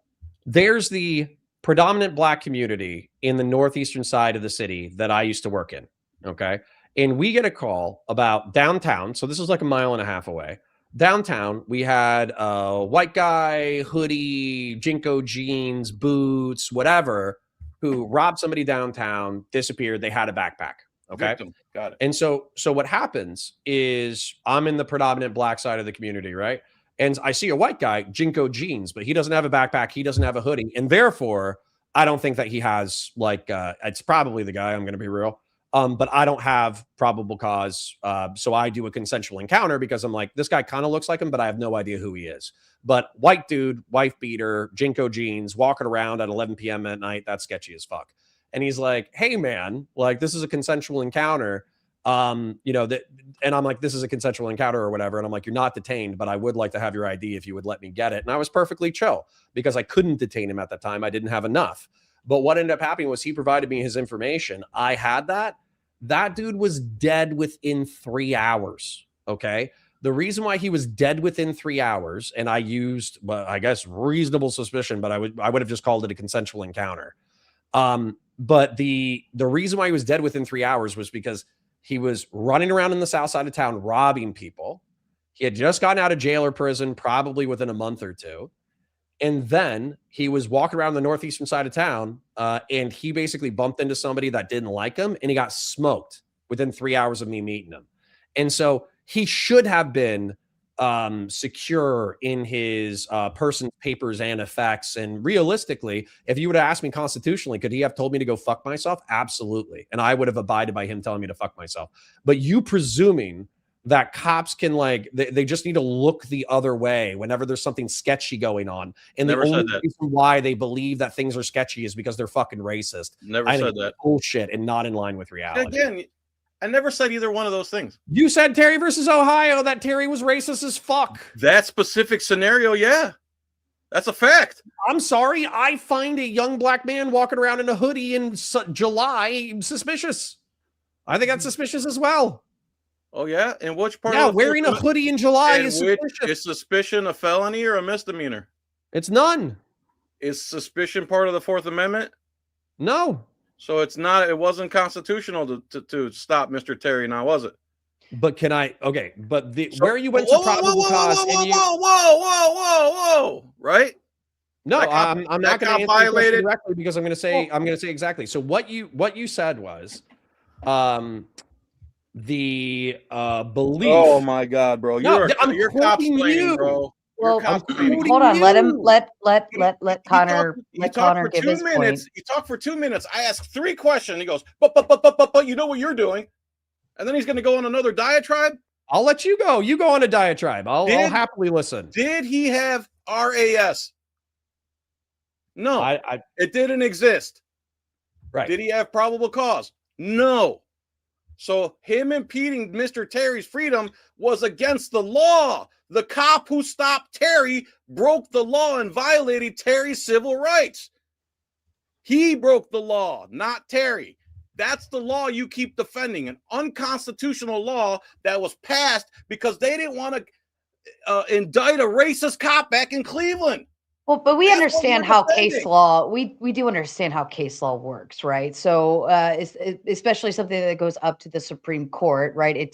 there's the predominant black community in the northeastern side of the city that I used to work in. Okay, and we get a call about downtown. So this is like a mile and a half away. Downtown, we had a white guy, hoodie, Jinko jeans, boots, whatever, who robbed somebody downtown, disappeared. They had a backpack. Okay. Victim. Got it. And so what happens is I'm in the predominant black side of the community, right? And I see a white guy, Jinko jeans, but he doesn't have a backpack. He doesn't have a hoodie. And therefore, I don't think that he has like, it's probably the guy, I'm going to be real. But I don't have probable cause. So I do a consensual encounter because I'm like, this guy kind of looks like him, but I have no idea who he is. But white dude, wife beater, Jinko jeans, walking around at 11 p.m. at night, that's sketchy as fuck. And he's like, hey, man, like, this is a consensual encounter. And I'm like, this is a consensual encounter or whatever. And I'm like, you're not detained, but I would like to have your ID if you would let me get it. And I was perfectly chill because I couldn't detain him at that time. I didn't have enough. But what ended up happening was he provided me his information. I had that. That dude was dead within 3 hours. Okay. The reason why he was dead within 3 hours, and I used, well, I guess, reasonable suspicion, but I would have just called it a consensual encounter. But the reason why he was dead within 3 hours was because He was running around in the south side of town robbing people. He had just gotten out of jail or prison, probably within a month or two. And then he was walking around the northeastern side of town, and he basically bumped into somebody that didn't like him, and he got smoked within 3 hours of me meeting him. And so he should have been secure in his person's papers and effects. And realistically, if you would have asked me constitutionally, could he have told me to go fuck myself? Absolutely. And I would have abided by him telling me to fuck myself. But you presuming that cops can they just need to look the other way whenever there's something sketchy going on. And the only reason why they believe that things are sketchy is because they're fucking racist. Never said that. Bullshit and not in line with reality. Again, I never said either one of those things. You said Terry versus Ohio, that Terry was racist as fuck. That specific scenario, yeah. That's a fact. I'm sorry. I find a young black man walking around in a hoodie in July suspicious. I think that's suspicious as well. Oh, yeah? In which part? Yeah, wearing a hoodie in July is suspicious. Is suspicion a felony or a misdemeanor? It's none. Is suspicion part of the Fourth Amendment? No. So it's not. It wasn't constitutional to stop Mr. Terry, now was it? But can I? Okay, but where you went to probable cause? Whoa! Right? No, I'm not going to answer you directly because I'm going to say exactly. So what you said was, the belief. Oh my God, bro! You're copsplaining, bro. Well, hold on. Let him let Connor give his point. He talked for 2 minutes. I asked 3 questions. He goes, but you know what you're doing, and then he's going to go on another diatribe. I'll let you go. You go on a diatribe. I'll happily listen. Did he have RAS? No, it didn't exist. Right? Did he have probable cause? No. So him impeding Mr. Terry's freedom was against the law. The cop who stopped Terry broke the law and violated Terry's civil rights. He broke the law, not Terry. That's the law you keep defending, an unconstitutional law that was passed because they didn't want to indict a racist cop back in Cleveland. Well, but we understand how case law, we do understand how case law works, right? So especially something that goes up to the Supreme Court, right? It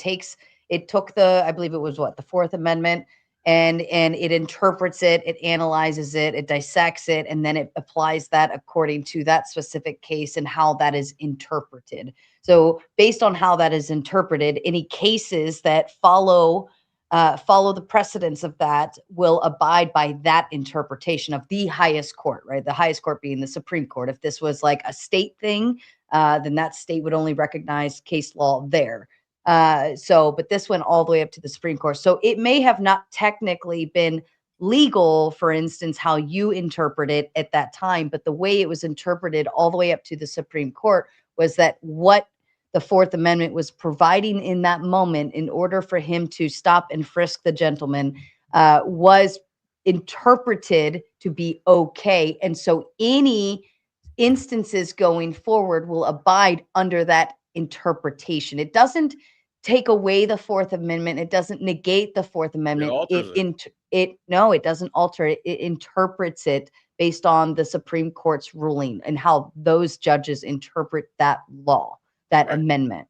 took I believe it was the Fourth Amendment, and it interprets it, it analyzes it, it dissects it, and then it applies that according to that specific case and how that is interpreted. So based on how that is interpreted, any cases that follow the precedence of that will abide by that interpretation of the highest court, right? The highest court being the Supreme Court. If this was like a state thing, then that state would only recognize case law there. But this went all the way up to the Supreme Court. So it may have not technically been legal, for instance, how you interpret it at that time, but the way it was interpreted all the way up to the Supreme Court was that what the Fourth Amendment was providing in that moment in order for him to stop and frisk the gentleman was interpreted to be okay. And so any instances going forward will abide under that interpretation. It doesn't take away the Fourth Amendment. It doesn't negate the Fourth Amendment. It doesn't alter it. It interprets it based on the Supreme Court's ruling and how those judges interpret that law. That amendment,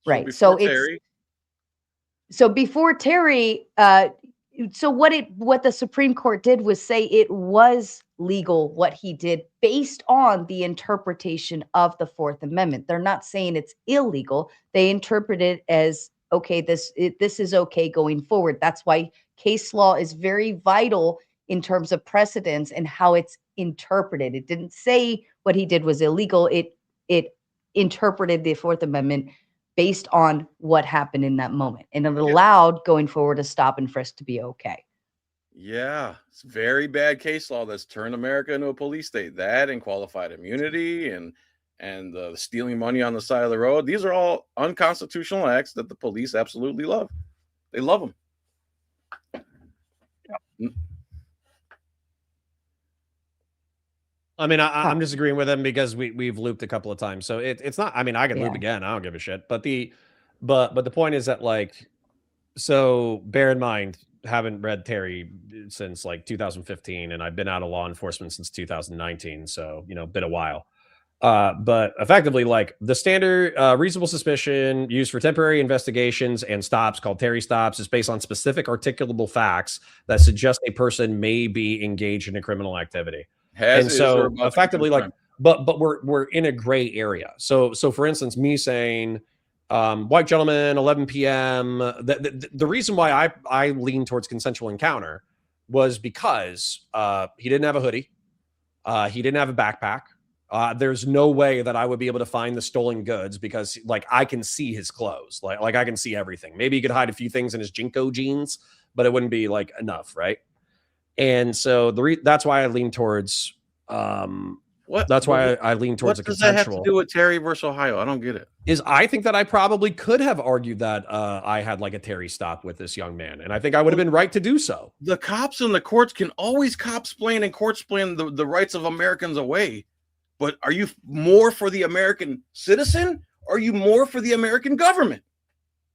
right? So before Terry, so what the Supreme Court did was say it was legal what he did based on the interpretation of the Fourth Amendment. They're not saying it's illegal. They interpret it as okay. This is okay going forward. That's why case law is very vital in terms of precedence and how it's interpreted. It didn't say what he did was illegal. It interpreted the Fourth Amendment based on what happened in that moment. And it allowed going forward a stop and frisk to be okay. Yeah, it's very bad case law that's turned America into a police state. That and qualified immunity and stealing money on the side of the road. These are all unconstitutional acts that the police absolutely love. They love them. Yeah. I mean, I'm disagreeing with him because we've looped a couple of times. So it's not, I mean, I can loop again. I don't give a shit. But the point is that so bear in mind, haven't read Terry since 2015, and I've been out of law enforcement since 2019. So, been a while. But effectively, like the standard reasonable suspicion used for temporary investigations and stops called Terry stops is based on specific articulable facts that suggest a person may be engaged in a criminal activity. And so effectively, like, but we're in a gray area. So for instance, me saying white gentleman, 11 p.m. The reason why I lean towards consensual encounter was because he didn't have a hoodie, he didn't have a backpack. There's no way that I would be able to find the stolen goods because like I can see his clothes, like I can see everything. Maybe he could hide a few things in his Jinko jeans, but it wouldn't be like enough, right? And so that's why I lean towards That's why I lean towards a consensual. What does that have to do with Terry versus Ohio? I don't get it. I think that I probably could have argued that I had like a Terry stop with this young man, and I think I would have been right to do so. The cops and the courts can always cop-splain and court-splain the rights of Americans away. But are you more for the American citizen? Or are you more for the American government?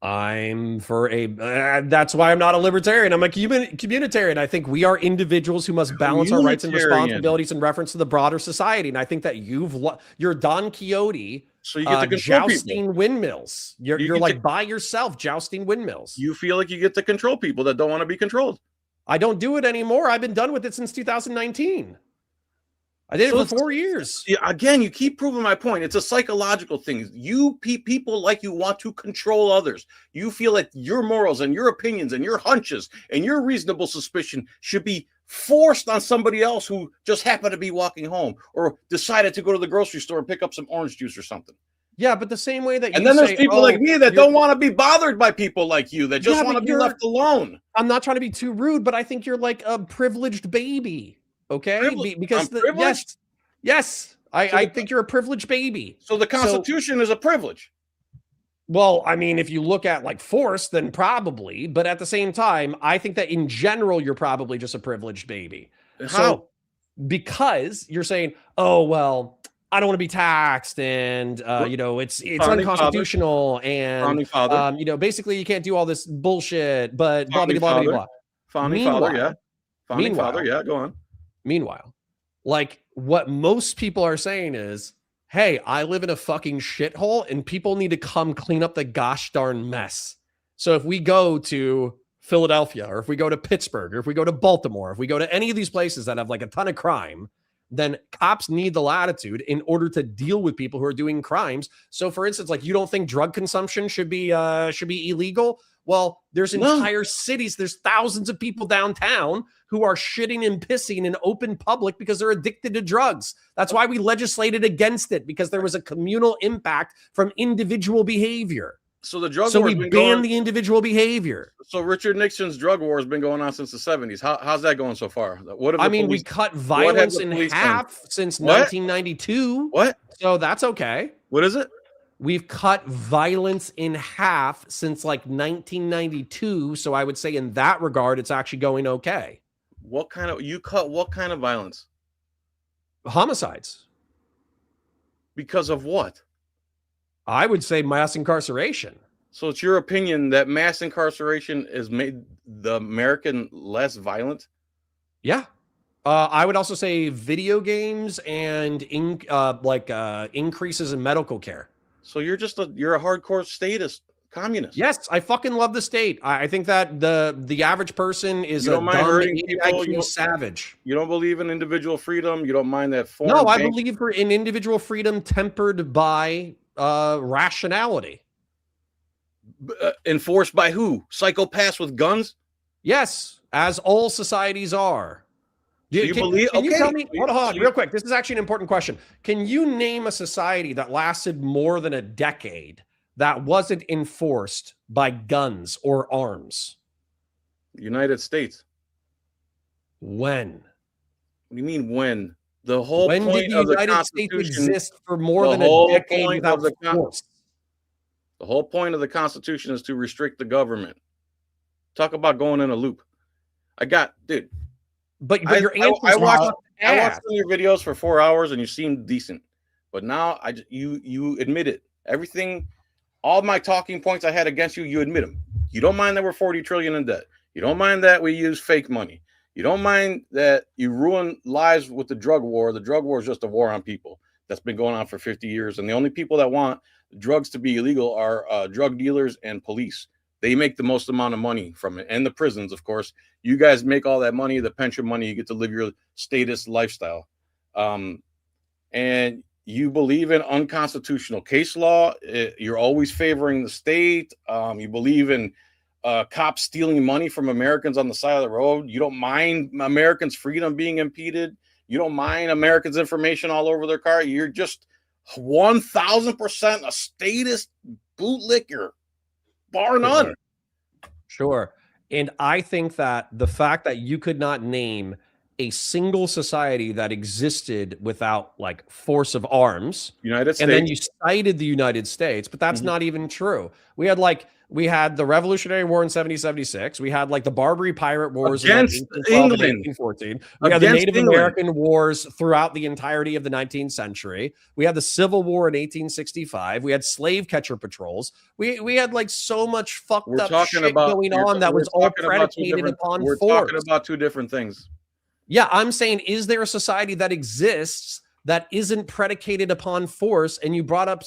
I'm for that's why I'm not a libertarian. I'm a communitarian. I think we are individuals who must balance our rights and responsibilities in reference to the broader society. And I think that you're Don Quixote, so you get to jousting people. Windmills. You're like by yourself jousting windmills. You feel like you get to control people that don't want to be controlled. I don't do it anymore. I've been done with it since 2019. I did it for 4 years. Again, you keep proving my point. It's a psychological thing. You people like you want to control others. You feel like your morals and your opinions and your hunches and your reasonable suspicion should be forced on somebody else who just happened to be walking home or decided to go to the grocery store and pick up some orange juice or something. Yeah, but the same way that and then there's people like me that don't want to be bothered by people like you that just want to be left alone. I'm not trying to be too rude, but I think you're like a privileged baby. Okay, because yes, I think you're a privileged baby. So the Constitution is a privilege. Well, I mean, if you look at like force, then probably, but at the same time, I think that in general, you're probably just a privileged baby. How? So, because you're saying, oh, well, I don't want to be taxed, and it's unconstitutional, and basically you can't do all this bullshit, but blah blah blah blah blah. Founding father, yeah. Founding father, yeah. Go on. Meanwhile, like what most people are saying is, hey, I live in a fucking shithole and people need to come clean up the gosh darn mess. So if we go to Philadelphia, or if we go to Pittsburgh, or if we go to Baltimore, if we go to any of these places that have like a ton of crime, then cops need the latitude in order to deal with people who are doing crimes. So for instance, like you don't think drug consumption should be illegal? Well, there's entire cities, there's thousands of people downtown who are shitting and pissing in open public because they're addicted to drugs. That's why we legislated against it, because there was a communal impact from individual behavior. So the drug war. So we banned the individual behavior. So Richard Nixon's drug war has been going on since the 70s. How's that going so far? We cut violence in half since 1992. What? So that's okay. What is it? We've cut violence in half since like 1992. So I would say in that regard, it's actually going okay. What kind of violence? Homicides. Because of what? I would say mass incarceration. So it's your opinion that mass incarceration has made the American less violent? Yeah. I would also say video games and increases in medical care. So you're a hardcore statist communist. Yes, I fucking love the state. I think that the average person is a dumb IQ savage. You don't believe in individual freedom. You don't mind that. No, I believe in individual freedom tempered by rationality. Enforced by who? Psychopaths with guns? Yes, as all societies are. So you believe? Can you tell me? Hold on, real quick. This is actually an important question. Can you name a society that lasted more than a decade that wasn't enforced by guns or arms? United States. When? What do you mean when? The whole when point did the of the United States Constitution exist for more than a decade without force? The whole point of the Constitution is to restrict the government. Talk about going in a loop. Dude. But your answer I watched some of your videos for 4 hours and you seemed decent. But now you admit it. Everything, all my talking points I had against you, you admit them. You don't mind that we're 40 trillion in debt. You don't mind that we use fake money. You don't mind that you ruin lives with the drug war. The drug war is just a war on people. that's been going on for 50 years. And the only people that want drugs to be illegal are drug dealers and police. They make the most amount of money from it, and the prisons, of course. You guys make all that money, the pension money. You get to live your status lifestyle. And you believe in unconstitutional case law. You're always favoring the state. You believe in cops stealing money from Americans on the side of the road. You don't mind Americans' freedom being impeded. You don't mind Americans' information all over their car. You're just 1,000% a statist bootlicker, bar none. Sure. And I think that the fact that you could not name a single society that existed without like force of arms, United States, and then you cited the United States, but that's not even true. We had the Revolutionary War in 1776. We had like the Barbary Pirate Wars against England, 1814. We had the Native American Wars throughout the entirety of the 19th century. We had the Civil War in 1865. We had slave catcher patrols. We had like so much fucked up shit going on that was all predicated upon force. We're talking about two different things. Yeah, I'm saying, is there a society that exists that isn't predicated upon force? And you brought up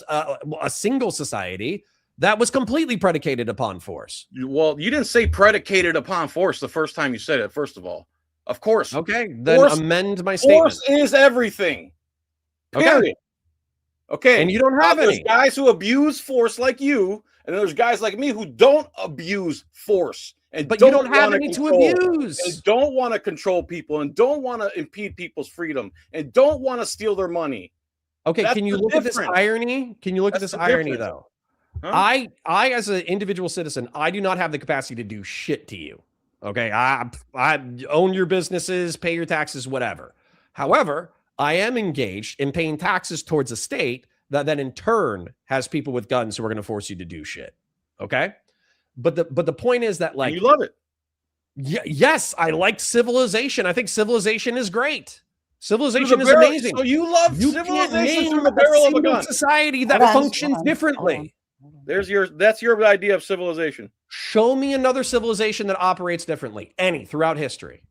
a single society that was completely predicated upon force. Well, you didn't say predicated upon force the first time you said it, first of all. Of course. Okay, then amend my statement. Force is everything. Period. Okay. And you don't have any. There's guys who abuse force like you, and there's guys like me who don't abuse force. But you don't have any to abuse. And don't want to control people, and don't want to impede people's freedom, and don't want to steal their money. Okay, can you look at this irony? Can you look at this irony, though? Huh? I, as an individual citizen, I do not have the capacity to do shit to you. Okay, I own your businesses, pay your taxes, whatever. However, I am engaged in paying taxes towards a state that then in turn has people with guns who are going to force you to do shit. Okay? But the point is that, like, you love it. Yes, I like civilization. I think civilization is great. Civilization is amazing. So you love civilization through the barrel of a gun. Society that functions differently. That's your idea of civilization. Show me another civilization that operates differently. Any throughout history.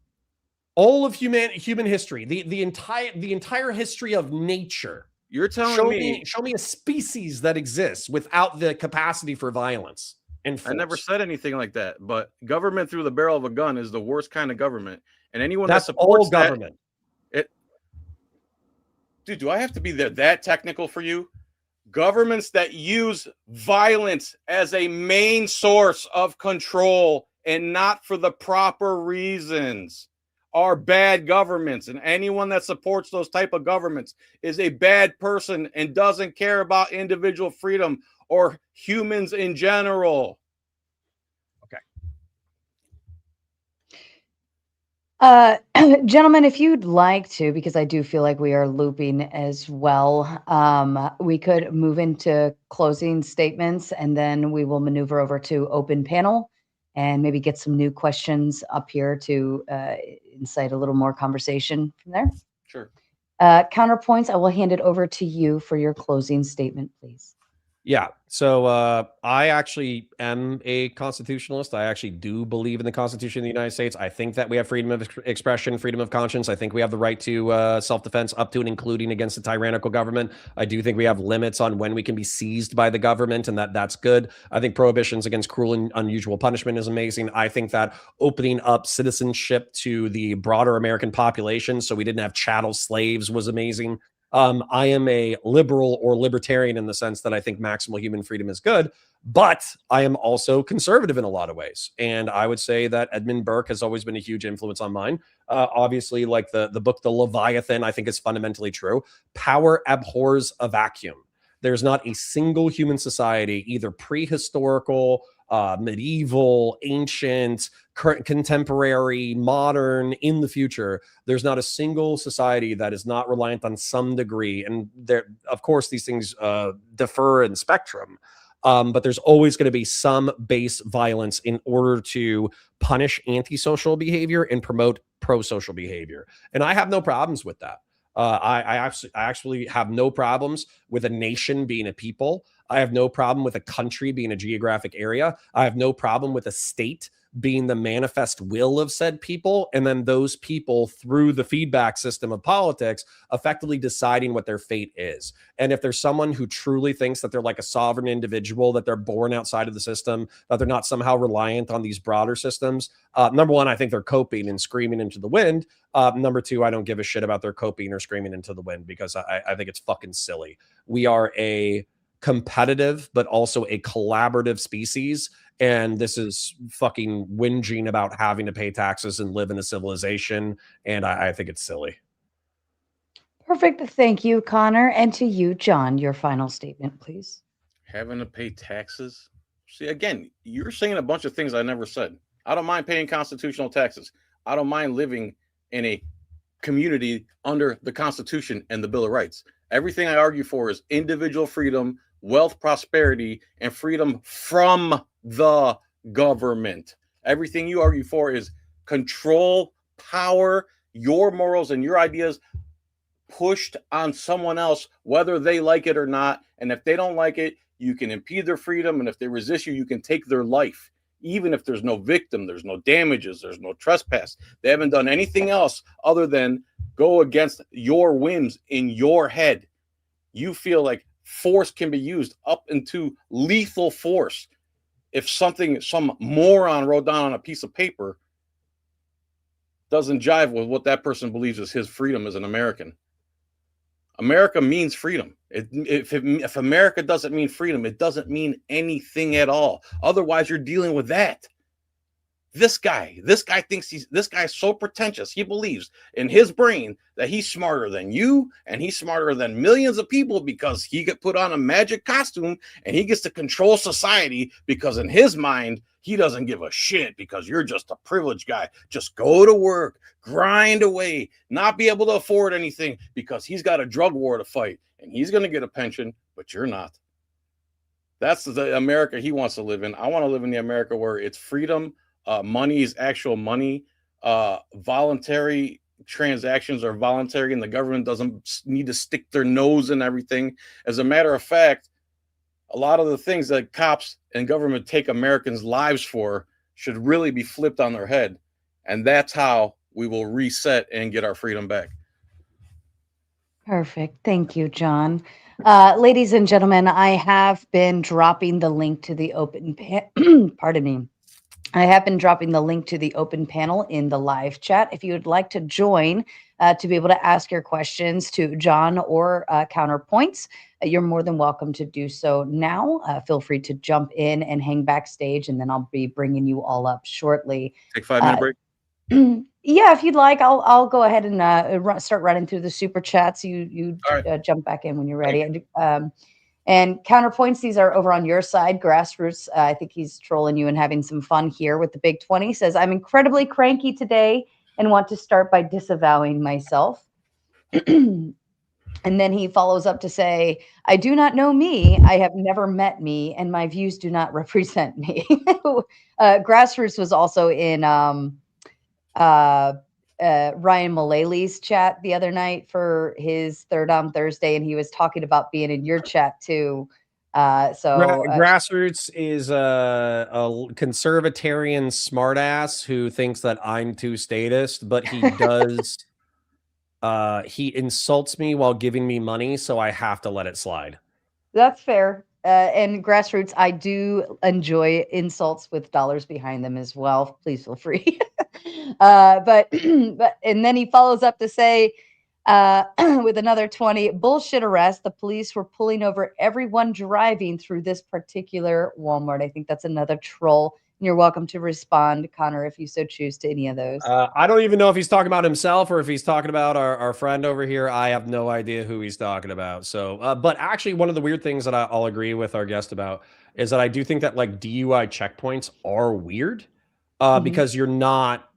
All of human history, the entire history of nature. You're telling show me a species that exists without the capacity for violence. I never said anything like that, but government through the barrel of a gun is the worst kind of government. And anyone that supports all government. Dude, do I have to be that technical for you? Governments that use violence as a main source of control and not for the proper reasons are bad governments. And anyone that supports those type of governments is a bad person and doesn't care about individual freedom or humans in general. Okay. Gentlemen, if you'd like to, because I do feel like we are looping as well, we could move into closing statements, and then we will maneuver over to open panel and maybe get some new questions up here to incite a little more conversation from there. Sure. Counterpoints, I will hand it over to you for your closing statement, please. Yeah. So I actually am a constitutionalist. I actually do believe in the Constitution of the United States. I think that we have freedom of expression, freedom of conscience. I think we have the right to self-defense up to and including against a tyrannical government. I do think we have limits on when we can be seized by the government, and that's good. I think prohibitions against cruel and unusual punishment is amazing. I think that opening up citizenship to the broader American population so we didn't have chattel slaves was amazing. I am a liberal or libertarian in the sense that I think maximal human freedom is good, but I am also conservative in a lot of ways. And I would say that Edmund Burke has always been a huge influence on mine. Obviously, like the book, The Leviathan, I think is fundamentally true. Power abhors a vacuum. There's not a single human society, either prehistorical, medieval, ancient, current, contemporary, modern, in the future. There's not a single society that is not reliant on some degree. And there, of course, these things differ in spectrum, but there's always going to be some base violence in order to punish antisocial behavior and promote pro-social behavior. And I have no problems with that. I actually have no problems with a nation being a people. I have no problem with a country being a geographic area. I have no problem with a state being the manifest will of said people, and then those people through the feedback system of politics effectively deciding what their fate is. And if there's someone who truly thinks that they're like a sovereign individual, that they're born outside of the system, that they're not somehow reliant on these broader systems, number one, I think they're coping and screaming into the wind. Number two, I don't give a shit about their coping or screaming into the wind, because I think it's fucking silly. We are a competitive but also a collaborative species, and this is fucking whinging about having to pay taxes and live in a civilization, and I think it's silly. Perfect. Thank you, Connor. And to you, John, your final statement, please. Having to pay taxes? See, again, you're saying a bunch of things I never said. I don't mind paying constitutional taxes. I don't mind living in a community under the Constitution and the Bill of Rights. Everything I argue for is individual freedom, wealth, prosperity, and freedom from the government. Everything you argue for is control, power, your morals and your ideas pushed on someone else, whether they like it or not. And if they don't like it, you can impede their freedom. And if they resist you, you can take their life. Even if there's no victim, there's no damages, there's no trespass. They haven't done anything else other than go against your whims in your head. You feel like force can be used up into lethal force if some moron wrote down on a piece of paper doesn't jive with what that person believes is his freedom as an American. America means freedom. If America doesn't mean freedom, it doesn't mean anything at all. Otherwise, you're dealing with that. This guy thinks this guy's so pretentious. He believes in his brain that he's smarter than you and he's smarter than millions of people because he could put on a magic costume and he gets to control society because in his mind, he doesn't give a shit because you're just a privileged guy. Just go to work, grind away, not be able to afford anything because he's got a drug war to fight and he's going to get a pension, but you're not. That's the America he wants to live in. I want to live in the America where it's freedom. Money is actual money. Voluntary transactions are voluntary, and the government doesn't need to stick their nose in everything. As a matter of fact, a lot of the things that cops and government take Americans' lives for should really be flipped on their head. And that's how we will reset and get our freedom back. Perfect. Thank you, John. Ladies and gentlemen, I have been dropping the link to the open pardon me. I have been dropping the link to the open panel in the live chat. If you would like to join to be able to ask your questions to John or counterpoints, you're more than welcome to do so now. Feel free to jump in and hang backstage, and then I'll be bringing you all up shortly. Take 5-minute break. Yeah, if you'd like, I'll go ahead and start running through the super chats. You right. Jump back in when you're ready. And counterpoints, these are over on your side. Grassroots, I think he's trolling you and having some fun here with the Big 20. Says, I'm incredibly cranky today and want to start by disavowing myself. And then he follows up to say, I do not know me. I have never met me, and my views do not represent me. Grassroots was also in Ryan Mullaley's chat the other night for his Third on Thursday, and he was talking about being in your chat too. Grassroots is a conservatarian smartass who thinks that I'm too statist, but he does. He insults me while giving me money, so I have to let it slide. That's fair. And Grassroots, I do enjoy insults with dollars behind them as well. Please feel free. But and then he follows up to say, with another 20, bullshit arrest. The police were pulling over everyone driving through this particular Walmart. I think that's another troll. You're welcome to respond, Connor, if you so choose, to any of those. I don't even know if he's talking about himself or if he's talking about our friend over here. I have no idea who he's talking about. So, but actually, one of the weird things that I'll agree with our guest about is that I do think that like DUI checkpoints are weird because you're not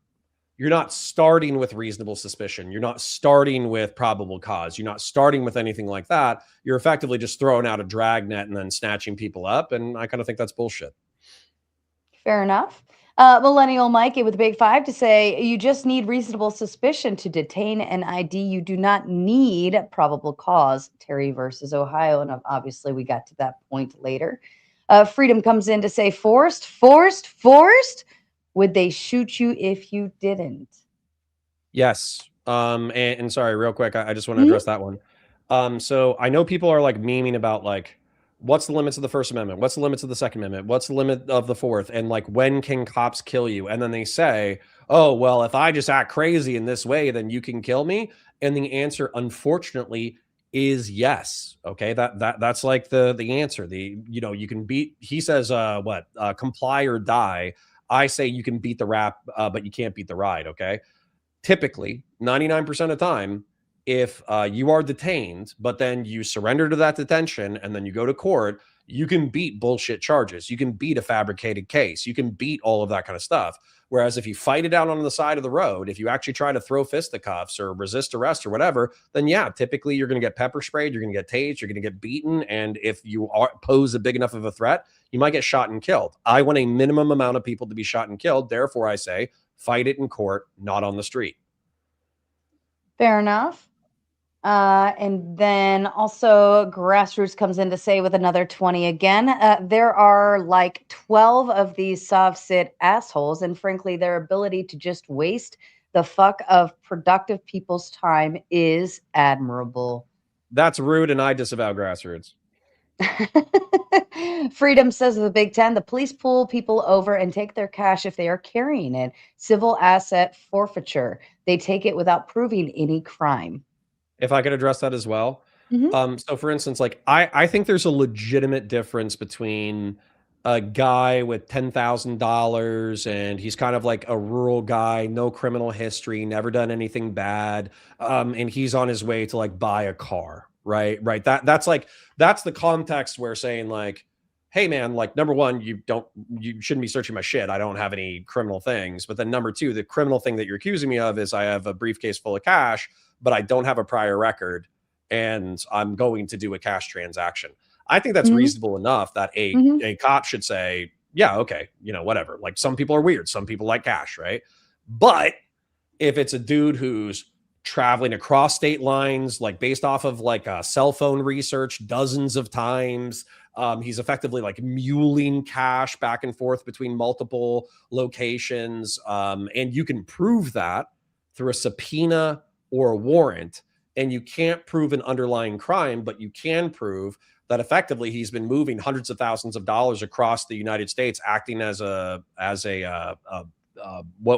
starting with reasonable suspicion. You're not starting with probable cause. You're not starting with anything like that. You're effectively just throwing out a dragnet and then snatching people up. And I kind of think that's bullshit. Fair enough. Millennial Mikey with the Big 5 to say, you just need reasonable suspicion to detain an ID. You do not need probable cause. Terry versus Ohio. And obviously we got to that point later. Freedom comes in to say forced. Would they shoot you if you didn't? Yes. And sorry, real quick, I just want to address that one. So I know people are like memeing about like, what's the limits of the First Amendment? What's the limits of the Second Amendment? What's the limit of the Fourth? And like, when can cops kill you? And then they say, oh, well, if I just act crazy in this way, then you can kill me. And the answer, unfortunately, is yes. Okay. That's like the answer. You can beat, he says, comply or die. I say you can beat the rap, but you can't beat the ride. Okay. Typically 99% of the time, if you are detained, but then you surrender to that detention and then you go to court, you can beat bullshit charges. You can beat a fabricated case. You can beat all of that kind of stuff. Whereas if you fight it out on the side of the road, if you actually try to throw fisticuffs or resist arrest or whatever, then yeah, typically you're going to get pepper sprayed, you're going to get tased, you're going to get beaten. And if you pose a big enough of a threat, you might get shot and killed. I want a minimum amount of people to be shot and killed. Therefore, I say fight it in court, not on the street. Fair enough. And then also Grassroots comes in to say with another 20 again, there are like 12 of these soft sit assholes. And frankly, their ability to just waste the fuck of productive people's time is admirable. That's rude. And I disavow Grassroots. Freedom says of the Big Ten, the police pull people over and take their cash if they are carrying it. Civil asset forfeiture. They take it without proving any crime. If I could address that as well. So for instance, like I think there's a legitimate difference between a guy with $10,000 and he's kind of like a rural guy, no criminal history, never done anything bad. And he's on his way to like buy a car, right? That's the context where saying like, hey man, like number one, you shouldn't be searching my shit. I don't have any criminal things. But then number two, the criminal thing that you're accusing me of is I have a briefcase full of cash, but I don't have a prior record and I'm going to do a cash transaction. I think that's reasonable enough that a cop should say, yeah, okay, whatever. Like some people are weird. Some people like cash, right? But if it's a dude who's traveling across state lines, like based off of like cell phone research dozens of times, he's effectively like muling cash back and forth between multiple locations. And you can prove that through a subpoena or a warrant, and you can't prove an underlying crime, but you can prove that effectively he's been moving hundreds of thousands of dollars across the United States, acting as what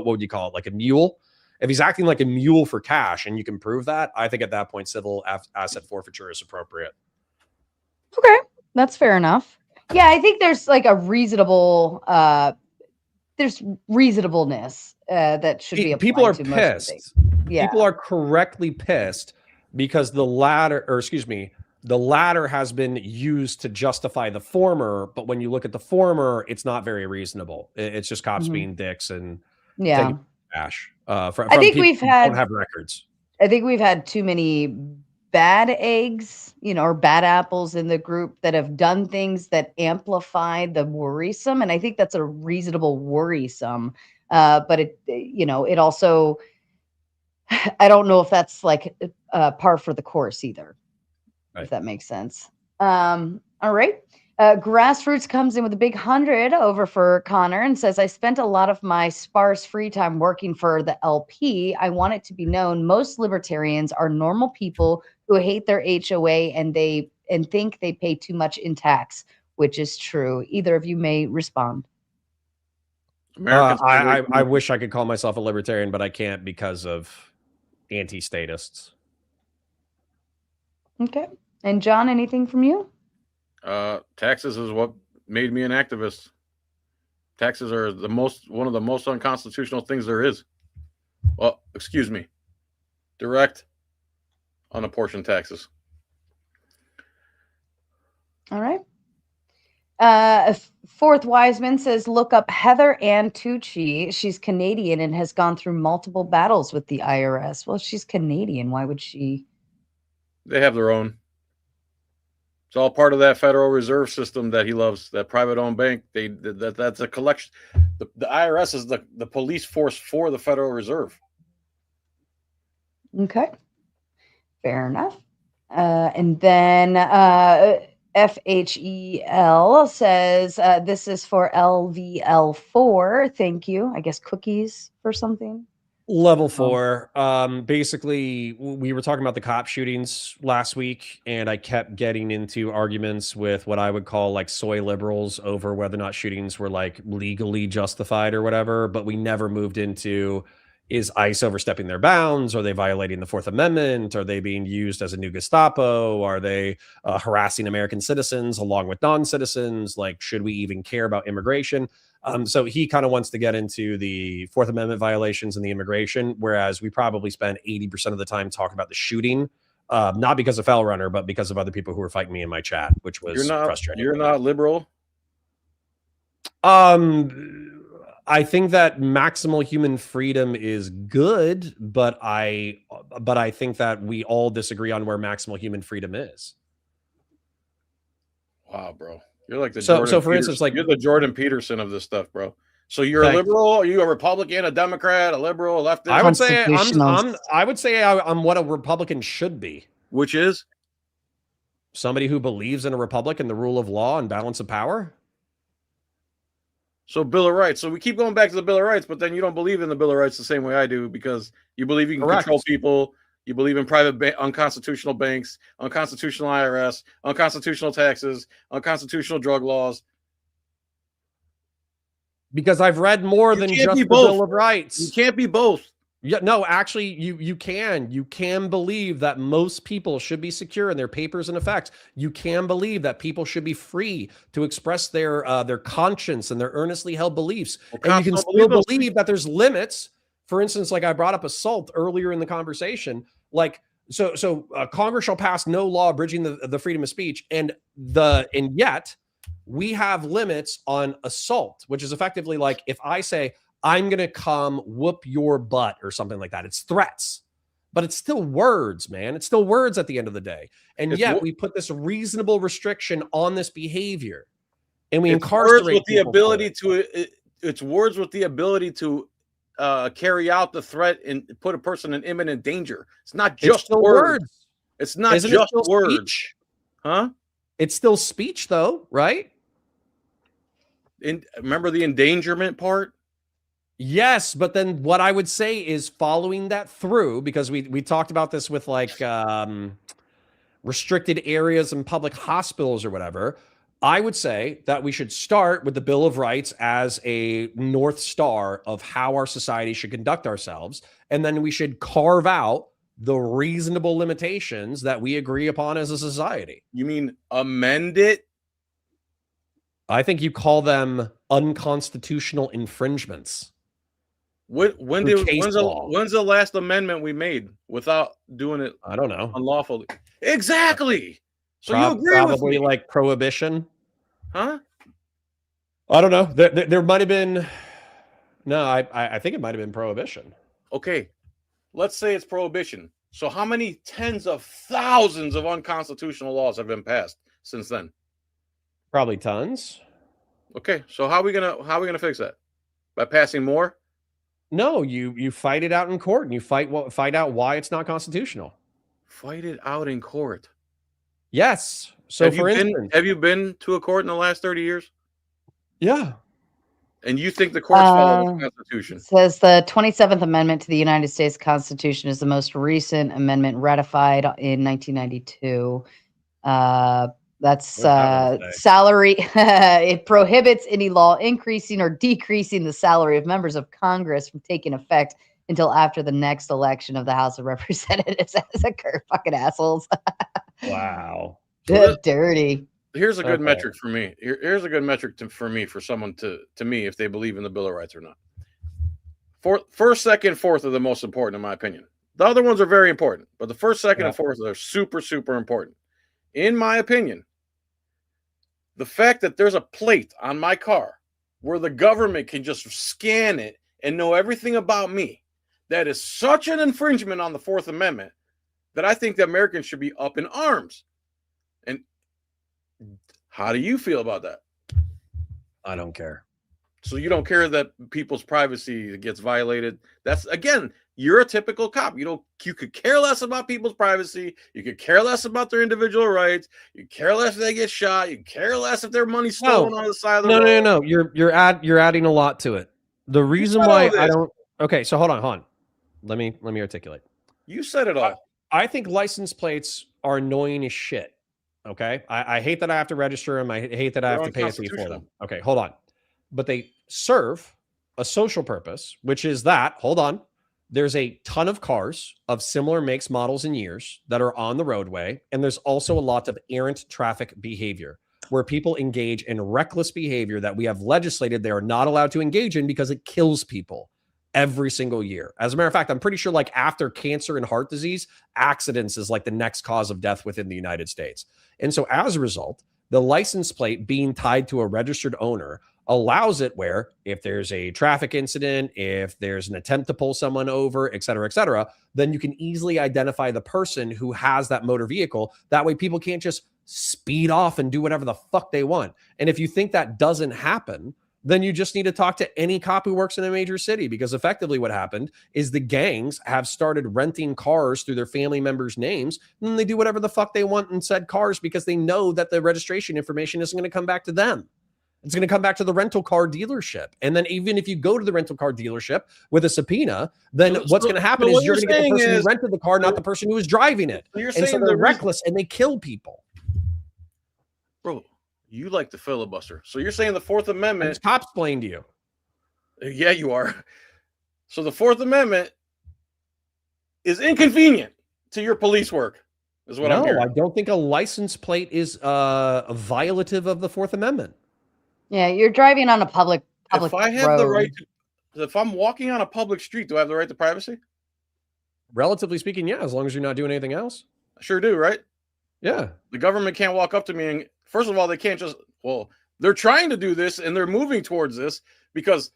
would you call it? Like a mule. If he's acting like a mule for cash and you can prove that, I think at that point, civil asset forfeiture is appropriate. Okay. That's fair enough. Yeah. I think there's like a reasonable, there's reasonableness that should be applied. People are to pissed. Yeah. People are correctly pissed because the latter has been used to justify the former. But when you look at the former, it's not very reasonable. It's just cops being dicks and taking cash. I think we've had don't have records. I think we've had too many bad eggs, or bad apples in the group that have done things that amplify the worrisome. And I think that's a reasonable worrisome. But it also, I don't know if that's like par for the course either, if that makes sense. All right. Grassroots comes in with a big 100 over for Connor and says, I spent a lot of my sparse free time working for the LP. I want it to be known most libertarians are normal people who hate their HOA and think they pay too much in tax, which is true. Either of you may respond. I wish I could call myself a libertarian, but I can't because of anti-statists. Okay. And John, anything from you? Taxes is what made me an activist. Taxes are one of the most unconstitutional things there is. Well, excuse me. Direct unapportioned taxes. All right. Fourth Wiseman says, look up Heather Ann Tucci. She's Canadian and has gone through multiple battles with the IRS. Well, she's Canadian. Why would she? They have their own. It's all part of that Federal Reserve system that he loves, that private-owned bank. That's a collection. The IRS is the police force for the Federal Reserve. Okay. Fair enough. And then FHEL says this is for LVL4. Thank you. I guess cookies for something. Level 4. Basically, we were talking about the cop shootings last week, and I kept getting into arguments with what I would call like soy liberals over whether or not shootings were like legally justified or whatever. But we never moved into, is ICE overstepping their bounds? Are they violating the Fourth Amendment? Are they being used as a new Gestapo? Are they harassing American citizens along with non-citizens? Like, should we even care about immigration? So he kind of wants to get into the Fourth Amendment violations and the immigration, whereas we probably spend 80% of the time talking about the shooting, not because of Foul Runner, but because of other people who were fighting me in my chat, which was frustrating. You're not liberal? I think that maximal human freedom is good, but I think that we all disagree on where maximal human freedom is. Wow, bro. You're like the so for instance, like you're the Jordan Peterson of this stuff, bro. So you're a liberal? Are you a Republican, a Democrat, a liberal, a leftist? I would say I'm what a Republican should be. Which is? Somebody who believes in a republic and the rule of law and balance of power. So Bill of Rights. So we keep going back to the Bill of Rights, but then you don't believe in the Bill of Rights the same way I do, because you believe you can control people. You believe in private unconstitutional banks, unconstitutional IRS, unconstitutional taxes, unconstitutional drug laws. Because I've read more than just the Bill of Rights. You can't be both. Yeah, no, actually, you can believe that most people should be secure in their papers and effects. You can believe that people should be free to express their conscience and their earnestly held beliefs. And you can still believe that there's limits. For instance, like I brought up assault earlier in the conversation. Like, so Congress shall pass no law abridging the freedom of speech, and yet we have limits on assault, which is effectively like if I say I'm gonna come whoop your butt or something like that. It's threats, but it's still words, man. It's still words at the end of the day, and yet we put this reasonable restriction on this behavior, and we incarcerate people It's words with the ability to carry out the threat and put a person in imminent danger. It's not just words. It's not just words. Speech? Huh? It's still speech, though, right? Remember the endangerment part? Yes, but then what I would say is following that through, because we talked about this with like restricted areas in public hospitals or whatever. I would say that we should start with the Bill of Rights as a North Star of how our society should conduct ourselves. And then we should carve out the reasonable limitations that we agree upon as a society. You mean amend it? I think you call them unconstitutional infringements. When's the last amendment we made without doing it? I don't know. Unlawfully. Exactly. So you agree probably with me? Like prohibition, huh? I don't know. There might have been. No, I think it might have been prohibition. Okay, let's say it's prohibition. So how many tens of thousands of unconstitutional laws have been passed since then? Probably tons. Okay, so how are we gonna fix that? By passing more? No, you fight it out in court, and you fight out why it's not constitutional. Fight it out in court. Yes. So for instance, have you been to a court in the last 30 years? Yeah. And you think the courts follow the Constitution? Says the 27th Amendment to the United States Constitution is the most recent amendment ratified in 1992. That's salary. It prohibits any law increasing or decreasing the salary of members of Congress from taking effect until after the next election of the House of Representatives. As a fucking assholes. Wow. Good, dirty. Here's a good metric for me. Here's a good metric for me, for someone to me, if they believe in the Bill of Rights or not. First, second, fourth are the most important, in my opinion. The other ones are very important, but the first, second, and fourth are super, super important. In my opinion, the fact that there's a plate on my car where the government can just scan it and know everything about me, that is such an infringement on the Fourth Amendment that I think the Americans should be up in arms. And how do you feel about that? I don't care. So you don't care that people's privacy gets violated. That's, again, you're a typical cop. You could care less about people's privacy. You could care less about their individual rights. You care less if they get shot. You care less if their money's stolen on the side of the road. No. You're adding a lot to it. The reason why I don't. Okay, so hold on. Let me articulate. You said it all. I think license plates are annoying as shit. Okay, I hate that I have to register them. I hate that I have to pay a fee for them. Okay, hold on. But they serve a social purpose, which is that, hold on, there's a ton of cars of similar makes, models, and years that are on the roadway. And there's also a lot of errant traffic behavior where people engage in reckless behavior that we have legislated they are not allowed to engage in because it kills people every single year. As a matter of fact, I'm pretty sure like after cancer and heart disease, accidents is like the next cause of death within the United States. And so as a result, the license plate being tied to a registered owner allows it where if there's a traffic incident, if there's an attempt to pull someone over, et cetera, then you can easily identify the person who has that motor vehicle. That way people can't just speed off and do whatever the fuck they want. And if you think that doesn't happen, then you just need to talk to any cop who works in a major city, because effectively what happened is the gangs have started renting cars through their family members' names, and then they do whatever the fuck they want in said cars because they know that the registration information isn't going to come back to them. It's going to come back to the rental car dealership. And then even if you go to the rental car dealership with a subpoena, then what's going to happen is you're going to get the person who rented the car, not the person who was driving it. And so they're reckless and they kill people. Bro, you like the filibuster. So you're saying the Fourth Amendment... It's cops playing to you. Yeah, you are. So the Fourth Amendment is inconvenient to your police work, is what I'm hearing. No, I don't think a license plate is a violative of the Fourth Amendment. Yeah, you're driving on a public if I have road. the right to, if I'm walking on a public street, do I have the right to privacy? Relatively speaking, yeah, as long as you're not doing anything else. I sure do, right? Yeah. The government can't walk up to me and, first of all, they can't just, well, they're trying to do this and they're moving towards this because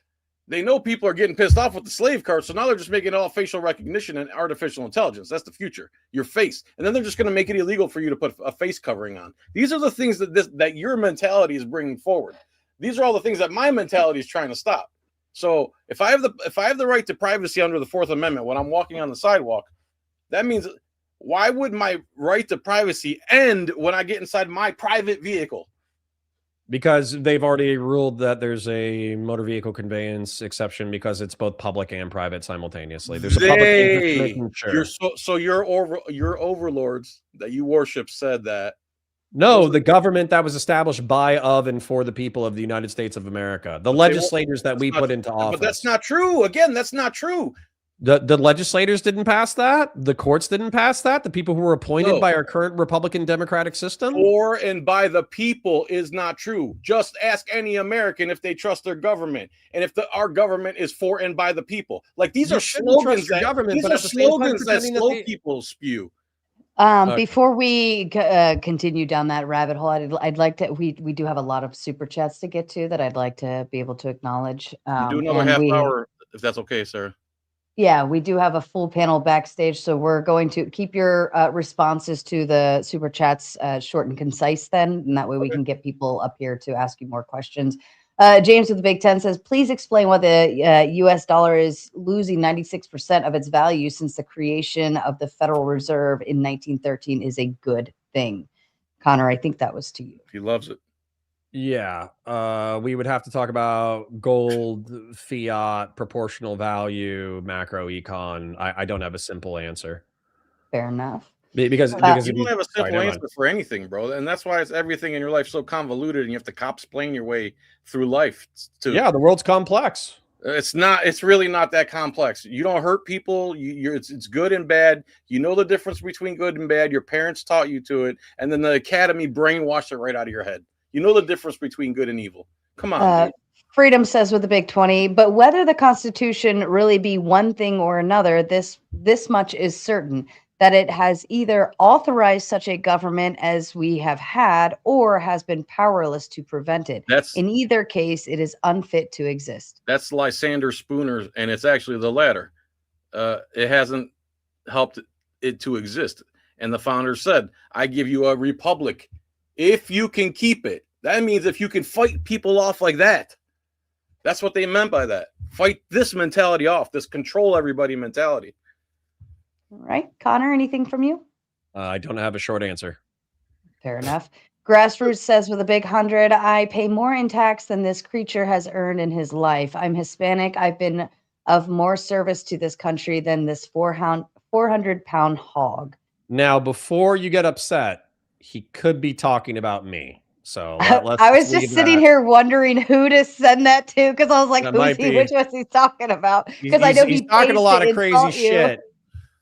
they know people are getting pissed off with the slave card. So now they're just making it all facial recognition and artificial intelligence. That's the future, your face. And then they're just going to make it illegal for you to put a face covering on. These are the things that your mentality is bringing forward. These are all the things that my mentality is trying to stop. So if I have the right to privacy under the Fourth Amendment when I'm walking on the sidewalk, that means why would my right to privacy end when I get inside my private vehicle? Because they've already ruled that there's a motor vehicle conveyance exception because it's both public and private simultaneously. There's a public interest making sure. Your overlords that you worship said that. No, the government that was established by, of, and for the people of the United States of America. The legislators that we put into office. But that's not true. Again, that's not true. The legislators didn't pass that. The courts didn't pass that. The people who were appointed by our current Republican democratic system. For and by the people is not true. Just ask any American if they trust their government and if our government is for and by the people. Like these are slogans that slow people spew. Before we continue down that rabbit hole, I'd like to. We do have a lot of super chats to get to that I'd like to be able to acknowledge. Do another half hour if that's okay, Sarah. Yeah, we do have a full panel backstage, so we're going to keep your responses to the super chats short and concise then, and that way we can get people up here to ask you more questions. James with the Big Ten says, please explain why the U.S. dollar is losing 96% of its value since the creation of the Federal Reserve in 1913 is a good thing. Connor, I think that was to you. He loves it. Yeah, we would have to talk about gold, fiat, proportional value, macro econ. I don't have a simple answer. Fair enough. Because you don't have a simple answer for anything, bro, and that's why it's everything in your life so convoluted, and you have to explain your way through life. Yeah, the world's complex. It's not. It's really not that complex. You don't hurt people. It's good and bad. You know the difference between good and bad. Your parents taught you to it, and then the academy brainwashed it right out of your head. You know the difference between good and evil. Come on. Dude. Freedom says with the big 20, but whether the Constitution really be one thing or another, this much is certain, that it has either authorized such a government as we have had or has been powerless to prevent it. In either case, it is unfit to exist. That's Lysander Spooner, and it's actually the latter. It hasn't helped it to exist. And the founder said, I give you a republic if you can keep it. That means if you can fight people off like that. That's what they meant by that. Fight this mentality off, this control everybody mentality. All right. Connor, anything from you? I don't have a short answer. Fair enough. Grassroots says with a big 100, I pay more in tax than this creature has earned in his life. I'm Hispanic. I've been of more service to this country than this 400-pound hog. Now, before you get upset, he could be talking about me. So let's I was just sitting here wondering who to send that to, because I was like, which was he talking about? Because I know he's talking a lot of crazy shit.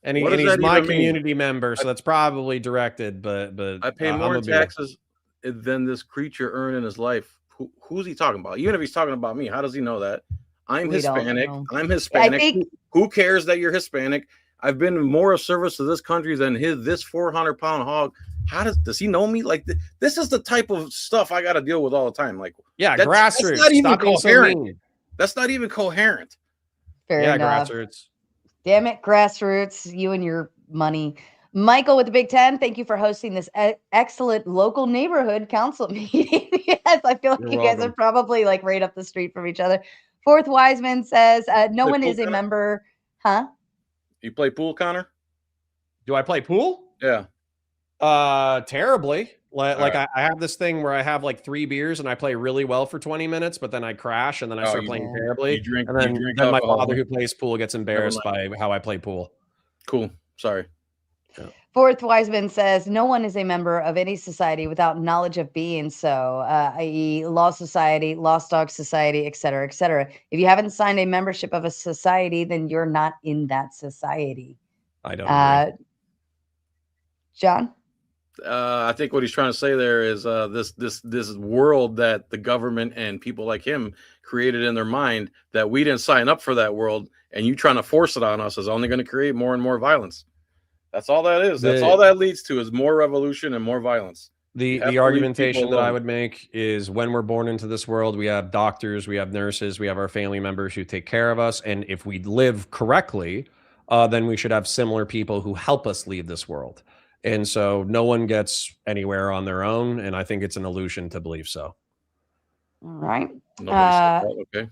And he's my mean? community member, so that's probably directed. But I pay more in taxes than this creature earned in his life. Who's he talking about? Even if he's talking about me, how does he know that? I'm Hispanic. I'm Hispanic. Who cares that you're Hispanic? I've been more of service to this country than this 400-pound hog. How does he know me? Like this is the type of stuff I got to deal with all the time. Like, yeah, grassroots. That's not even coherent. That's not even coherent. Fair enough. Grassroots. Damn it, grassroots, you and your money. Michael with the Big Ten, thank you for hosting this excellent local neighborhood council meeting. Yes, I feel like you guys are probably like right up the street from each other. Fourth Wiseman says, no one is a member. Huh? You play pool, Connor? Do I play pool? Yeah. Terribly. Like I have this thing where I have like 3 beers and I play really well for 20 minutes, but then I crash and then I start playing terribly. And then my father who plays pool gets embarrassed by how I play pool. Cool. Sorry. Yeah. Fourth Wiseman says, no one is a member of any society without knowledge of being so, i.e. Law Society, Lost Dog Society, et cetera, et cetera. If you haven't signed a membership of a society, then you're not in that society. I don't know. John? I think what he's trying to say there is this world that the government and people like him created in their mind, that we didn't sign up for that world, and you trying to force it on us is only going to create more and more violence. That's all that is. That's all that leads to is more revolution and more violence. The argumentation that I would make is when we're born into this world, we have doctors, we have nurses, we have our family members who take care of us. And if we live correctly, then we should have similar people who help us leave this world. And so no one gets anywhere on their own. And I think it's an illusion to believe so. All right. Okay.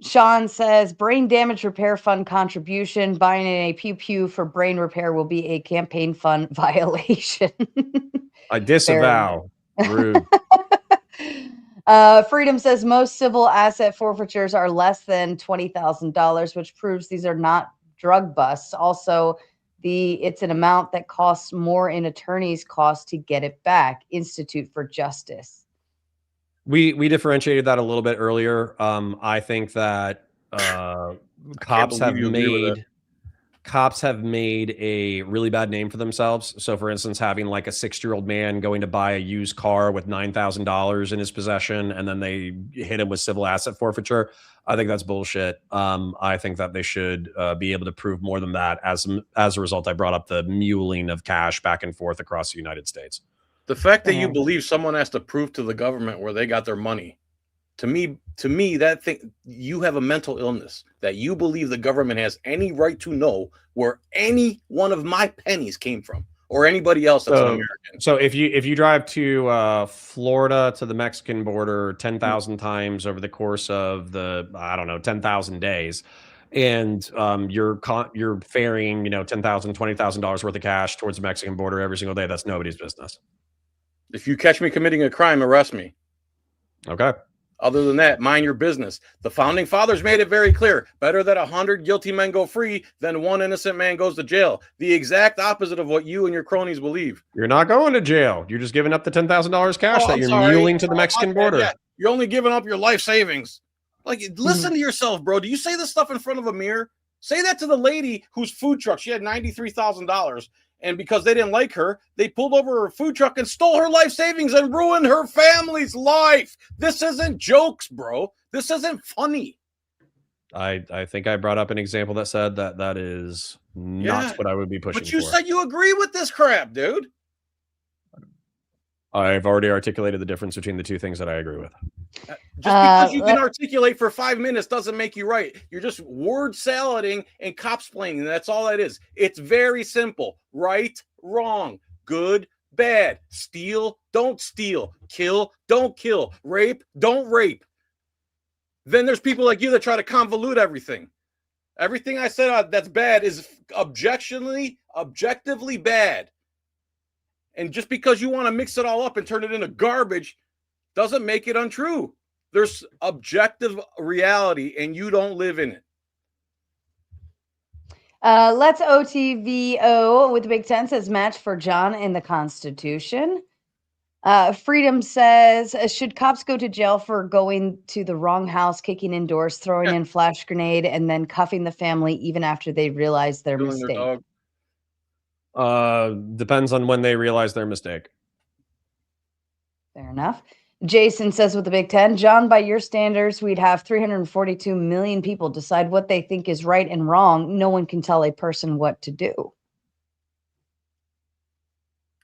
Sean says, brain damage repair fund contribution. Buying a pew for brain repair will be a campaign fund violation. I disavow. Rude. Freedom says most civil asset forfeitures are less than $20,000, which proves these are not drug busts. Also, it's an amount that costs more in attorney's costs to get it back. Institute for Justice. We differentiated that a little bit earlier. I think that cops have made a really bad name for themselves. So, for instance, having like a 60-year-old man going to buy a used car with $9,000 in his possession, and then they hit him with civil asset forfeiture. I think that's bullshit. I think that they should be able to prove more than that. As a result, I brought up the muling of cash back and forth across the United States. The fact that you believe someone has to prove to the government where they got their money, to me, that thing, you have a mental illness that you believe the government has any right to know where any one of my pennies came from, or anybody else that's an American. So if you drive to Florida to the Mexican border 10,000 times over the course of the 10,000 days, and you're ferrying $10,000, $20,000 worth of cash towards the Mexican border every single day, that's nobody's business. If you catch me committing a crime, arrest me. Okay. Other than that, mind your business. The founding fathers made it very clear. Better that 100 guilty men go free than one innocent man goes to jail. The exact opposite of what you and your cronies believe. You're not going to jail. You're just giving up the $10,000 cash that you're muling to the Mexican border. Yeah. You're only giving up your life savings. Like, listen to yourself, bro. Do you say this stuff in front of a mirror? Say that to the lady whose food truck, she had $93,000. And because they didn't like her, they pulled over her food truck and stole her life savings and ruined her family's life. This isn't jokes, bro. This isn't funny. I think I brought up an example that said that is not what I would be pushing for. But you said you agree with this crap, dude. I've already articulated the difference between the two things that I agree with. Just because you can articulate for 5 minutes doesn't make you right. You're just word salading and cops playing. That's all that is. It's very simple. Right, wrong, good, bad, steal, don't steal, kill, don't kill, rape, don't rape. then there's people like you that try to convolute everything. Everything I said that's bad is objectively bad. And just because you want to mix it all up and turn it into garbage doesn't make it untrue. There's objective reality, and you don't live in it. Let's OTVO with the Big Ten says match for John in the Constitution. Freedom says, should cops go to jail for going to the wrong house, kicking in doors, throwing in flash grenade, and then cuffing the family even after they realize their mistake? Depends on when they realize their mistake. Fair enough. Jason says with the Big Ten, John, by your standards, we'd have 342 million people decide what they think is right and wrong. No one can tell a person what to do.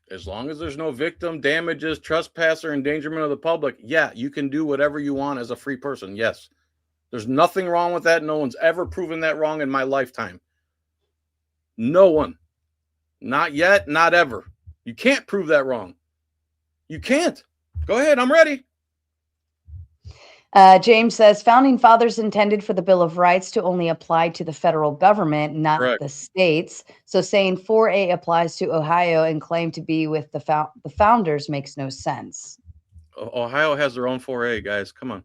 As long as there's no victim, damages, trespass, or endangerment of the public, yeah, you can do whatever you want as a free person. Yes. There's nothing wrong with that. No one's ever proven that wrong in my lifetime. No one. Not yet, not ever. You can't prove that wrong. You can't. Go ahead, I'm ready. James says, founding fathers intended for the Bill of Rights to only apply to the federal government, not the states. So saying 4A applies to Ohio and claim to be with the founders makes no sense. Ohio has their own 4A, guys. Come on.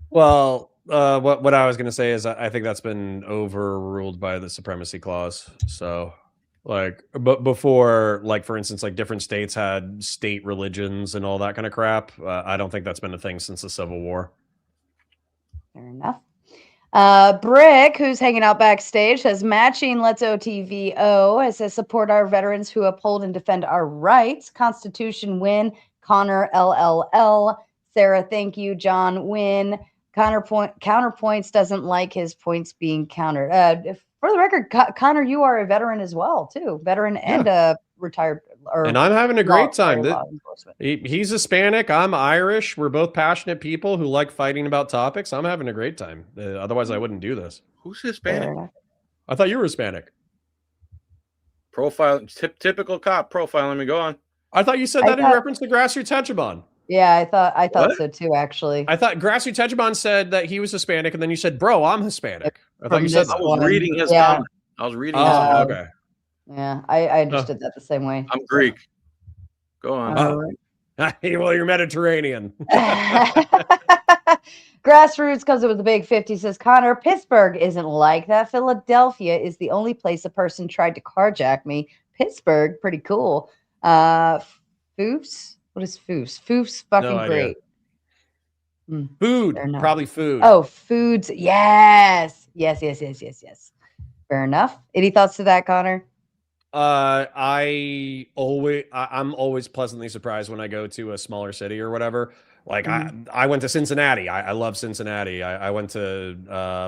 Well, what I was going to say is I think that's been overruled by the Supremacy Clause. So, like, but before, like, for instance, like different states had state religions and all that kind of crap. I don't think that's been a thing since the Civil War. Fair enough. Brick, who's hanging out backstage, says matching Let's OTVO. It says support our veterans who uphold and defend our rights. Constitution win. Connor LLL. Sarah, thank you. John win. Counterpoints doesn't like his points being countered. For the record, Connor, you are a veteran as well, too. Veteran and a retired. And I'm having a great time. He's Hispanic. I'm Irish. We're both passionate people who like fighting about topics. I'm having a great time. Otherwise, I wouldn't do this. Who's Hispanic? I thought you were Hispanic. Profile, typical cop profiling me. Go on. I thought you said that in reference to Grassroots Hegemon. Yeah, I thought so too, actually. I thought Grassroots Hegemon said that he was Hispanic, and then you said, bro, I'm Hispanic. I thought you said that. I was reading his comment. I was reading his comment. Okay. Yeah, I understood that the same way. I'm Greek. Go on. Well, you're Mediterranean. Grassroots comes up with the big 50, says, Connor, Pittsburgh isn't like that. Philadelphia is the only place a person tried to carjack me. Pittsburgh, pretty cool. Foofs? What is Foofs? Foofs fucking great. Food, probably food. Oh, foods. Yes. Fair enough. Any thoughts to that, Connor? I'm always pleasantly surprised when I go to a smaller city or whatever. Like I went to Cincinnati. I love Cincinnati. I went to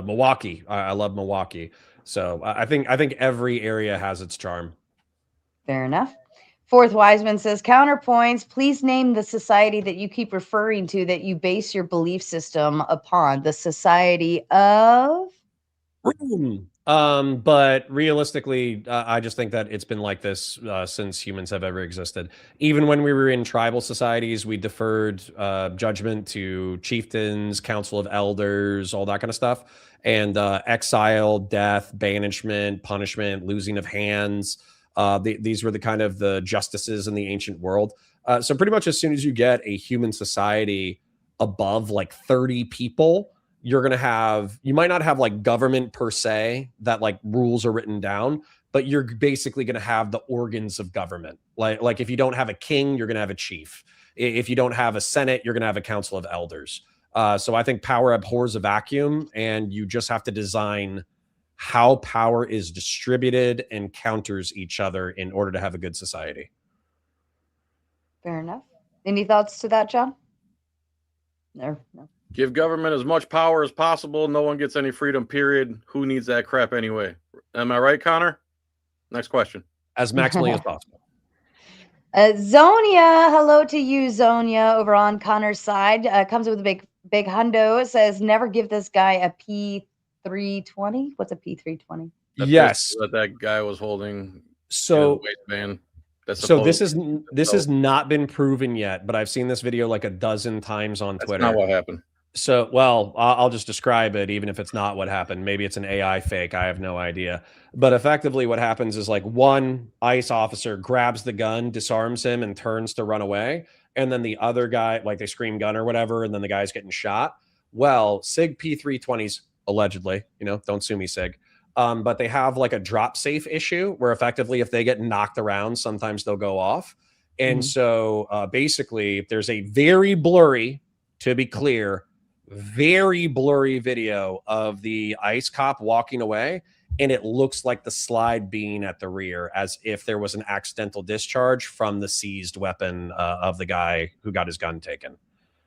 Milwaukee. I love Milwaukee. So I think every area has its charm. Fair enough. Fourth Wiseman says, counterpoints, please name the society that you keep referring to that you base your belief system upon. The society of? But realistically, I just think that it's been like this since humans have ever existed. Even when we were in tribal societies, we deferred judgment to chieftains, council of elders, all that kind of stuff. And exile, death, banishment, punishment, losing of hands. These were the kind of the justices in the ancient world. So pretty much as soon as you get a human society above like 30 people, you're going to have, you might not have like government per se that like rules are written down, but you're basically going to have the organs of government. Like if you don't have a king, you're going to have a chief. If you don't have a senate, you're going to have a council of elders. So I think power abhors a vacuum, and you just have to design how power is distributed and counters each other in order to have a good society. Fair enough. Any thoughts to that, John? No. Give government as much power as possible. No one gets any freedom, period. Who needs that crap anyway? Am I right, Connor? Next question. As maximally as possible. Zonia, hello to you, Zonia, over on Connor's side. Comes with a big hundo. It says, never give this guy a P320. What's a P320? Yes. That guy was holding. So, waistband. This has not been proven yet, but I've seen this video like a dozen times on Twitter. That's not what happened. So, well, I'll just describe it, even if it's not what happened. Maybe it's an AI fake. I have no idea. But effectively, what happens is like one ICE officer grabs the gun, disarms him, and turns to run away. And then the other guy, like they scream gun or whatever, and then the guy's getting shot. Well, SIG P320s, allegedly, don't sue me, SIG. But they have like a drop safe issue where effectively, if they get knocked around, sometimes they'll go off. And so basically, there's a very blurry, to be clear, very blurry video of the ICE cop walking away, and it looks like the slide being at the rear, as if there was an accidental discharge from the seized weapon of the guy who got his gun taken.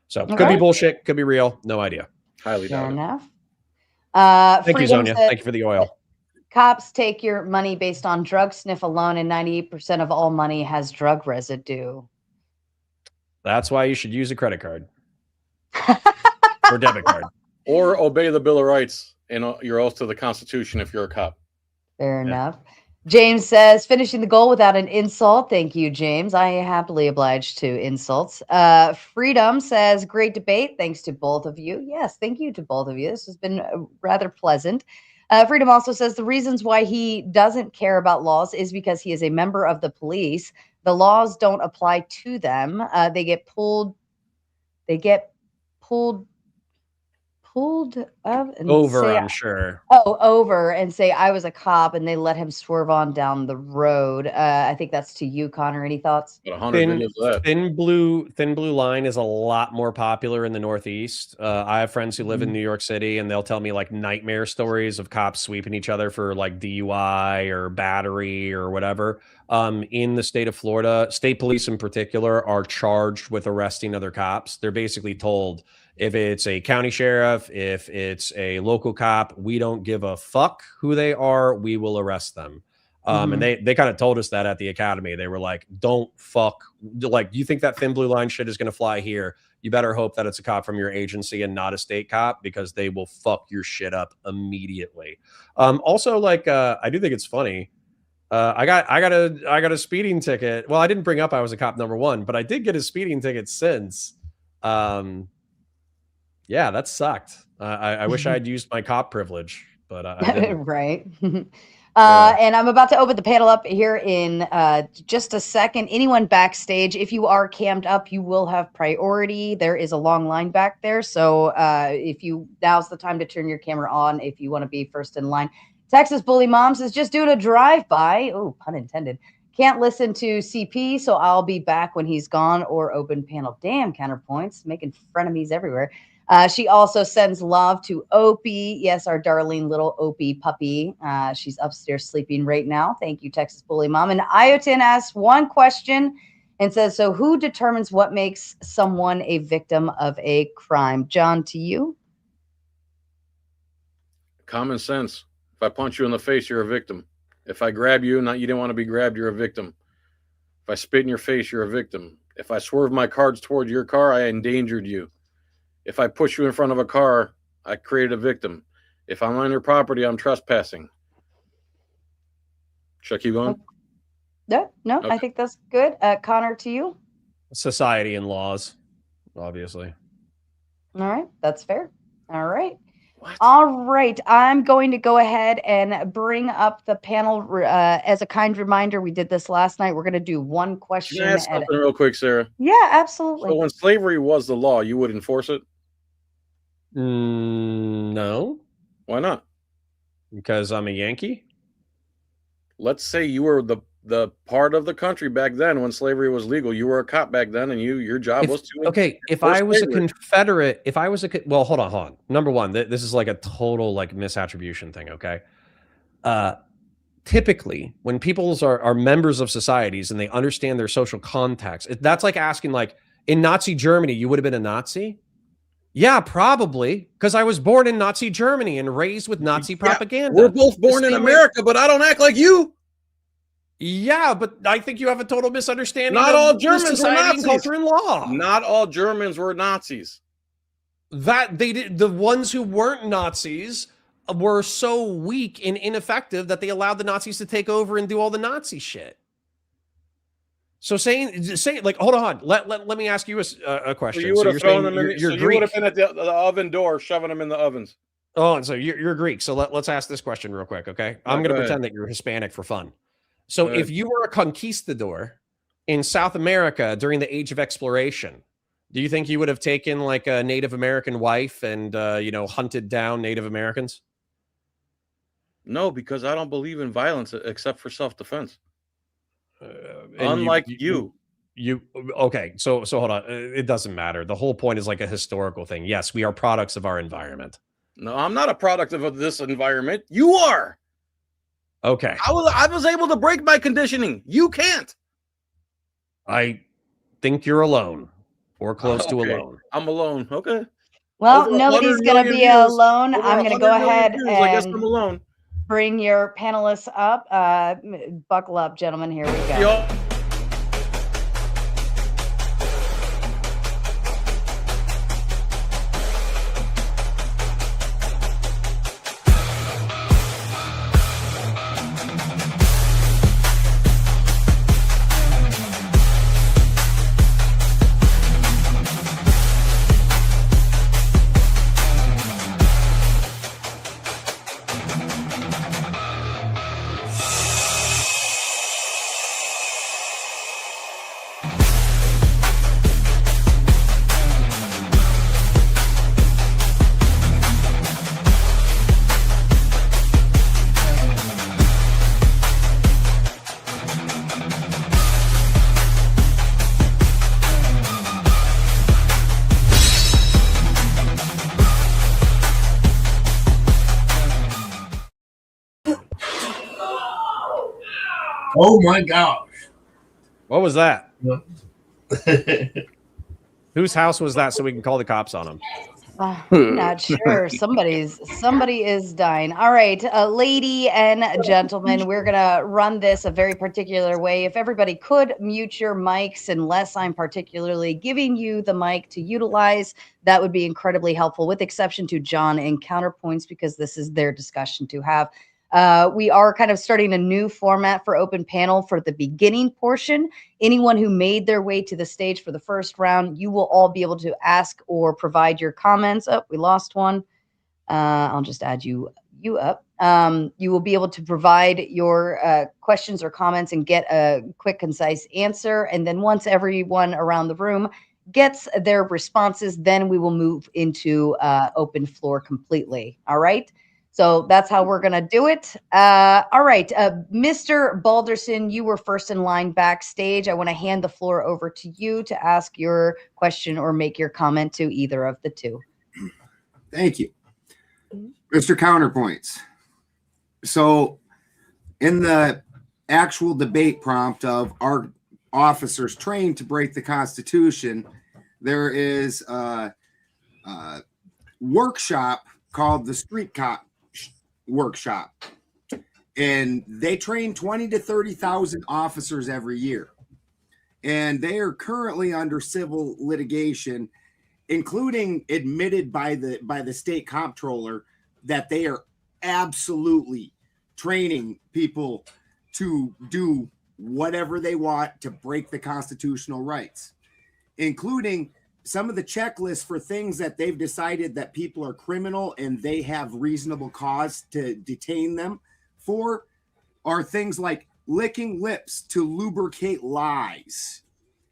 So could be bullshit, could be real, no idea. Highly Fair doubt enough. Thank you, Zonia. Thank you for the oil. Cops take your money based on drug sniff alone, and 98% of all money has drug residue. That's why you should use a credit card. Or debit card. Or obey the Bill of Rights and your oath to the Constitution if you're a cop. Fair enough. James says, finishing the goal without an insult. Thank you, James. I am happily obliged to insults. Freedom says, great debate. Thanks to both of you. Yes, thank you to both of you. This has been rather pleasant. Freedom also says the reasons why he doesn't care about laws is because he is a member of the police. The laws don't apply to them. They get pulled up and over, say, I'm sure. Over and say I was a cop, and they let him swerve on down the road. I think that's to you, Connor. Any thoughts? Thin blue line is a lot more popular in the Northeast. I have friends who live in New York City, and they'll tell me like nightmare stories of cops sweeping each other for like DUI or battery or whatever. In the state of Florida, state police in particular are charged with arresting other cops. They're basically told, if it's a county sheriff, if it's a local cop, we don't give a fuck who they are. We will arrest them. And they kind of told us that at the academy. They were like, don't fuck. Like, you think that thin blue line shit is going to fly here? You better hope that it's a cop from your agency and not a state cop, because they will fuck your shit up immediately. Also, like, I do think it's funny. I got a speeding ticket. Well, I didn't bring up I was a cop number one, but I did get a speeding ticket since. Yeah, that sucked. I wish I had used my cop privilege, but I didn't. Right. And I'm about to open the panel up here in just a second. Anyone backstage, if you are cammed up, you will have priority. There is a long line back there. So now's the time to turn your camera on if you want to be first in line. Texas Bully Moms is just doing a drive-by. Oh, pun intended. Can't listen to CP, so I'll be back when he's gone, or open panel. Damn, counterpoints, making frenemies everywhere. She also sends love to Opie. Yes, our darling little Opie puppy. She's upstairs sleeping right now. Thank you, Texas Bully Mom. And Iotin asks one question and says, so who determines what makes someone a victim of a crime? John, to you? Common sense. If I punch you in the face, you're a victim. If I grab you, you didn't want to be grabbed, you're a victim. If I spit in your face, you're a victim. If I swerve my cards toward your car, I endangered you. If I push you in front of a car, I created a victim. If I'm on your property, I'm trespassing. Should I keep going? No, Okay. I think that's good. Connor, to you? Society and laws, obviously. All right, that's fair. All right. All right, I'm going to go ahead and bring up the panel as a kind reminder. We did this last night. We're going to do one question. Can I ask something real quick, Sarah? Yeah, absolutely. So when slavery was the law, you would enforce it? No. Why not? Because I'm a Yankee. Let's say you were the part of the country back then when slavery was legal. You were a cop back then, and your job was to if I was a Confederate, well, hold on. Number one, this is like a total like misattribution thing. Okay. Typically, when people are members of societies and they understand their social context, that's like asking, like, in Nazi Germany, you would have been a Nazi. Yeah, probably, because I was born in Nazi Germany and raised with Nazi propaganda. We're both born in America, but I don't act like you. Yeah, but I think you have a total misunderstanding. Not all Germans were Nazis. Culture and law. Not all Germans were Nazis. That they did. The ones who weren't Nazis were so weak and ineffective that they allowed the Nazis to take over and do all the Nazi shit. So saying like, hold on, let me ask you a question. So you would have thrown them in. You're so you Greek. would have been at the oven door, shoving them in the ovens. Oh, and so you're Greek. So let's ask this question real quick, okay? I'm going to go pretend that you're Hispanic for fun. So if you were a conquistador in South America during the Age of Exploration, do you think you would have taken like a Native American wife and hunted down Native Americans? No, because I don't believe in violence except for self-defense. Unlike you. Okay, so hold on. It doesn't matter. The whole point is like a historical thing. Yes, we are products of our environment. No, I'm not a product of this environment. You are. Okay. I was able to break my conditioning. You can't. I think you're alone or close to alone. I'm alone. Okay. Well, nobody's going to be alone. I'm going to go ahead I guess I'm alone. Bring your panelists up. Buckle up, gentlemen. Here we go. Oh my gosh. What was that? Whose house was that so we can call the cops on them? Not sure. Somebody is dying. All right, lady and gentlemen, we're gonna run this a very particular way. If everybody could mute your mics, unless I'm particularly giving you the mic to utilize, that would be incredibly helpful, with exception to John and Counterpoints, because this is their discussion to have. We are kind of starting a new format for open panel for the beginning portion. Anyone who made their way to the stage for the first round, you will all be able to ask or provide your comments. Oh, we lost one. I'll just add you up. You will be able to provide your questions or comments and get a quick, concise answer. And then once everyone around the room gets their responses, then we will move into open floor completely. All right. So that's how we're going to do it. All right. Mr. Balderson, you were first in line backstage. I want to hand the floor over to you to ask your question or make your comment to either of the two. Thank you. Mr. Counterpoints. So in the actual debate prompt of our officers trained to break the Constitution, there is a workshop called the Street Cop Workshop, and they train 20 to 30,000 officers every year, and they are currently under civil litigation, including admitted by the state comptroller that they are absolutely training people to do whatever they want to break the constitutional rights, including some of the checklists for things that they've decided that people are criminal and they have reasonable cause to detain them for are things like licking lips to lubricate lies.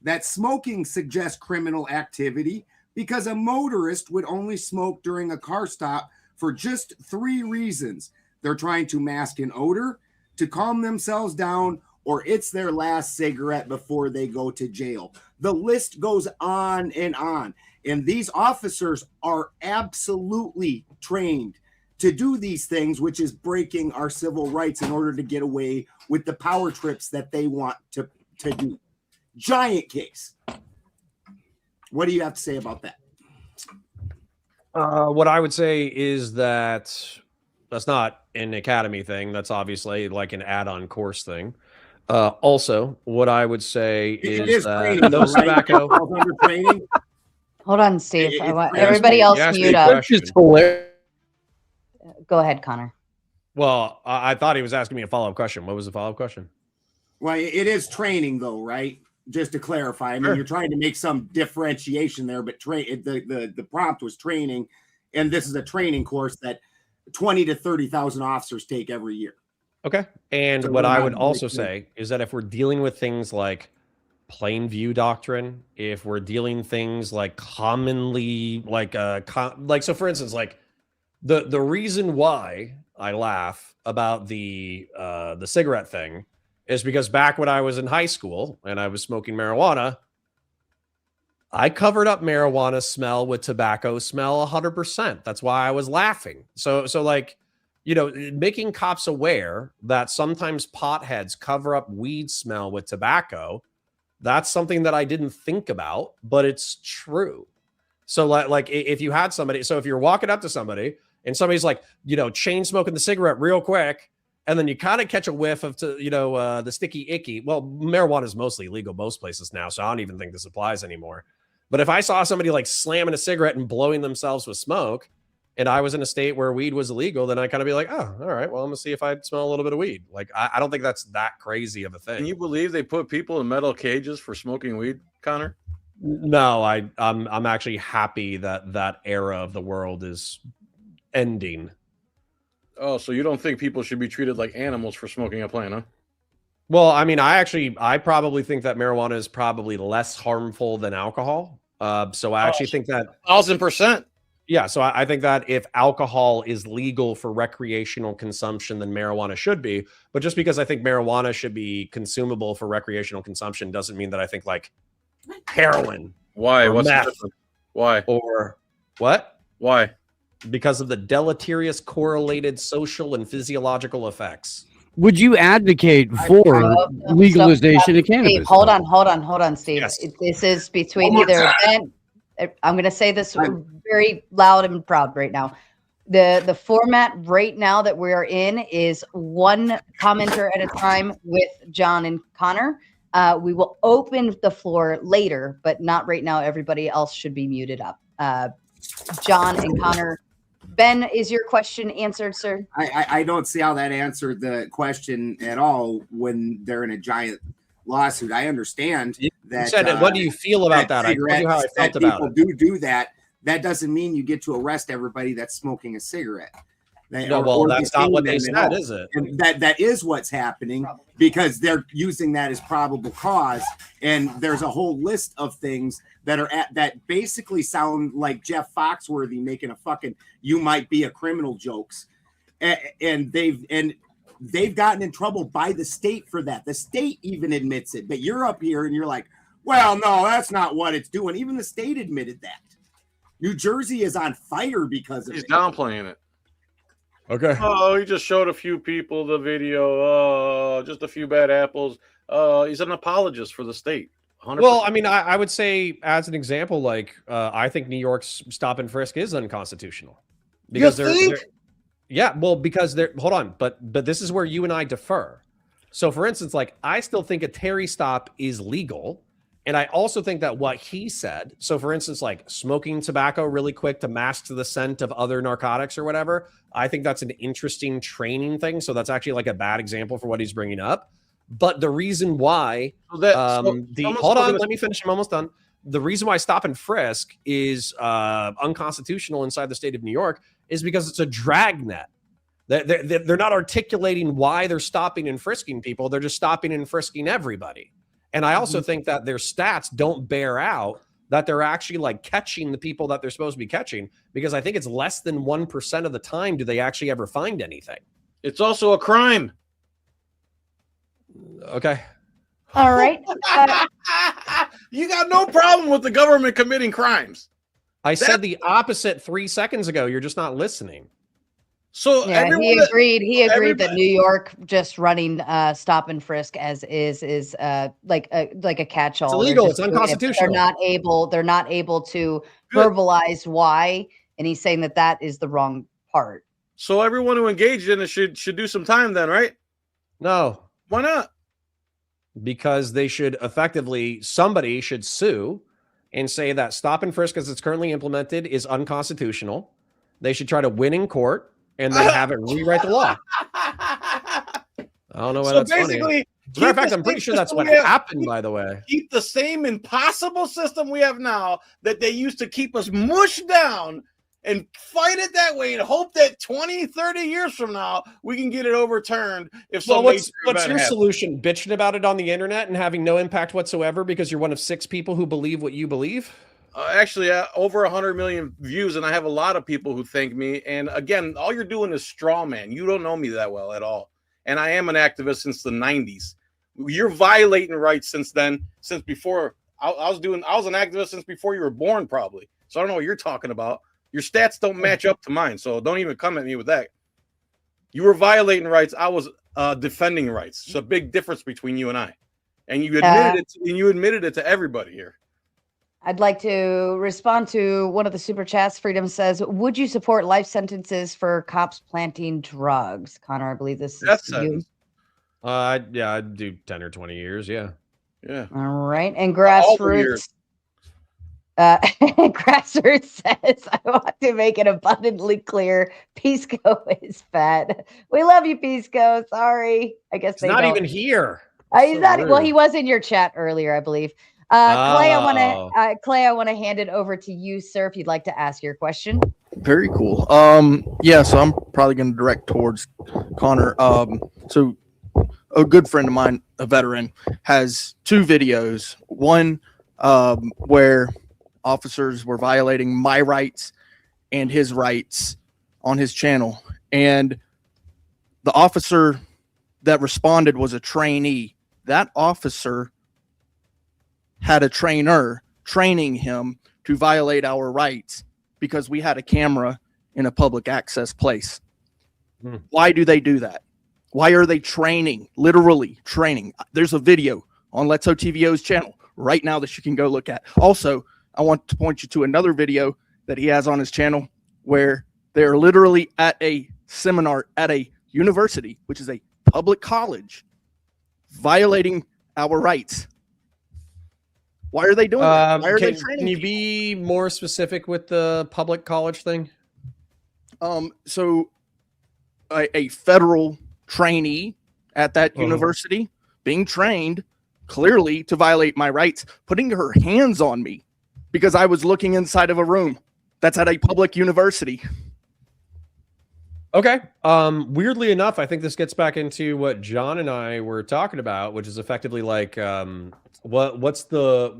That smoking suggests criminal activity because a motorist would only smoke during a car stop for just 3 reasons. They're trying to mask an odor, to calm themselves down, or it's their last cigarette before they go to jail. The list goes on. And these officers are absolutely trained to do these things, which is breaking our civil rights in order to get away with the power trips that they want to do. Giant case. What do you have to say about that? What I would say is that that's not an academy thing. That's obviously like an add-on course thing. Also, what I would say is that no tobacco. Hold on, Steve. I want everybody else mute up. Go ahead, Connor. Well, I thought he was asking me a follow-up question. What was the follow-up question? Well, it is training, though, right? just to clarify. I mean, you're trying to make some differentiation there, but the prompt was training, and this is a training course that 20 to 30,000 officers take every year. Okay. And So what we're I not would also making- say is that if we're dealing with things like plain view doctrine, if we're dealing things like commonly so for instance, like the reason why I laugh about the cigarette thing is because back when I was in high school and I was smoking marijuana, I covered up marijuana smell with tobacco smell 100%. That's why I was laughing. So like, you know, making cops aware that sometimes potheads cover up weed smell with tobacco, that's something that I didn't think about, but it's true. So like if you had somebody, so if you're walking up to somebody and somebody's like, you know, chain smoking the cigarette real quick, and then you kind of catch a whiff of, the sticky icky. Well, marijuana is mostly legal most places now, so I don't even think this applies anymore. But if I saw somebody like slamming a cigarette and blowing themselves with smoke, and I was in a state where weed was illegal, then I kind of be like, oh, all right, well, I'm gonna see if I smell a little bit of weed. Like, I don't think that's that crazy of a thing. Can you believe they put people in metal cages for smoking weed, Connor? No, I'm actually happy that era of the world is ending. Oh, so you don't think people should be treated like animals for smoking a plant, huh? Well, I mean, I probably think that marijuana is probably less harmful than alcohol. So I actually think that 1,000%. Yeah, so I think that if alcohol is legal for recreational consumption, then marijuana should be. But just because I think marijuana should be consumable for recreational consumption doesn't mean that I think like heroin. Why? What's the meth, difference? Why? Or what? Why? Because of the deleterious correlated social and physiological effects. Would you advocate for legalization of cannabis? Steve, hold on, Steve. Yes. This is between either Ben. I'm going to say this very loud and proud right now. The format right now that we are in is one commenter at a time with John and Connor. We will open the floor later, but not right now. Everybody else should be muted up. John and Connor. Ben, is your question answered, sir? I don't see how that answered the question at all when they're in a giant lawsuit. I understand that. You said, what do you feel about that? I told you how I felt about it. People do that. That doesn't mean you get to arrest everybody that's smoking a cigarette. That's not what they said, is it? And that is what's happening because they're using that as probable cause. And there's a whole list of things that basically sound like Jeff Foxworthy making a fucking "you might be a criminal" jokes, and they've gotten in trouble by the state for that. The state even admits it, but you're up here and you're like, well, no, that's not what it's doing. Even the state admitted that. New Jersey is on fire because of it. He's downplaying it. Okay. Oh, he just showed a few people the video. Oh, just a few bad apples. He's an apologist for the state. 100%. Well, I mean, I would say as an example, like I think New York's stop and frisk is unconstitutional because because they're hold on, but this is where you and I differ. So, for instance, like I still think a Terry stop is legal. And I also think that what he said, so for instance, like smoking tobacco really quick to mask the scent of other narcotics or whatever, I think that's an interesting training thing. So that's actually like a bad example for what he's bringing up. But the reason why, hold on, let me finish. I'm almost done. The reason why stop and frisk is unconstitutional inside the state of New York is because it's a dragnet. They're not articulating why they're stopping and frisking people. They're just stopping and frisking everybody. And I also think that their stats don't bear out that they're actually like catching the people that they're supposed to be catching, because I think it's less than 1% of the time do they actually ever find anything. It's also a crime. Okay. All right. You got no problem with the government committing crimes. I said the opposite 3 seconds ago. You're just not listening. So yeah, he agreed that New York just running stop and frisk as is like a catch-all. It's illegal. It's unconstitutional. They're not able to verbalize why, and he's saying that is the wrong part. So everyone who engaged in it should do some time then, right? No. Why not? Because they should somebody should sue and say that stop and frisk as it's currently implemented is unconstitutional. They should try to win in court and then have it rewrite the law. I don't know why that's basically, funny. As a matter of fact, I'm pretty sure that's what happened, by the way. Keep the same impossible system we have now that they used to keep us mushed down and fight it that way and hope that 20, 30 years from now we can get it overturned. Well, what's your solution? Bitching about it on the internet and having no impact whatsoever because you're one of 6 people who believe what you believe? Actually, over 100 million views, and I have a lot of people who thank me. And again, all you're doing is straw man. You don't know me that well at all. And I am an activist since the 90s. You're violating rights since then, since before I was an activist since before you were born, probably. So I don't know what you're talking about. Your stats don't match up to mine, so don't even come at me with that. You were violating rights. I was defending rights. It's a big difference between you and I. And you admitted it. And you admitted it to everybody here. I'd like to respond to one of the super chats. Freedom says, "Would you support life sentences for cops planting drugs?" Connor, I believe this is you. Yeah, I'd do 10 or 20 years. Yeah. Yeah. All right. And Grassroots. Grassroots says, "I want to make it abundantly clear, Pisco is fat." We love you, Pisco. Sorry. I guess he's not even here. He's not. Well, he was in your chat earlier, I believe. Clay, I want to hand it over to you, sir, if you'd like to ask your question. Very cool. Yeah, so I'm probably going to direct towards Connor. So a good friend of mine, a veteran, has 2 videos. One where officers were violating my rights and his rights on his channel. And the officer that responded was a trainee. That officer had a trainer training him to violate our rights because we had a camera in a public access place. Why do they do that? Why are they training, literally training? There's a video on Let's OTVO's channel right now that you can go look at. Also, I want to point you to another video that he has on his channel where they're literally at a seminar at a university, which is a public college, violating our rights. Why are they doing that? Why are they training? Can you be more specific with the public college thing? So a federal trainee at that university being trained clearly to violate my rights, putting her hands on me because I was looking inside of a room that's at a public university. Okay. Weirdly enough, I think this gets back into what John and I were talking about, which is effectively like, what's the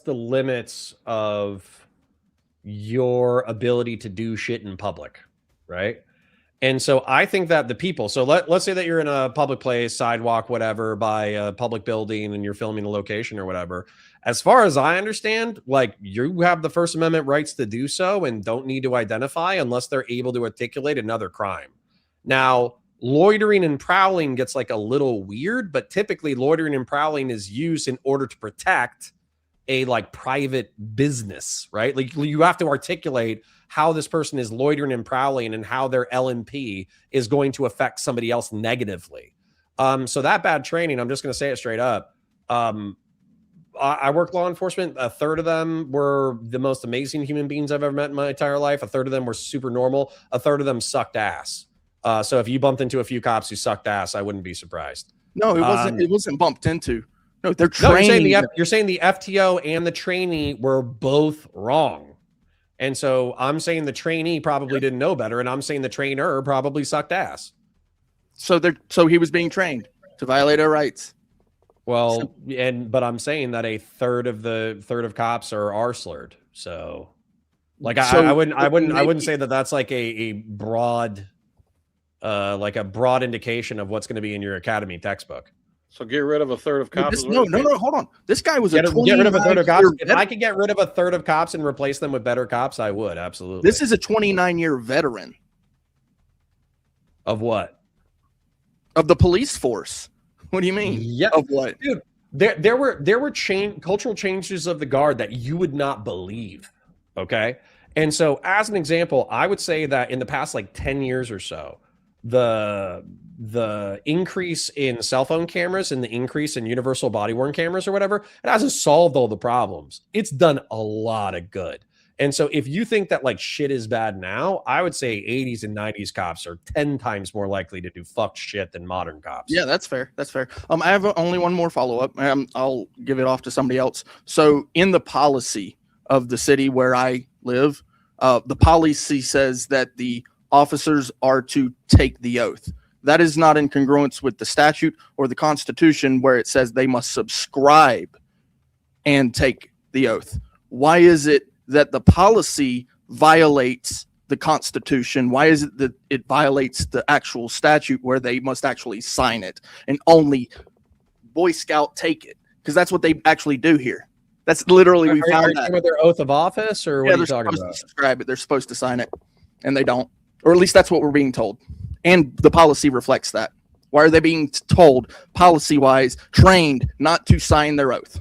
limits of your ability to do shit in public, right? And so I think that the people, so let's say that you're in a public place, sidewalk, whatever, by a public building, and you're filming a location or whatever. As far as I understand, like, you have the First Amendment rights to do so and don't need to identify unless they're able to articulate another crime. Now, loitering and prowling gets like a little weird, but typically loitering and prowling is used in order to protect a like private business, right? Like, you have to articulate how this person is loitering and prowling and how their LMP is going to affect somebody else negatively. So that bad training, I'm just going to say it straight up. I worked law enforcement. A third of them were the most amazing human beings I've ever met in my entire life. A third of them were super normal. A third of them sucked ass. So if you bumped into a few cops who sucked ass, I wouldn't be surprised. No, it wasn't. It wasn't bumped into. No, they're training. No, you're saying the FTO and the trainee were both wrong. And so I'm saying the trainee probably didn't know better, and I'm saying the trainer probably sucked ass. So he was being trained to violate our rights. Well, but I'm saying that a third of cops are slurred. So, like, I wouldn't say that that's like a broad, indication of what's going to be in your academy textbook. So get rid of a third of cops. No, hold on. This guy was get rid of a third of cops. If I could get rid of a third of cops and replace them with better cops, I would, absolutely. This is a 29-year veteran. Of what? Of the police force. What do you mean? Yeah. Of what? Dude, there were cultural changes of the guard that you would not believe. Okay. And so as an example, I would say that in the past like 10 years or so, the increase in cell phone cameras and the increase in universal body worn cameras or whatever, it hasn't solved all the problems. It's done a lot of good. And so if you think that like shit is bad now, I would say 80s and 90s cops are 10 times more likely to do fucked shit than modern cops. Yeah, that's fair. That's fair. I have only one more follow-up. I'll give it off to somebody else. So in the policy of the city where I live, the policy says that the officers are to take the oath. That is not in congruence with the statute or the Constitution, where it says they must subscribe and take the oath. Why is it that the policy violates the Constitution? Why is it that it violates the actual statute where they must actually sign it and only Boy Scout take it? Because that's what they actually do here. That's literally Are you found talking about their oath of office, or what are you talking supposed about? to subscribe it. They're supposed to sign it, and they don't. Or at least that's what we're being told. And the policy reflects that. Why are they being told, policy-wise, trained not to sign their oath?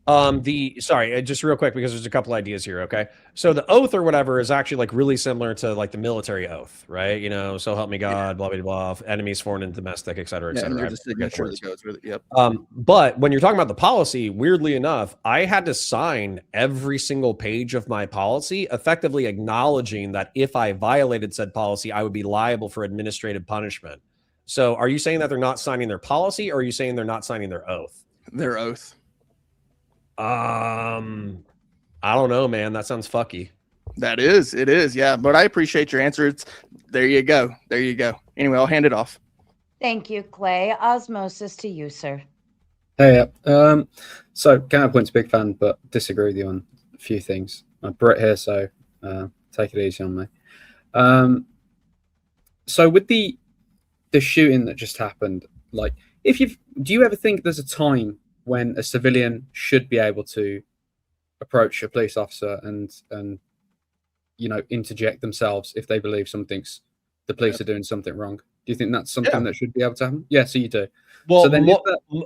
Sorry, just real quick, because there's a couple ideas here. Okay, so the oath or whatever is actually like really similar to like the military oath, right? You know, so help me God, blah blah blah, enemies, foreign and domestic, et cetera, et cetera. There's a signature that goes with it. Yep. But when you're talking about the policy, weirdly enough, I had to sign every single page of my policy, effectively acknowledging that if I violated said policy, I would be liable for administrative punishment. So, are you saying that they're not signing their policy, or are you saying they're not signing their oath? Their oath. I don't know, man. That sounds fucky. It is, yeah. But I appreciate your answer. There you go. Anyway, I'll hand it off. Thank you, Clay. Osmosis to you, sir. Hey, so Counterpoint's a big fan, but disagree with you on a few things. I'm Brit here, so take it easy on me. So with the shooting that just happened, like, do you ever think there's a time when a civilian should be able to approach a police officer and interject themselves if they believe the police are doing something wrong? Do you think that's something that should be able to happen? Yeah, so you do. Well, so then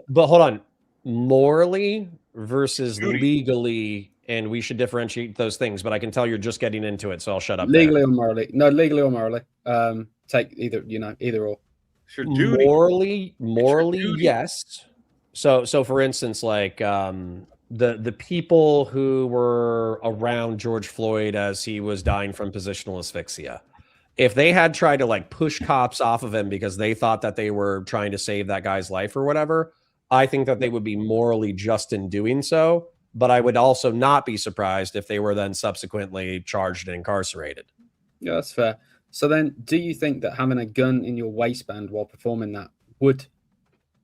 but hold on, morally versus legally, and we should differentiate those things. But I can tell you're just getting into it, so I'll shut up. Legally or morally? No, legally or morally. Take either or. Morally, yes. So for instance, like the people who were around George Floyd as he was dying from positional asphyxia, if they had tried to like push cops off of him because they thought that they were trying to save that guy's life or whatever, I think that they would be morally just in doing so. But I would also not be surprised if they were then subsequently charged and incarcerated. Yeah, that's fair. So then, do you think that having a gun in your waistband while performing that would,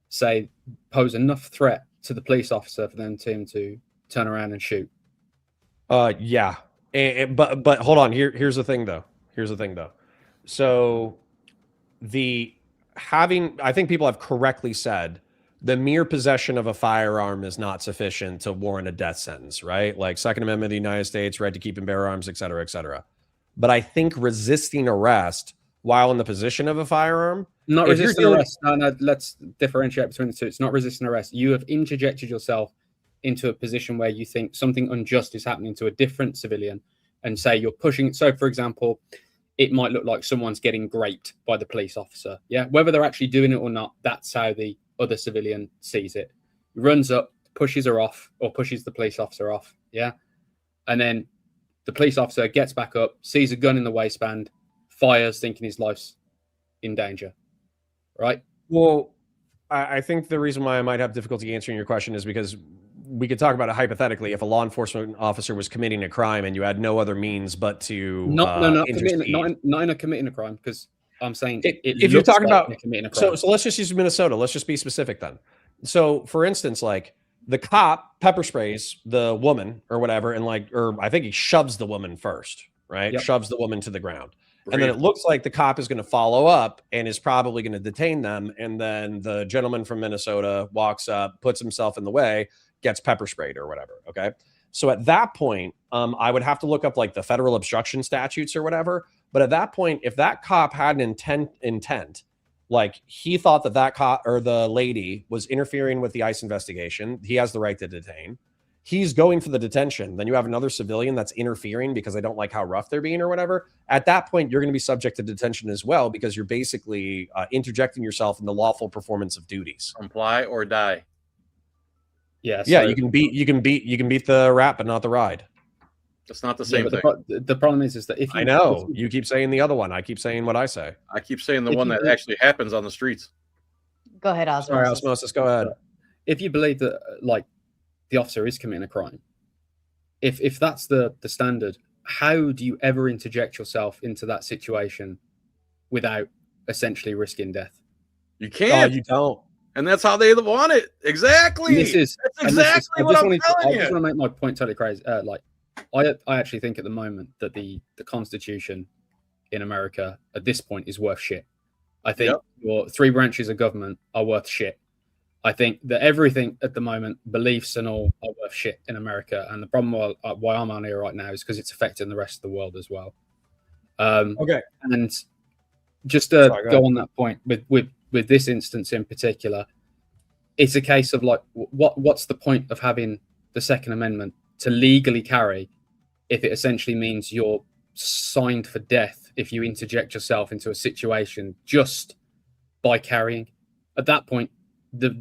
say, pose enough threat to the police officer for them to turn around and shoot? Yeah. But hold on. Here's the thing though. So I think people have correctly said the mere possession of a firearm is not sufficient to warrant a death sentence, right? Like Second Amendment of the United States, right to keep and bear arms, et cetera, et cetera. But I think resisting arrest while in the position of a firearm, not resisting arrest. No, let's differentiate between the two. It's not resisting arrest. You have interjected yourself into a position where you think something unjust is happening to a different civilian, and say you're pushing. So, for example, it might look like someone's getting raped by the police officer. Yeah, whether they're actually doing it or not, that's how the other civilian sees it. He runs up, pushes her off, or pushes the police officer off. Yeah, and then the police officer gets back up, sees a gun in the waistband, fires, thinking his life's in danger. Right? Well, I think the reason why I might have difficulty answering your question is because we could talk about it hypothetically. If a law enforcement officer was committing a crime and you had no other means but to not in committing a crime, because I'm saying if you're talking about committing a crime. So let's just use Minnesota. Let's just be specific then. So for instance, like the cop pepper sprays the woman or whatever, and I think he shoves the woman first, right? Yep. Shoves the woman to the ground. And then it looks like the cop is going to follow up and is probably going to detain them. And then the gentleman from Minnesota walks up, puts himself in the way, gets pepper sprayed or whatever. Okay. So at that point, I would have to look up like the federal obstruction statutes or whatever. But at that point, if that cop had an intent, like he thought that cop or the lady was interfering with the ICE investigation, he has the right to detain. He's going for the detention. Then you have another civilian that's interfering because they don't like how rough they're being or whatever. At that point, you're going to be subject to detention as well, because you're basically interjecting yourself in the lawful performance of duties. Comply or die. Yeah. Yeah. You can beat the rat, but not the ride. It's not the same thing. The problem is that if you, I know you keep saying the other one, I keep saying what I say. I keep saying the one that actually happens on the streets. Go ahead, Osmosis. Sorry, Osmosis, go ahead. If you believe that like the officer is committing a crime, if that's the standard, how do you ever interject yourself into that situation without essentially risking death? You can't. You don't. And that's how they want it. Exactly. That's exactly what I'm telling you. I just want to make my point totally crazy. I actually think at the moment that the Constitution in America at this point is worth shit. I think your 3 branches of government are worth shit. I think that everything at the moment, beliefs and all, are worth shit in America. And the problem why I'm on here right now is because it's affecting the rest of the world as well. Okay. And just to go on that point with this instance in particular, it's a case of like, what's the point of having the Second Amendment to legally carry if it essentially means you're signed for death if you interject yourself into a situation just by carrying? At that point,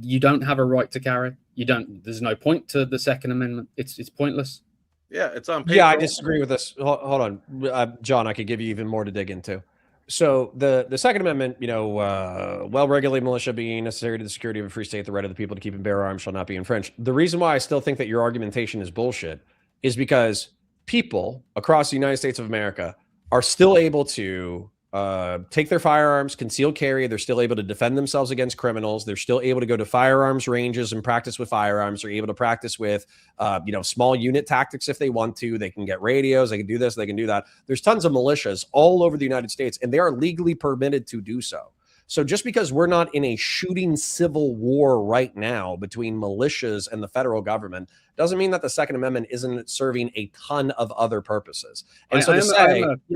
you don't have a right to carry. There's no point to the Second Amendment. It's pointless. Yeah, it's on paper. Yeah, I disagree with this. Hold on, John. I could give you even more to dig into. So the Second Amendment, well-regulated militia being necessary to the security of a free state, the right of the people to keep and bear arms shall not be infringed. The reason why I still think that your argumentation is bullshit is because people across the United States of America are still able to take their firearms, conceal carry. They're still able to defend themselves against criminals. They're still able to go to firearms ranges and practice with firearms. They're able to practice with, small unit tactics if they want to. They can get radios. They can do this. They can do that. There's tons of militias all over the United States, and they are legally permitted to do so. So just because we're not in a shooting civil war right now between militias and the federal government doesn't mean that the Second Amendment isn't serving a ton of other purposes. And the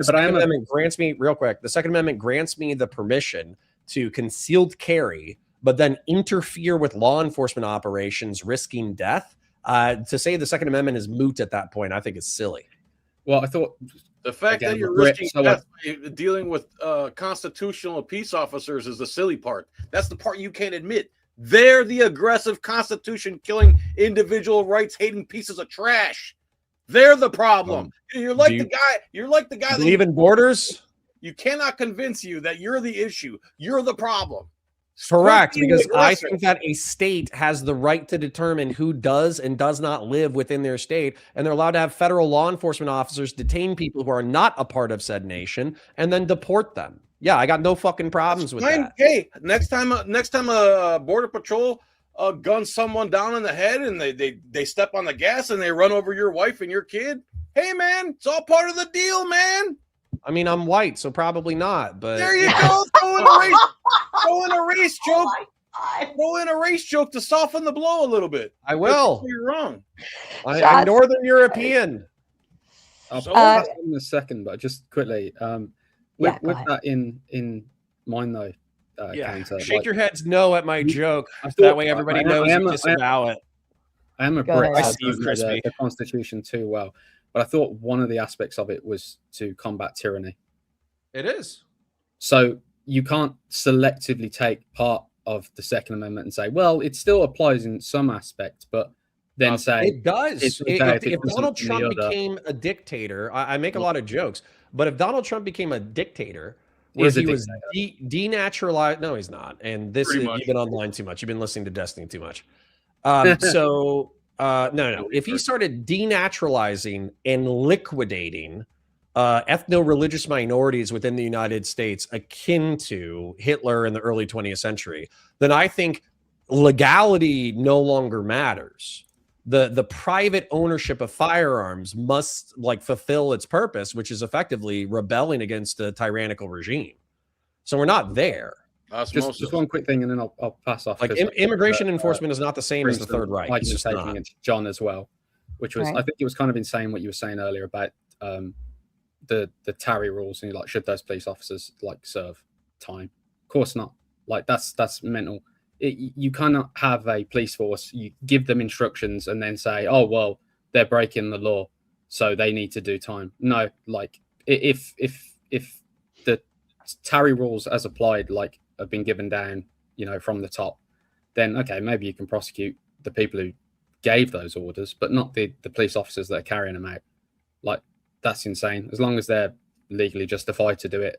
Second Amendment grants me, real quick, the Second Amendment grants me the permission to concealed carry, but then interfere with law enforcement operations, risking death. To say the Second Amendment is moot at that point, I think is silly. Well, I thought the fact that you're risking death dealing with constitutional peace officers is the silly part. That's the part you can't admit. They're the aggressive Constitution killing individual rights hating pieces of trash. They're the problem. You're like the guy. Believe in borders? You cannot convince you that you're the issue. You're the problem. Correct, because I think that a state has the right to determine who does and does not live within their state, and they're allowed to have federal law enforcement officers detain people who are not a part of said nation and then deport them. Yeah, I got no fucking problems with that. Hey, next time a border patrol guns someone down in the head and they step on the gas and they run over your wife and your kid, hey man, it's all part of the deal, man. I mean, I'm white, so probably not. But there you go. Throw in a race joke. Throw in a race joke to soften the blow a little bit. I will. You're wrong. I'm Northern European. I'll put that in a second, but just quickly, with that in mind though. Shake your heads no at my joke. That way everybody knows you disavow it. I am a Brit. I see you, Crispy. The Constitution too well. But I thought one of the aspects of it was to combat tyranny. It is. So you can't selectively take part of the Second Amendment and say, well, it still applies in some aspects, but then say it does. If Donald Trump became a dictator, I make a lot of jokes, but if Donald Trump became a dictator, where he was denaturalized, no, he's not. And this is, you've been online too much. You've been listening to Destiny too much. No. If he started denaturalizing and liquidating ethno-religious minorities within the United States akin to Hitler in the early 20th century, then I think legality no longer matters. The private ownership of firearms must fulfill its purpose, which is effectively rebelling against a tyrannical regime. So we're not there. Just one quick thing, and then I'll pass off. Immigration enforcement is not the same as the Third Reich. It's just taking it to John as well, which was I think it was kind of insane what you were saying earlier about the Tarry rules and should those police officers serve time? Of course not. That's mental. You cannot have a police force. You give them instructions and then say, oh well, they're breaking the law, so they need to do time. No, if the Tarry rules as applied have been given down, from the top, then okay, maybe you can prosecute the people who gave those orders, but not the police officers that are carrying them out. Like, that's insane. As long as they're legally justified to do it,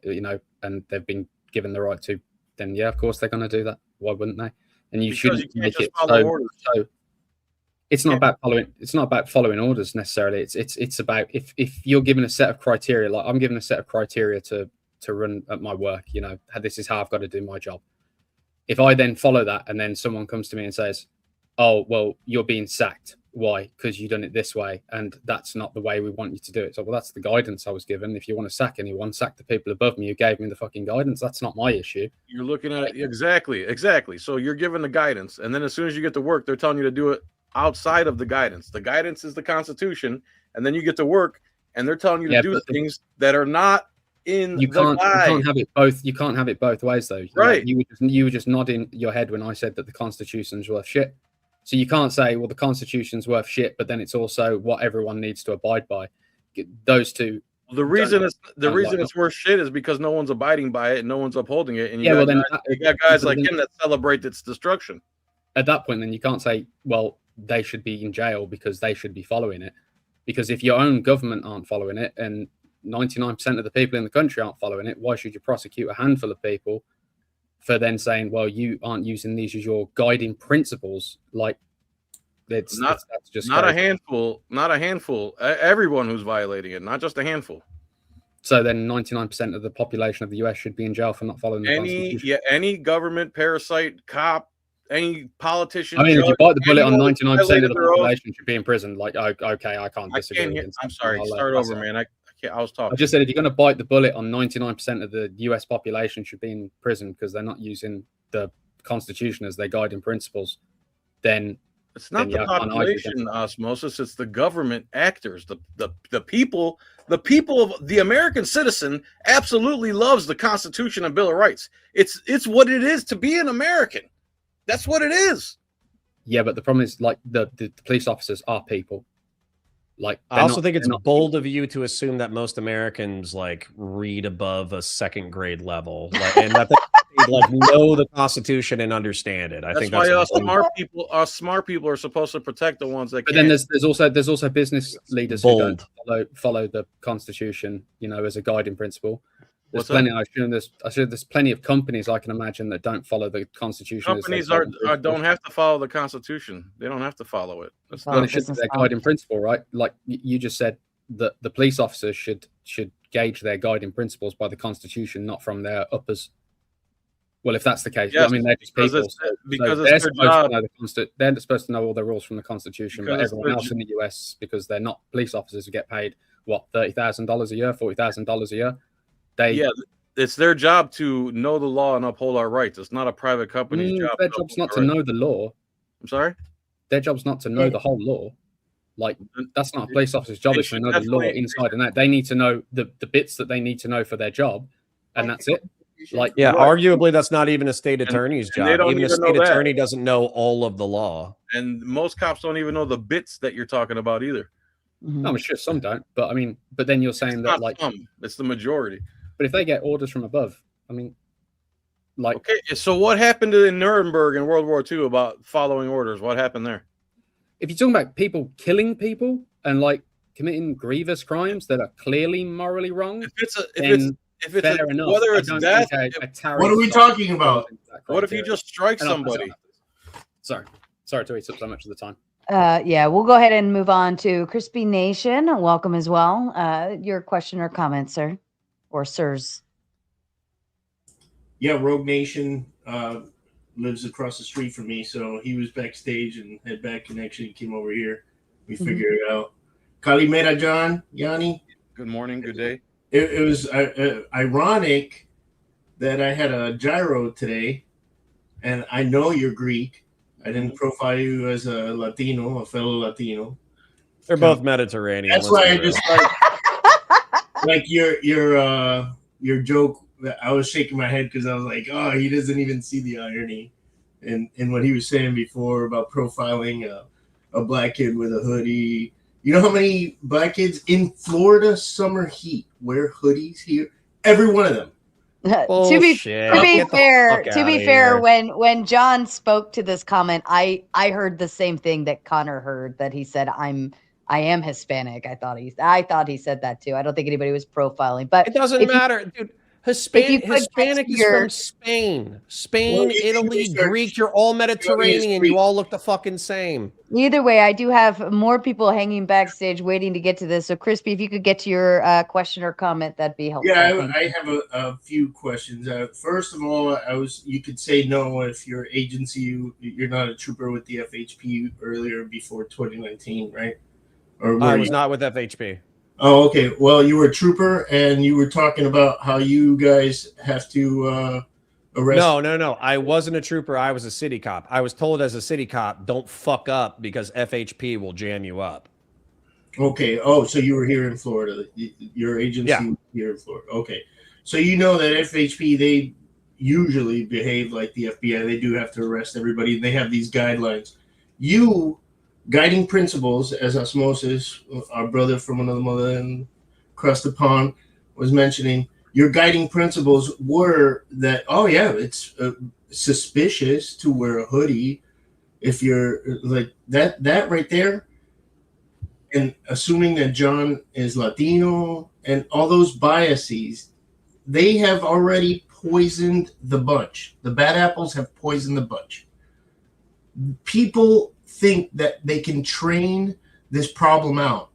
and they've been given the right to, then yeah, of course they're going to do that. Why wouldn't they? And you shouldn't make it so. It's not about following. It's not about following orders necessarily. It's about if you're given a set of criteria, like I'm given a set of criteria to run at my work. This is how I've got to do my job. If I then follow that, and then someone comes to me and says, "Oh, well, you're being sacked. Why? Because you've done it this way, and that's not the way we want you to do it." So, well, that's the guidance I was given. If you want to sack anyone, sack the people above me who gave me the fucking guidance. That's not my issue. You're looking at it exactly. So you're given the guidance, and then as soon as you get to work, they're telling you to do it outside of the guidance. The guidance is the Constitution, and then you get to work, and they're telling you to do things that are not in you can't have it both. You can't have it both ways, though. Right? You were just nodding your head when I said that the Constitution's worth shit. So you can't say, well, the Constitution's worth shit, but then it's also what everyone needs to abide by. Those two. The reason it's worth shit is because no one's abiding by it and no one's upholding it, and you got guys like him that celebrate its destruction. At that point, then you can't say, well, they should be in jail because they should be following it. Because if your own government aren't following it and 99% of the people in the country aren't following it, why should you prosecute a handful of people for then saying, well, you aren't using these as your guiding principles? Like, that's just not a handful. Everyone who's violating it, not just a handful. So then 99% of the population of the US should be in jail for not following the Constitution. Any government parasite, cop, any politician. I mean, if you bite the bullet on 99% of the population should be in prison. Like, okay, I can't disagree. I'm sorry. Start over, man. I was talking. I just said if you're going to bite the bullet on 99% of the US population should be in prison because they're not using the Constitution as their guiding principles, then it's not the population osmosis. It's the government actors, the people. The people of the American citizen absolutely loves the Constitution and Bill of Rights. It's what it is to be an American. That's what it is. Yeah, but the problem is, like, the police officers are people. Like, I also think it's bold of you to assume that most Americans like read above a second grade level, and that they like know the Constitution and understand it. I think that's why us smart people are supposed to protect the ones that. But then there's also business leaders who don't follow the Constitution, as a guiding principle. There's plenty. There's plenty of companies I can imagine that don't follow the Constitution. Companies don't have to follow the Constitution. They don't have to follow it. That's not their guiding principle, right? Like you just said, that the police officers should gauge their guiding principles by the Constitution, not from their uppers. Well, if that's the case, yes, I mean they're just people. Because they're supposed to know all the rules from the Constitution, but everyone else in the US, because they're not police officers who get paid $30,000 a year, $40,000 a year. It's their job to know the law and uphold our rights. It's not a private company's job. Their job's not to know the law. I'm sorry? Their job's not to know the whole law. Like, that's not a police officer's job. It's to know the law inside and out. They need to know the bits that they need to know for their job, and that's it. Like, arguably that's not even a state attorney's job. Even a state attorney doesn't know all of the law. And most cops don't even know the bits that you're talking about either. No, I'm sure some don't. But I mean, then you're saying that like it's the majority. But if they get orders from above, I mean, like, okay. So what happened in Nuremberg in World War II about following orders? What happened there? If you're talking about people killing people and like committing grievous crimes that are clearly morally wrong, if it's fair enough. Whether it's death, what are we talking about? What if you just strike somebody? Sorry to eat up so much of the time. We'll go ahead and move on to Crispy Nation. Welcome as well. Your question or comment, sir, or sirs? Yeah, Rogue Nation lives across the street from me, so he was backstage and had bad connection. He came over here. We figured it out. Kalimera John, Yanni. Good morning, good day. It was ironic that I had a gyro today, and I know you're Greek. I didn't profile you as a Latino, a fellow Latino. They're both Mediterranean. That's why I just like your joke. I was shaking my head because I was like, oh, he doesn't even see the irony in what he was saying before about profiling a black kid with a hoodie. You know how many black kids in Florida summer heat wear hoodies here? Every one of them. To be fair, when John spoke to this comment, I heard the same thing that Connor heard, that he said, I'm I am Hispanic. I thought he said that too. I don't think anybody was profiling, but it doesn't matter, dude. Hispanic is from Spain, Italy, Greek. You're all Mediterranean. You all look the fucking same. Either way, I do have more people hanging backstage waiting to get to this. So, Crispy, if you could get to your question or comment, that'd be helpful. Yeah, I have a few questions. First of all, you could say no if your agency, you're not a trooper with the FHP earlier before 2019, right? Or I was not with FHP. Oh, okay. Well, you were a trooper, and you were talking about how you guys have to arrest. No. I wasn't a trooper. I was a city cop. I was told as a city cop, don't fuck up because FHP will jam you up. Okay. Oh, so you were here in Florida. Your agency here in Florida. Okay. So you know that FHP, they usually behave like the FBI. They do have to arrest everybody. They have these guidelines. Guiding principles, as Osmosis, our brother from another mother and across the pond, was mentioning, your guiding principles were that, it's suspicious to wear a hoodie if you're like that right there. And assuming that John is Latino and all those biases, they have already poisoned the bunch. The bad apples have poisoned the bunch. People think that they can train this problem out,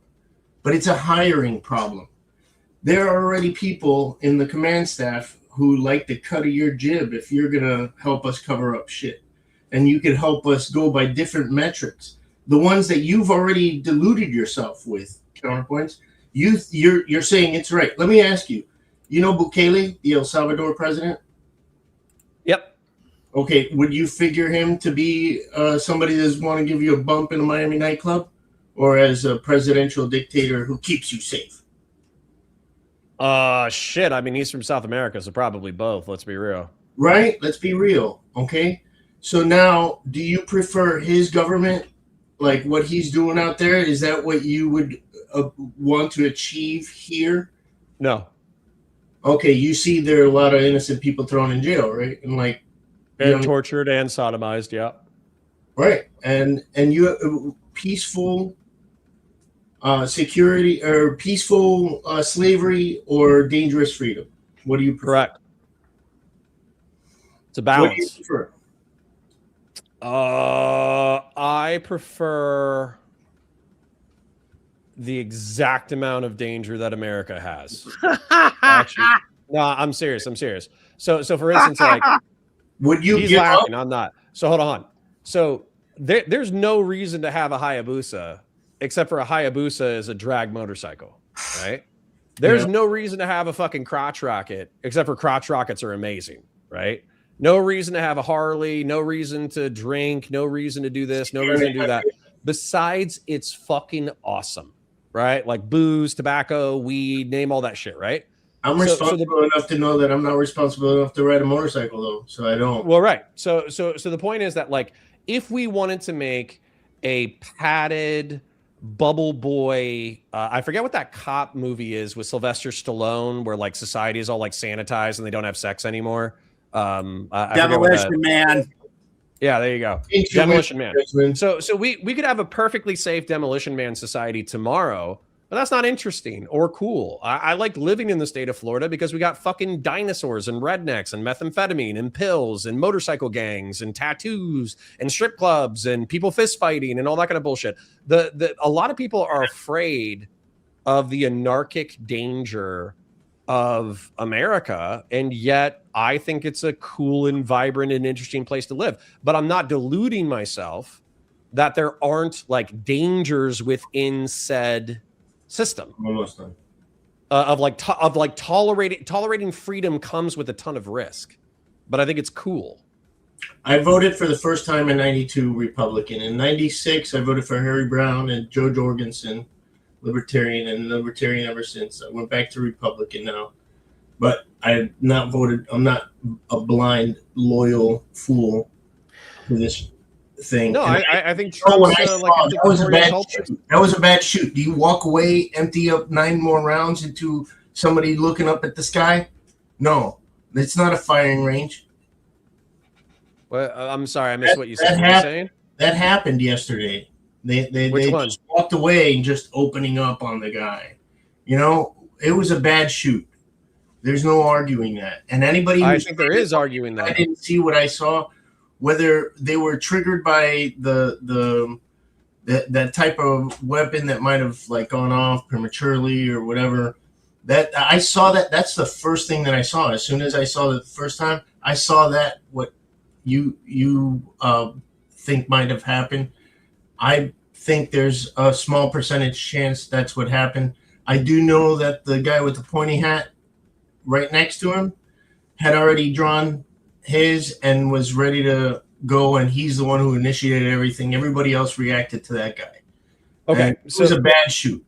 but it's a hiring problem. There are already people in the command staff who like the cut of your jib if you're gonna help us cover up shit, and you can help us go by different metrics, the ones that you've already deluded yourself with. Counterpoints. You're saying it's right. Let me ask you. You know Bukele, the El Salvador president? Yep. Okay, would you figure him to be somebody that's want to give you a bump in a Miami nightclub, or as a presidential dictator who keeps you safe? Shit. I mean, he's from South America, so probably both. Let's be real. Right? Let's be real. Okay. So now, do you prefer his government, like what he's doing out there? Is that what you would want to achieve here? No. Okay. You see, there are a lot of innocent people thrown in jail, right? And tortured and sodomized, yeah. Right. And you peaceful security or peaceful slavery or dangerous freedom? What do you prefer? Correct. It's a balance. What do you prefer? I prefer the exact amount of danger that America has. Actually, no, I'm serious. So for instance, like, would you he's give laughing, up? I'm not. So hold on. So there's no reason to have a Hayabusa except for a Hayabusa is a drag motorcycle, right? There's no reason to have a fucking crotch rocket except for crotch rockets are amazing, right? No reason to have a Harley, no reason to drink, no reason to do this, no reason to do that. Besides, it's fucking awesome, right? Like booze, tobacco, weed, name all that shit, right? I'm responsible enough to know that I'm not responsible enough to ride a motorcycle, though, so I don't. Well, right. So the point is that, like, if we wanted to make a padded bubble boy, I forget what that cop movie is with Sylvester Stallone, where like society is all like sanitized and they don't have sex anymore. Demolition Man. Yeah, there you go. Demolition Man. So we could have a perfectly safe Demolition Man society tomorrow, but that's not interesting or cool. I like living in the state of Florida because we got fucking dinosaurs and rednecks and methamphetamine and pills and motorcycle gangs and tattoos and strip clubs and people fist fighting and all that kind of bullshit. A lot of people are afraid of the anarchic danger of America, and yet I think it's a cool and vibrant and interesting place to live. But I'm not deluding myself that there aren't like dangers within said system. Almost done. Tolerating freedom comes with a ton of risk, but I think it's cool. I voted for the first time in '92 Republican. In '96, I voted for Harry Brown and Joe Jorgensen, Libertarian, and Libertarian ever since. I went back to Republican now, but I have not voted. I'm not a blind, loyal fool to this thing. No, I think Trump's, that was a bad shoot. That was a bad shoot. Do you walk away, empty up 9 more rounds into somebody looking up at the sky? No, it's not a firing range. Well, I'm sorry, I missed what you said. What you saying? That happened yesterday. They Which one? just walked away and just opening up on the guy. You know, it was a bad shoot. There's no arguing that. And anybody I think there is arguing that. I didn't see what I saw, whether they were triggered by that type of weapon that might have like gone off prematurely or whatever. That I saw that's the first thing that I saw. As soon as I saw it the first time, I saw that what you think might have happened. I think there's a small percentage chance that's what happened. I do know that the guy with the pointy hat right next to him had already drawn his and was ready to go, and he's the one who initiated everything. Everybody else reacted to that guy. Okay, And it was a bad shoot.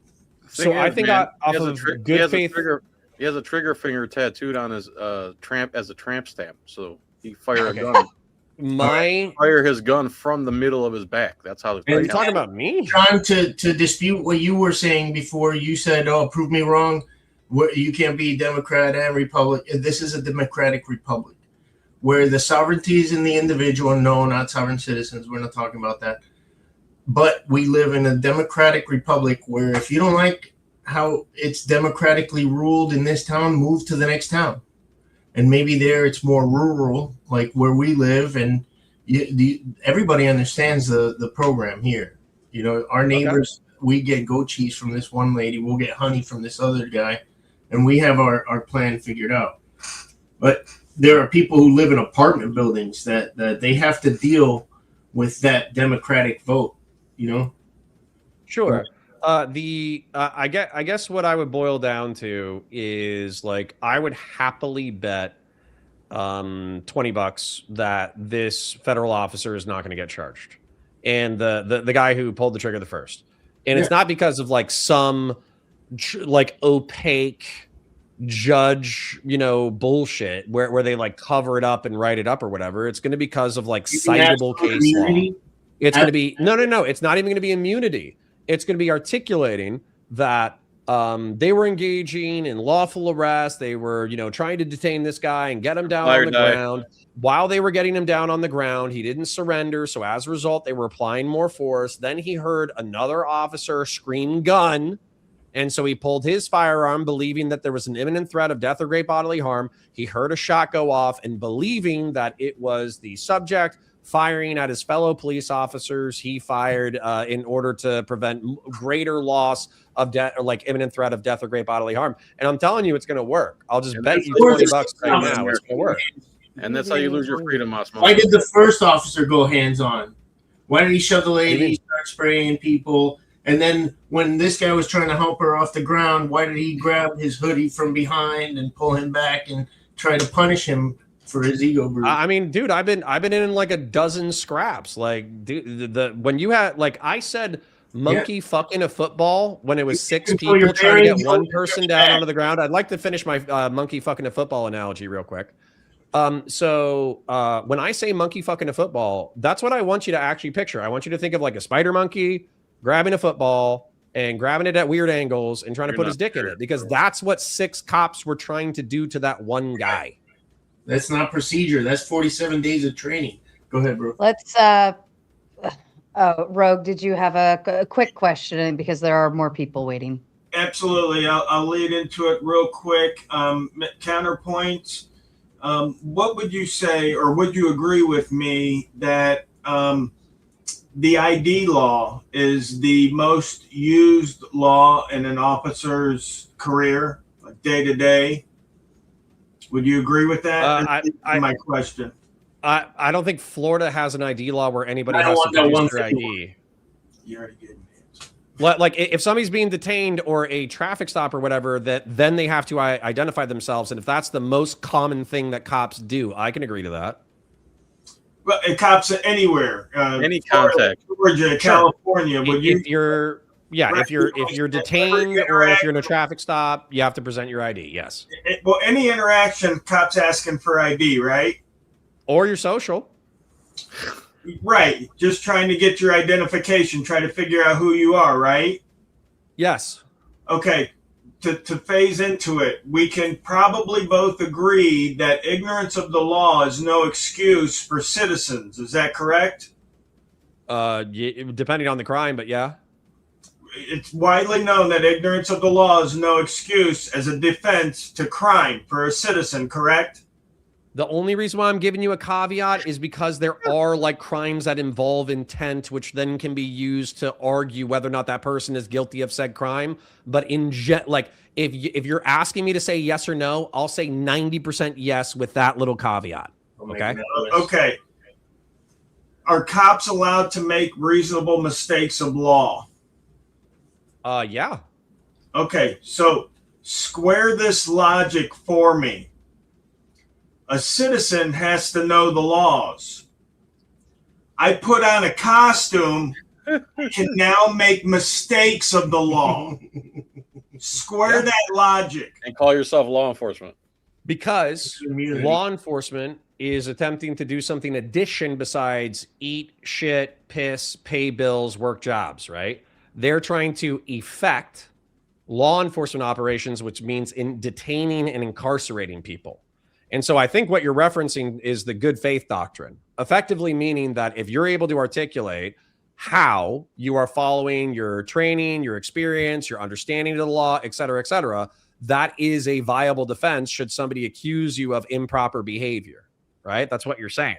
So I think off of good faith, he has a trigger finger tattooed on his tramp as a tramp stamp. So he fired a gun. Fire his gun from the middle of his back. That's how. Are you talking about me, John? To dispute what you were saying before, you said, "Oh, prove me wrong. You can't be Democrat and Republic." This is a democratic republic where the sovereignty is in the individual. No, not sovereign citizens. We're not talking about that. But we live in a democratic republic where if you don't like how it's democratically ruled in this town, move to the next town. And maybe there it's more rural, like where we live, and everybody understands the program here. You know, our neighbors, we get goat cheese from this one lady, we'll get honey from this other guy, and we have our plan figured out. But there are people who live in apartment buildings that they have to deal with that democratic vote, you know? Sure. I guess what I would boil down to is like I would happily bet $20 that this federal officer is not going to get charged, and the guy who pulled the trigger the first, and it's not because of like some like opaque judge, you know, bullshit where they like cover it up and write it up or whatever. It's going to be because of like citable case law. It's going to be no. It's not even going to be immunity. It's going to be articulating that they were engaging in lawful arrest. They were, you know, trying to detain this guy and get him down on the ground. While they were getting him down on the ground, he didn't surrender. So as a result, they were applying more force. Then he heard another officer scream gun. And so he pulled his firearm, believing that there was an imminent threat of death or great bodily harm. He heard a shot go off and believing that it was the subject firing at his fellow police officers. He fired in order to prevent greater loss of death or like imminent threat of death or great bodily harm. And I'm telling you, it's going to work. I'll just bet you $20 right now. It's going to work. And that's how you lose your freedom, Osmo. Why did the first officer go hands on? Why did he shove the lady, start spraying people? And then when this guy was trying to help her off the ground, why did he grab his hoodie from behind and pull him back and try to punish him for his ego bruise? I mean, dude, I've been in like a dozen scraps. Like, dude, when you had, like, I said monkey fucking a football when it was 6 people trying to get one person down onto the ground. I'd like to finish my monkey fucking a football analogy real quick. So when I say monkey fucking a football, that's what I want you to actually picture. I want you to think of like a spider monkey grabbing a football and grabbing it at weird angles and trying to put his dick in it, because that's what 6 cops were trying to do to that one guy. That's not procedure. That's 47 days of training. Go ahead, bro. Let's Rogue, did you have a quick question, because there are more people waiting? Absolutely. I'll lead into it real quick. Counterpoint. What would you say, or would you agree with me that the ID law is the most used law in an officer's career, like day to day? Would you agree with that? My question. I don't think Florida has an ID law where anybody has to produce their ID. You already gave me the answer. Like if somebody's being detained or a traffic stop or whatever, that then they have to identify themselves. And if that's the most common thing that cops do, I can agree to that. Well, cops anywhere, any contact, Georgia, California. Would you? If you're detained or if you're in a traffic stop, you have to present your ID. Yes. Well, any interaction, cops asking for ID, right? Or your social. Right. Just trying to get your identification, try to figure out who you are, right? Yes. Okay. To phase into it, we can probably both agree that ignorance of the law is no excuse for citizens. Is that correct? Depending on the crime, but yeah. It's widely known that ignorance of the law is no excuse as a defense to crime for a citizen, correct? The only reason why I'm giving you a caveat is because there are like crimes that involve intent, which then can be used to argue whether or not that person is guilty of said crime. But if you're asking me to say yes or no, I'll say 90% yes with that little caveat. Okay. Okay. Are cops allowed to make reasonable mistakes of law? Yeah. Okay, so square this logic for me. A citizen has to know the laws. I put on a costume, can now make mistakes of the law. Square that logic. And call yourself law enforcement. Because law enforcement is attempting to do something addition besides eat, shit, piss, pay bills, work jobs, right? They're trying to effect law enforcement operations, which means in detaining and incarcerating people. And so I think what you're referencing is the good faith doctrine, effectively meaning that if you're able to articulate how you are following your training, your experience, your understanding of the law, et cetera, that is a viable defense should somebody accuse you of improper behavior, right? That's what you're saying.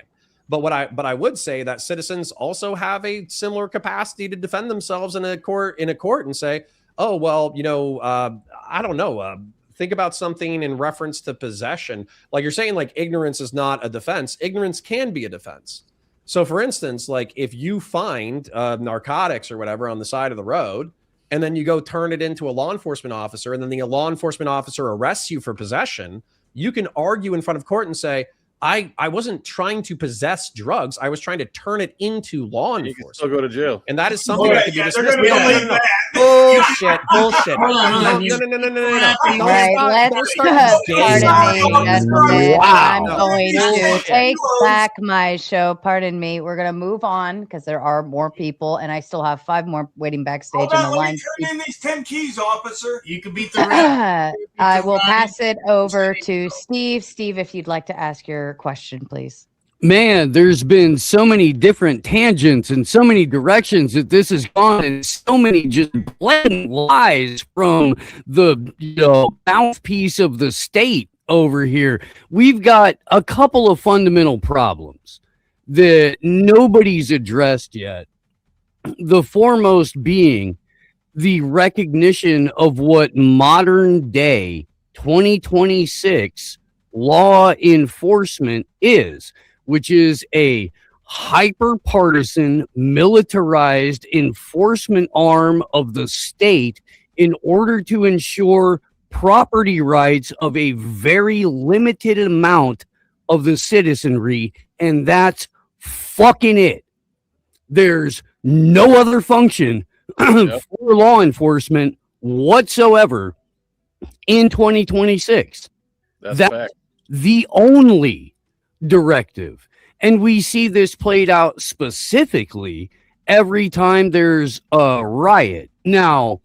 But I would say that citizens also have a similar capacity to defend themselves in a court and say, oh, well, I don't know. Think about something in reference to possession. Like you're saying, like ignorance is not a defense. Ignorance can be a defense. So for instance, like if you find narcotics or whatever on the side of the road, and then you go turn it into a law enforcement officer, and then the law enforcement officer arrests you for possession, you can argue in front of court and say, I wasn't trying to possess drugs. I was trying to turn it into law enforcement. You can still go to jail. And that is something that can be dismissed. No. Bullshit. All right, let's pardon me. I'm going to take back my show. Pardon me. We're going to move on because there are more people, and I still have 5 more waiting backstage on the line. Turn in these 10 keys, officer. You can beat the rap. I will pass it over to Steve. Steve, if you'd like to ask your question, please. Man, there's been so many different tangents and so many directions that this has gone, and so many just blatant lies from the mouthpiece of the state over here. We've got a couple of fundamental problems that nobody's addressed yet. The foremost being the recognition of what modern day 2026 law enforcement is, which is a hyper-partisan, militarized enforcement arm of the state in order to ensure property rights of a very limited amount of the citizenry, and that's fucking it. There's no other function for law enforcement whatsoever in 2026. That's the only directive. And we see this played out specifically every time there's a riot. Now,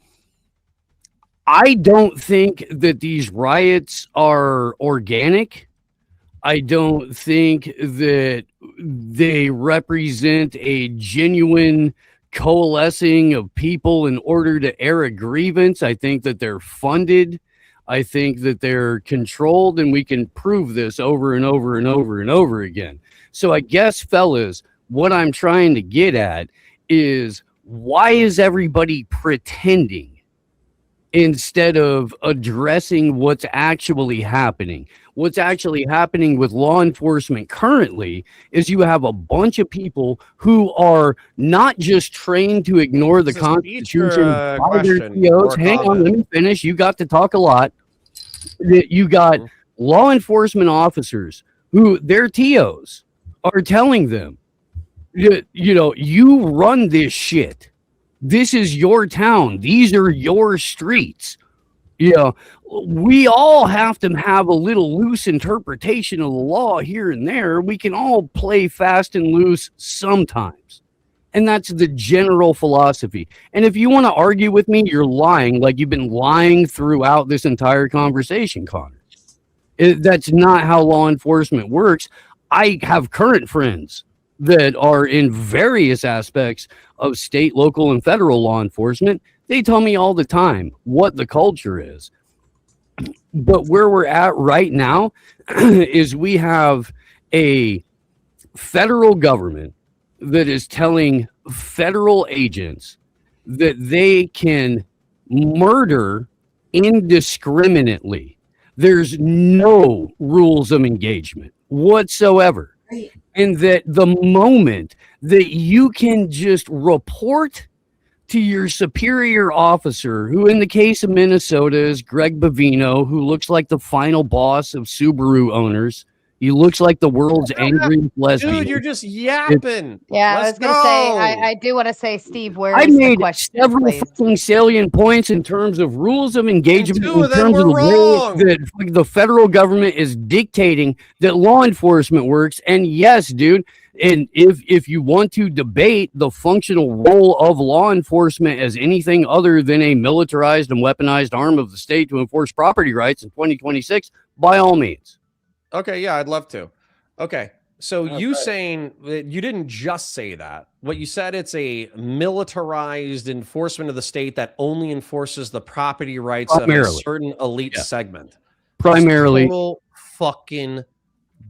I don't think that these riots are organic. I don't think that they represent a genuine coalescing of people in order to air a grievance. I think that they're funded. I think that they're controlled, and we can prove this over and over and over and over again. So I guess, fellas, what I'm trying to get at is, why is everybody pretending instead of addressing what's actually happening? What's actually happening with law enforcement currently is you have a bunch of people who are not just trained to ignore the Constitution by their TOs. Hang on, let me finish. You got to talk a lot. You got law enforcement officers who their TOs are telling them, you run this shit. This is your town. These are your streets. We all have to have a little loose interpretation of the law here and there. We can all play fast and loose sometimes. And that's the general philosophy. And if you want to argue with me, you're lying, like you've been lying throughout this entire conversation, Connor. That's not how law enforcement works. I have current friends that are in various aspects of state, local, and federal law enforcement, they tell me all the time what the culture is. But where we're at right now is we have a federal government that is telling federal agents that they can murder indiscriminately. There's no rules of engagement whatsoever. And that the moment that you can just report to your superior officer, who in the case of Minnesota is Greg Bavino, who looks like the final boss of Subaru owners. He looks like the world's angriest lesbian. Dude, you're just yapping. Yeah, Let's I was going to say, go. I do want to say, Steve, where I is the made question, several please? fucking salient points in terms of rules of engagement, two of in them terms of were the wrong. way that the federal government is dictating that law enforcement works. And yes, dude, and if you want to debate the functional role of law enforcement as anything other than a militarized and weaponized arm of the state to enforce property rights in 2026, by all means. Okay, yeah, I'd love to. Okay, so you saying that you didn't just say that. What you said, it's a militarized enforcement of the state that only enforces the property rights of a Primarily. certain elite Yeah. segment. Primarily. That's total fucking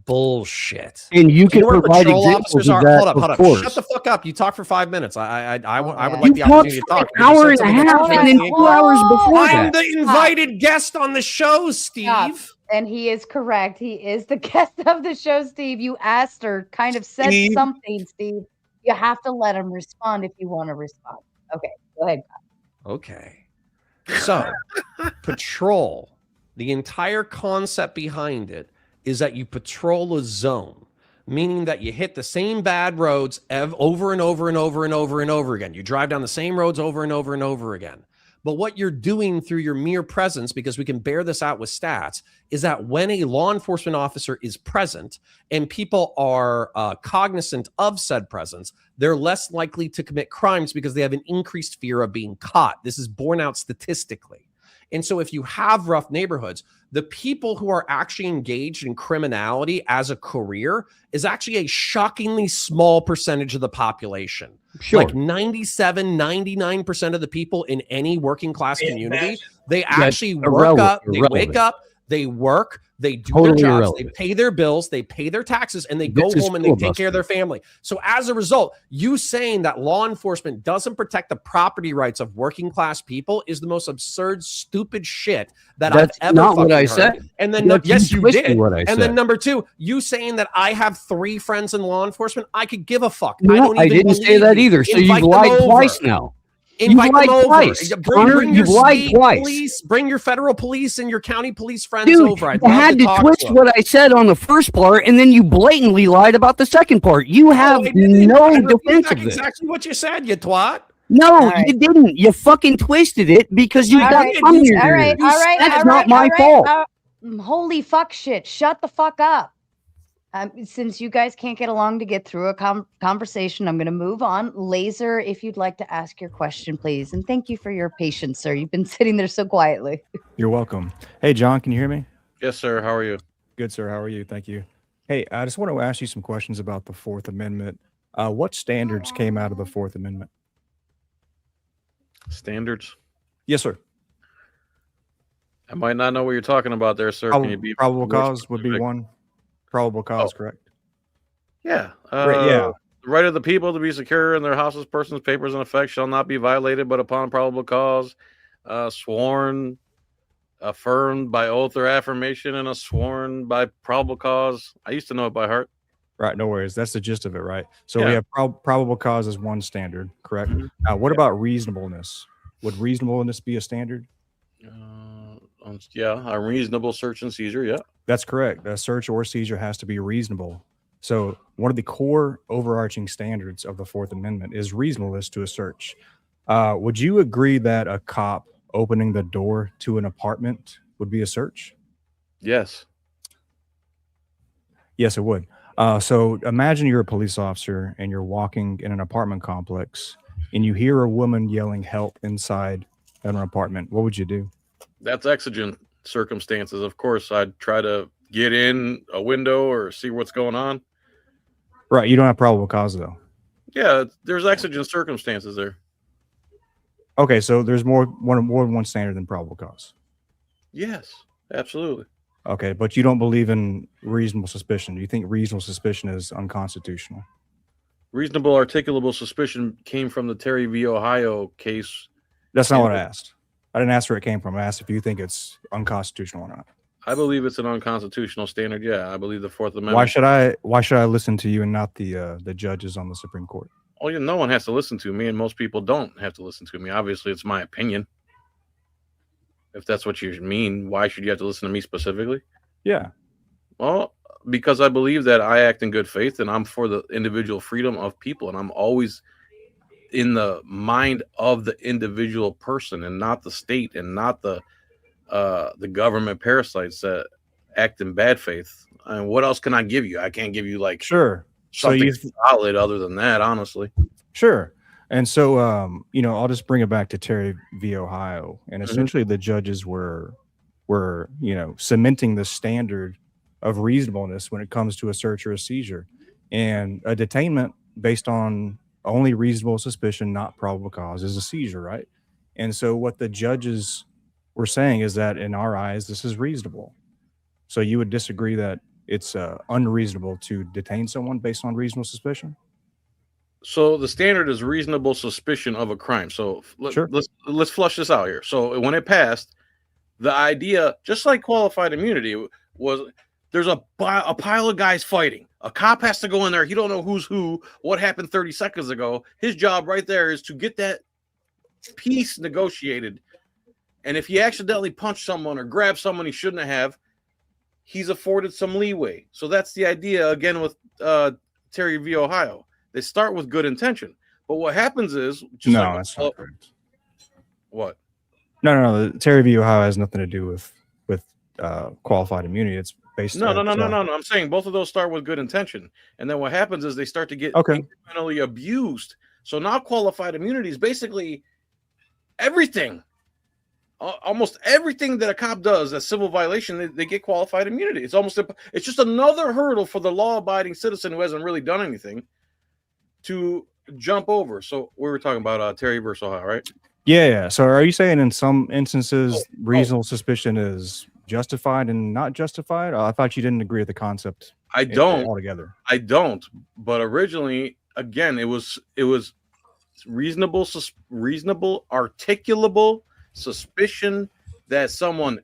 bullshit. And you can know what provide patrol examples officers of are? that, Hold up, of hold up. course. Shut the fuck up. You talk for 5 minutes. I would You like the talked opportunity to for talk. an because you hour said and a something half, that's and then fascinating. 2 hours before I'm that. the invited guest on the show, Steve. Stop. And he is correct. He is the guest of the show, Steve. You asked or kind of said Steve. something, Steve. You have to let him respond if you want to respond. Okay, go ahead. Okay. So, patrol, the entire concept behind it is that you patrol a zone, meaning that you hit the same bad roads over and over and over and over and over again. You drive down the same roads over and over and over again. But what you're doing through your mere presence, because we can bear this out with stats, is that when a law enforcement officer is present and people are cognizant of said presence, they're less likely to commit crimes because they have an increased fear of being caught. This is borne out statistically. And so if you have rough neighborhoods, the people who are actually engaged in criminality as a career is actually a shockingly small percentage of the population. Sure. Like 97, 99% of the people in any working class community, they actually work up, they wake up, they work, they do Totally their jobs, irrelevant. they pay their bills, they pay their taxes, and they go This is home and they take care filibuster. of their family. So as a result, you saying that law enforcement doesn't protect the property rights of working class people is the most absurd, stupid shit that That's I've ever not what fucking I heard. said. And then, That's yes, you you twisting did. what I And said. then number two, you saying that I have 3 friends in law enforcement, I could give a fuck. No, I didn't say that either. So you've lied twice now. Invite You've lied them over. twice. Bring Connor, your you've lied state twice. police, bring your federal police and your county police friends Dude, over. I'd you love had to talk twist them. what I said on the first part, and then you blatantly lied about the second part. You have I didn't. no I repeat defense back of this. exactly what you said, you twat. No, you didn't. You fucking twisted it because you All got right, some all here. right, all right. That's all not right, my all right. fault. Holy fuck shit. Shut the fuck up. Since you guys can't get along to get through a conversation, I'm going to move on. Laser, if you'd like to ask your question, please. And thank you for your patience, sir. You've been sitting there so quietly. You're welcome. Hey, John, can you hear me? Yes, sir. How are you? Good, sir. How are you? Thank you. Hey, I just want to ask you some questions about the Fourth Amendment. What standards came out of the Fourth Amendment? Standards? Yes, sir. I might not know what you're talking about there, sir. Can you be Probable more cause would be specific? one. Probable cause, correct? Yeah. Right, yeah. The right of the people to be secure in their houses, persons, papers, and effects shall not be violated, but upon probable cause, sworn, affirmed by oath or affirmation, and a sworn by probable cause. I used to know it by heart. Right, no worries. That's the gist of it, right? So Yeah. we have probable cause as one standard, correct? Now, what about reasonableness? Would reasonableness be a standard? Yeah, a reasonable search and seizure. Yeah. That's correct. A search or seizure has to be reasonable. So one of the core overarching standards of the Fourth Amendment is reasonableness to a search. Would you agree that a cop opening the door to an apartment would be a search? Yes. Yes, it would. So imagine you're a police officer and you're walking in an apartment complex and you hear a woman yelling help inside an apartment. What would you do? That's exigent circumstances. Of course, I'd try to get in a window or see what's going on. Right. You don't have probable cause though. Yeah, there's exigent circumstances there. Okay, so there's more than one standard than probable cause. Yes, absolutely. Okay, but you don't believe in reasonable suspicion. You think reasonable suspicion is unconstitutional. Reasonable articulable suspicion came from the Terry v. Ohio case. That's not what I asked. I didn't ask where it came from. I asked if you think it's unconstitutional or not. I believe it's an unconstitutional standard. Yeah, I believe the Fourth Amendment. Why should I listen to you and not the judges on the Supreme Court? Oh, yeah, no one has to listen to me, and most people don't have to listen to me. Obviously, it's my opinion. If that's what you mean, why should you have to listen to me specifically? Yeah. Well, because I believe that I act in good faith, and I'm for the individual freedom of people, and I'm always in the mind of the individual person, and not the state, and not the government parasites that act in bad faith. And what else can I give you? I can't give you like something solid other than that, honestly. Sure. And so, I'll just bring it back to Terry v. Ohio, and essentially the judges were cementing the standard of reasonableness when it comes to a search or a seizure, and a detainment based on only reasonable suspicion, not probable cause, is a seizure, right? And so what the judges were saying is that in our eyes, this is reasonable. So you would disagree that it's unreasonable to detain someone based on reasonable suspicion? So the standard is reasonable suspicion of a crime. So let's flush this out here. So when it passed, the idea, just like qualified immunity, was there's a pile of guys fighting. A cop has to go in there. He don't know who's who, what happened 30 seconds ago. His job right there is to get that peace negotiated. And if he accidentally punched someone or grabbed someone he shouldn't have, he's afforded some leeway. So that's the idea, again, with Terry v. Ohio. They start with good intention. But what happens is... that's not correct. What? No. Terry v. Ohio has nothing to do with qualified immunity. It's based No. I'm saying both of those start with good intention. And then what happens is they start to get incrementally abused. So now qualified immunity is basically everything. Almost everything that a cop does, a civil violation, they get qualified immunity. It's just another hurdle for the law-abiding citizen who hasn't really done anything to jump over. So we were talking about Terry versus Ohio, right? Yeah. So are you saying in some instances reasonable suspicion is justified and not justified? I thought you didn't agree with the concept. I don't altogether. I don't. But originally, again, it was reasonable, articulable suspicion that someone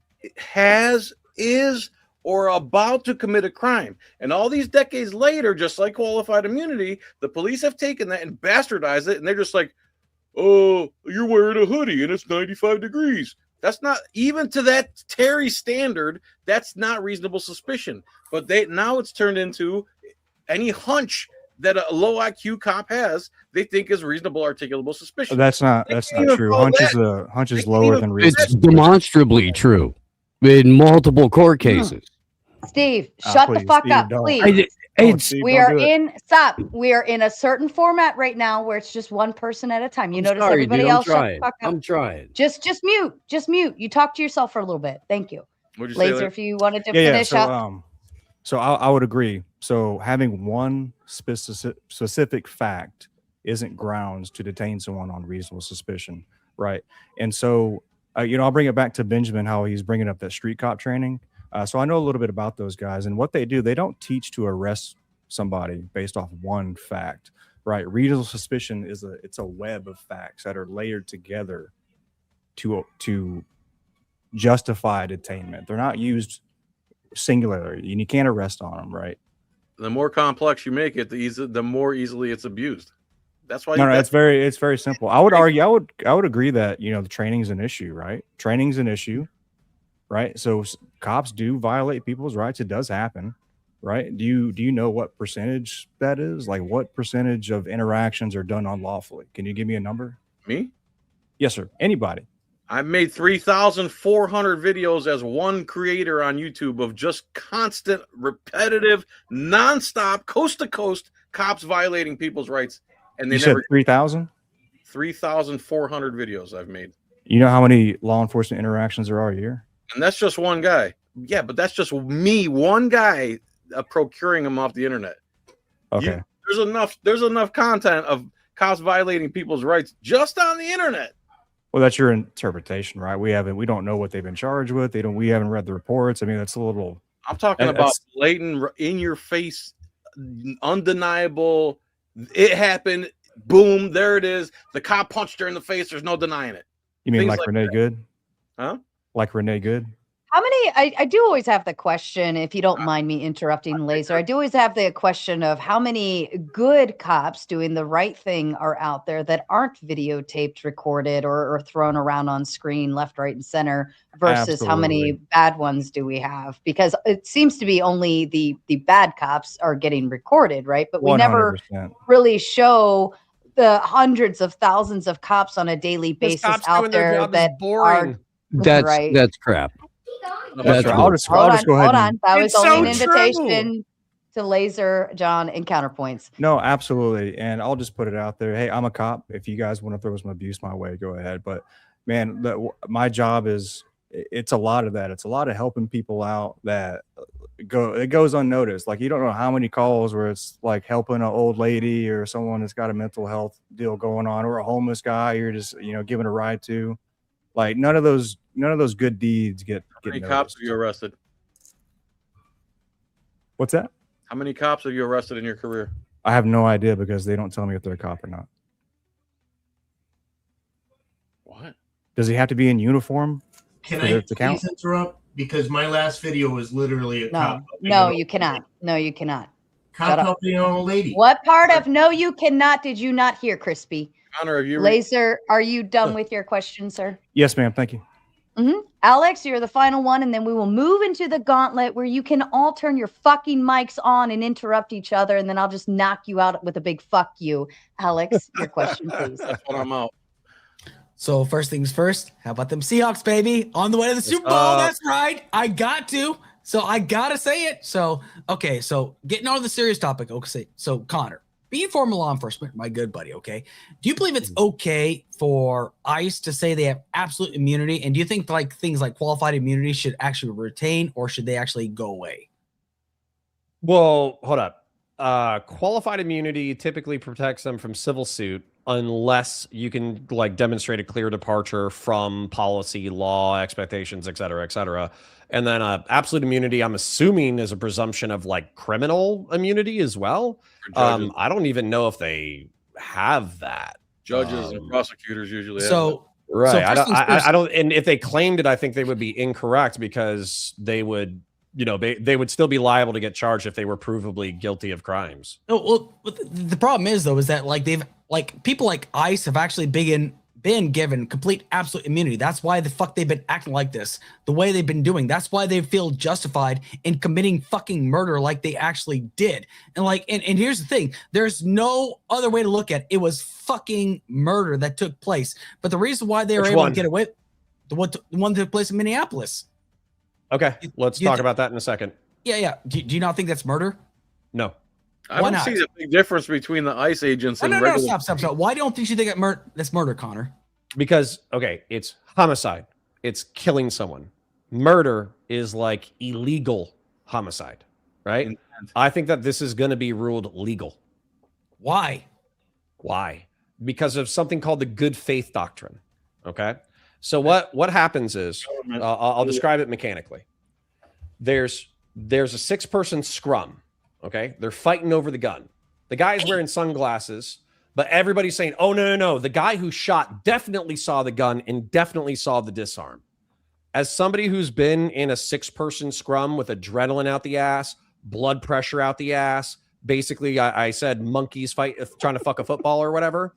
is or about to commit a crime. And all these decades later, just like qualified immunity, the police have taken that and bastardized it, and they're just like, oh, you're wearing a hoodie and it's 95 degrees. That's not, even to that Terry standard, that's not reasonable suspicion. But now it's turned into any hunch that a low IQ cop has, they think is reasonable articulable suspicion. That's not true. Hunch is lower than reasonable. It's demonstrably true in multiple court cases. Steve, shut the fuck up, please. We are in a certain format right now where it's just one person at a time. You notice everybody else. I'm trying. Just mute. You talk to yourself for a little bit. Thank you. Laser, if you wanted to finish up. So I would agree. So having one specific fact isn't grounds to detain someone on reasonable suspicion, right? And so, I'll bring it back to Benjamin, how he's bringing up that street cop training. So I know a little bit about those guys, and what they do, they don't teach to arrest somebody based off one fact, right? Reasonable suspicion it's a web of facts that are layered together to justify detainment. They're not used singularly, and you can't arrest on them, right? The more complex you make it, the more easily it's abused. That's why. It's very simple. I would argue. I would agree that the training is an issue, right? Training's an issue, right? So cops do violate people's rights. It does happen, right? Do you know what percentage that is? Like, what percentage of interactions are done unlawfully? Can you give me a number? Me? Yes, sir. Anybody? I made 3,400 videos as one creator on YouTube of just constant, repetitive, nonstop, coast to coast cops violating people's rights. And you said 3,000? 3,400 videos I've made. You know how many law enforcement interactions there are a year? And that's just one guy. Yeah, but that's just me, one guy, procuring them off the internet. Okay. There's enough content of cops violating people's rights just on the internet. Well, that's your interpretation, right? We don't know what they've been charged with. We haven't read the reports. I mean, that's a little. I'm talking about blatant, in your face, undeniable. It happened. Boom, there it is. The cop punched her in the face. There's no denying it. You mean Things like Renee that. Good? Huh? Like Renee Good? How many? I do always have the question, if you don't mind me interrupting, Laser. I do always have the question of how many good cops doing the right thing are out there that aren't videotaped, recorded, or thrown around on screen, left, right, and center, versus how many bad ones do we have? Because it seems to be only the bad cops are getting recorded, right? But we 100%. Never really show the hundreds of thousands of cops on a daily basis out there that are that's crap. That's right. I'll just go ahead. Hold on. That was only an invitation to Laser, John, and Counterpoints. No, absolutely. And I'll just put it out there. Hey, I'm a cop. If you guys want to throw some abuse my way, go ahead. But man, my job it's a lot of that. It's a lot of helping people out that it goes unnoticed. Like, you don't know how many calls where it's like helping an old lady or someone that's got a mental health deal going on, or a homeless guy you're just, giving a ride to. Like, none of those good deeds get How many cops have you arrested? What's that? How many cops have you arrested in your career? I have no idea, because they don't tell me if they're a cop or not. What? Does he have to be in uniform? Can I please interrupt? Because my last video was literally a cop. No, you cannot. No, you cannot. Cop helping an old lady. What part of no, you cannot did you not hear, Crispy? Connor, have you Laser, are you done with your question, sir? Yes, ma'am. Thank you. Alex, you're the final one, and then we will move into the gauntlet where you can all turn your fucking mics on and interrupt each other, and then I'll just knock you out with a big fuck you. Alex, your question, please. That's what I'm out. So first things first, how about them Seahawks, baby? On the way to the Super Bowl. That's right. I got to. So I got to say it. So, okay. So getting on to the serious topic. Okay. So Connor, being former law enforcement, my good buddy, okay, do you believe it's okay for ICE to say they have absolute immunity? And do you think like things like qualified immunity should actually retain, or should they actually go away? Well, hold up. Qualified immunity typically protects them from civil suit unless you can like demonstrate a clear departure from policy, law, expectations, et cetera, et cetera. And then absolute immunity, I'm assuming, is a presumption of like criminal immunity as well. I don't even know if they have that. Judges and prosecutors usually have so that. Right. So I don't. And if they claimed it, I think they would be incorrect, because they would, they would still be liable to get charged if they were provably guilty of crimes. No, well, the problem is though, is that like people like ICE have actually been given complete absolute immunity. That's why the fuck they've been acting like this, the way they've been doing. That's why they feel justified in committing fucking murder like they actually did. And and here's the thing, there's no other way to look at it. It was fucking murder that took place. But the reason why they were able to get away, the one that took place in Minneapolis. Okay, let's talk about that in a second. Yeah. Do you not think that's murder? No. I don't see the big difference between the ICE agents and regular. No, stop. Why don't you think that's murder, Connor? Because, okay, it's homicide. It's killing someone. Murder is like illegal homicide, right? I think that this is going to be ruled legal. Why? Because of something called the good faith doctrine, okay? So what happens is, I'll describe it mechanically. There's a 6-person scrum, okay? They're fighting over the gun. The guy's wearing sunglasses, but everybody's saying, oh, no. The guy who shot definitely saw the gun and definitely saw the disarm. As somebody who's been in a 6-person scrum with adrenaline out the ass, blood pressure out the ass, basically I said monkeys trying to fuck a football or whatever.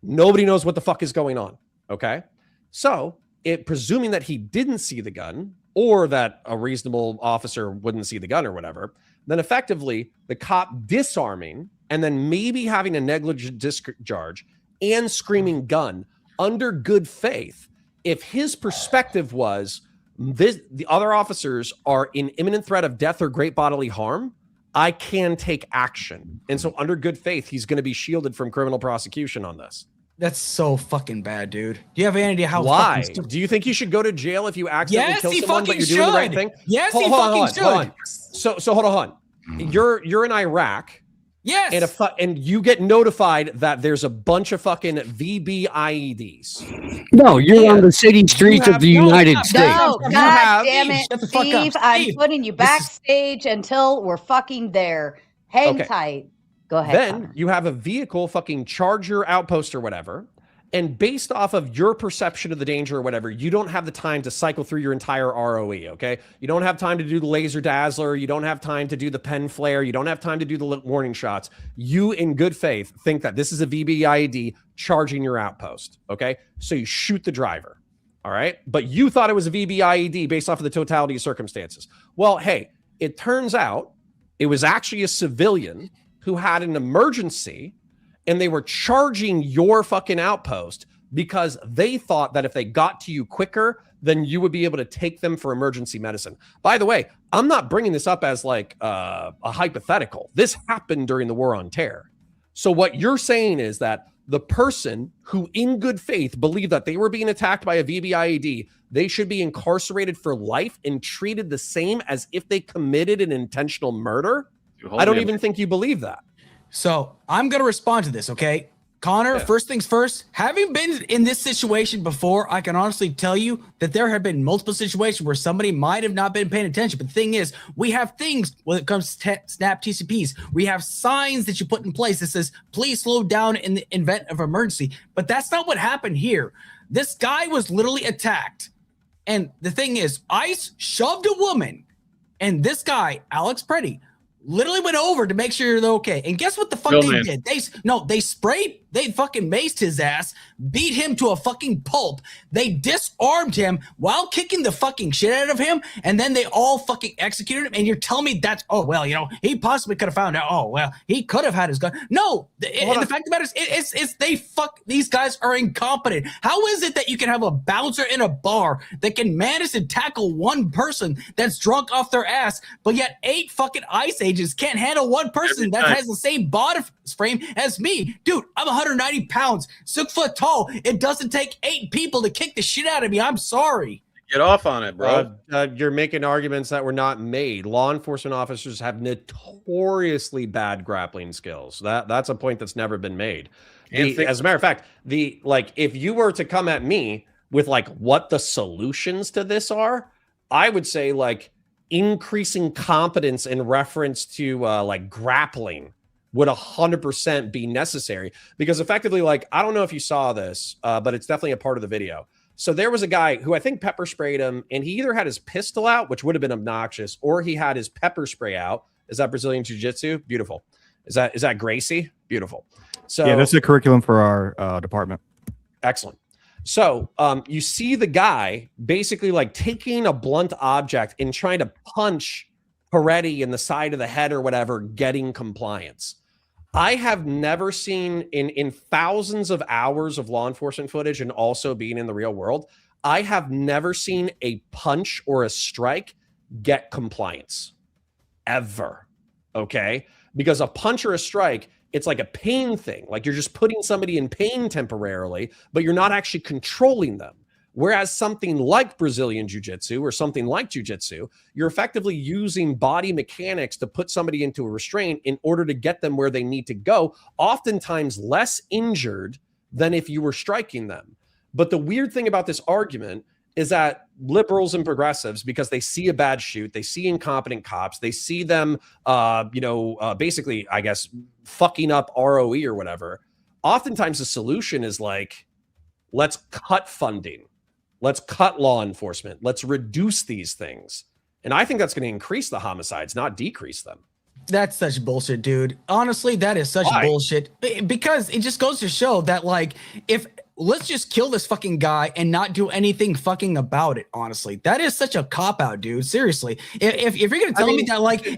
Nobody knows what the fuck is going on, okay? So, presuming that he didn't see the gun, or that a reasonable officer wouldn't see the gun or whatever, then effectively the cop disarming and then maybe having a negligent discharge and screaming gun under good faith, if his perspective was the other officers are in imminent threat of death or great bodily harm, I can take action. And so under good faith, he's going to be shielded from criminal prosecution on this. That's so fucking bad, dude. Do you have any idea how? Why? Do you think you should go to jail if you accidentally kill someone, but you're doing the right thing? Yes, he fucking should. So hold on. You're in Iraq. Yes. And you get notified that there's a bunch of fucking VB IEDs. No, you're on the city streets of the United States. No, You God have- damn it, Shut the fuck up, Steve. I'm Steve. putting you backstage until we're fucking there. Hang Okay. tight. Go ahead. Then Connor. you have a vehicle fucking charge your outpost or whatever. And based off of your perception of the danger or whatever, you don't have the time to cycle through your entire ROE, okay? You don't have time to do the laser dazzler. You don't have time to do the pen flare. You don't have time to do the warning shots. You, in good faith, think that this is a VBIED charging your outpost, okay? So you shoot the driver, all right? But you thought it was a VBIED based off of the totality of circumstances. Well, hey, it turns out it was actually a civilian who had an emergency, and they were charging your fucking outpost because they thought that if they got to you quicker, then you would be able to take them for emergency medicine. By the way, I'm not bringing this up as like a hypothetical. This happened during the War on Terror. So what you're saying is that the person who in good faith believed that they were being attacked by a VBIED, they should be incarcerated for life and treated the same as if they committed an intentional murder? I don't even think you believe that. So I'm going to respond to this, okay? Connor, first things first, having been in this situation before, I can honestly tell you that there have been multiple situations where somebody might have not been paying attention. But the thing is, we have things when it comes to snap TCPs. We have signs that you put in place that says, please slow down in the event of emergency. But that's not what happened here. This guy was literally attacked. And the thing is, ICE shoved a woman. And this guy, Alex Preddy, literally went over to make sure they're okay. And guess what the fuck they did? They sprayed, they fucking maced his ass, beat him to a fucking pulp. They disarmed him while kicking the fucking shit out of him. And then they all fucking executed him. And you're telling me that's, oh, well, you know, he possibly could have found out. Oh, well, he could have had his gun. No, the fact of the matter is, these guys are incompetent. How is it that you can have a bouncer in a bar that can manage to tackle one person that's drunk off their ass, but yet 8 fucking ICE agents can't handle one person that has the same body frame as me? Dude, I'm 190 pounds, 6 foot tall. It doesn't take 8 people to kick the shit out of me. I'm sorry. Get off on it, bro. You're making arguments that were not made. Law enforcement officers have notoriously bad grappling skills. That's a point that's never been made. As a matter of fact, if you were to come at me with like what the solutions to this are, I would say like increasing competence in reference to like grappling would 100% be necessary, because effectively, like, I don't know if you saw this, but it's definitely a part of the video. So there was a guy who I think pepper sprayed him, and he either had his pistol out, which would have been obnoxious, or he had his pepper spray out. Is that Brazilian Jiu-Jitsu? Beautiful. Is that Gracie? Beautiful. So yeah, that's the curriculum for our department. Excellent. So you see the guy basically like taking a blunt object and trying to punch Peretti in the side of the head or whatever, getting compliance. I have never seen in thousands of hours of law enforcement footage and also being in the real world, I have never seen a punch or a strike get compliance ever. Okay. Because a punch or a strike, it's like a pain thing. Like you're just putting somebody in pain temporarily, but you're not actually controlling them. Whereas something like Brazilian Jiu-Jitsu or something like Jiu-Jitsu, you're effectively using body mechanics to put somebody into a restraint in order to get them where they need to go, oftentimes less injured than if you were striking them. But the weird thing about this argument is that liberals and progressives, because they see a bad shoot, they see incompetent cops, they see them, basically, I guess, fucking up ROE or whatever. Oftentimes the solution is like, let's cut funding. Let's cut law enforcement. Let's reduce these things. And I think that's going to increase the homicides, not decrease them. That's such bullshit, dude. Honestly, that is such bullshit. Because it just goes to show that, like, let's just kill this fucking guy and not do anything fucking about it, honestly. That is such a cop-out, dude. Seriously. If you're going to tell me that,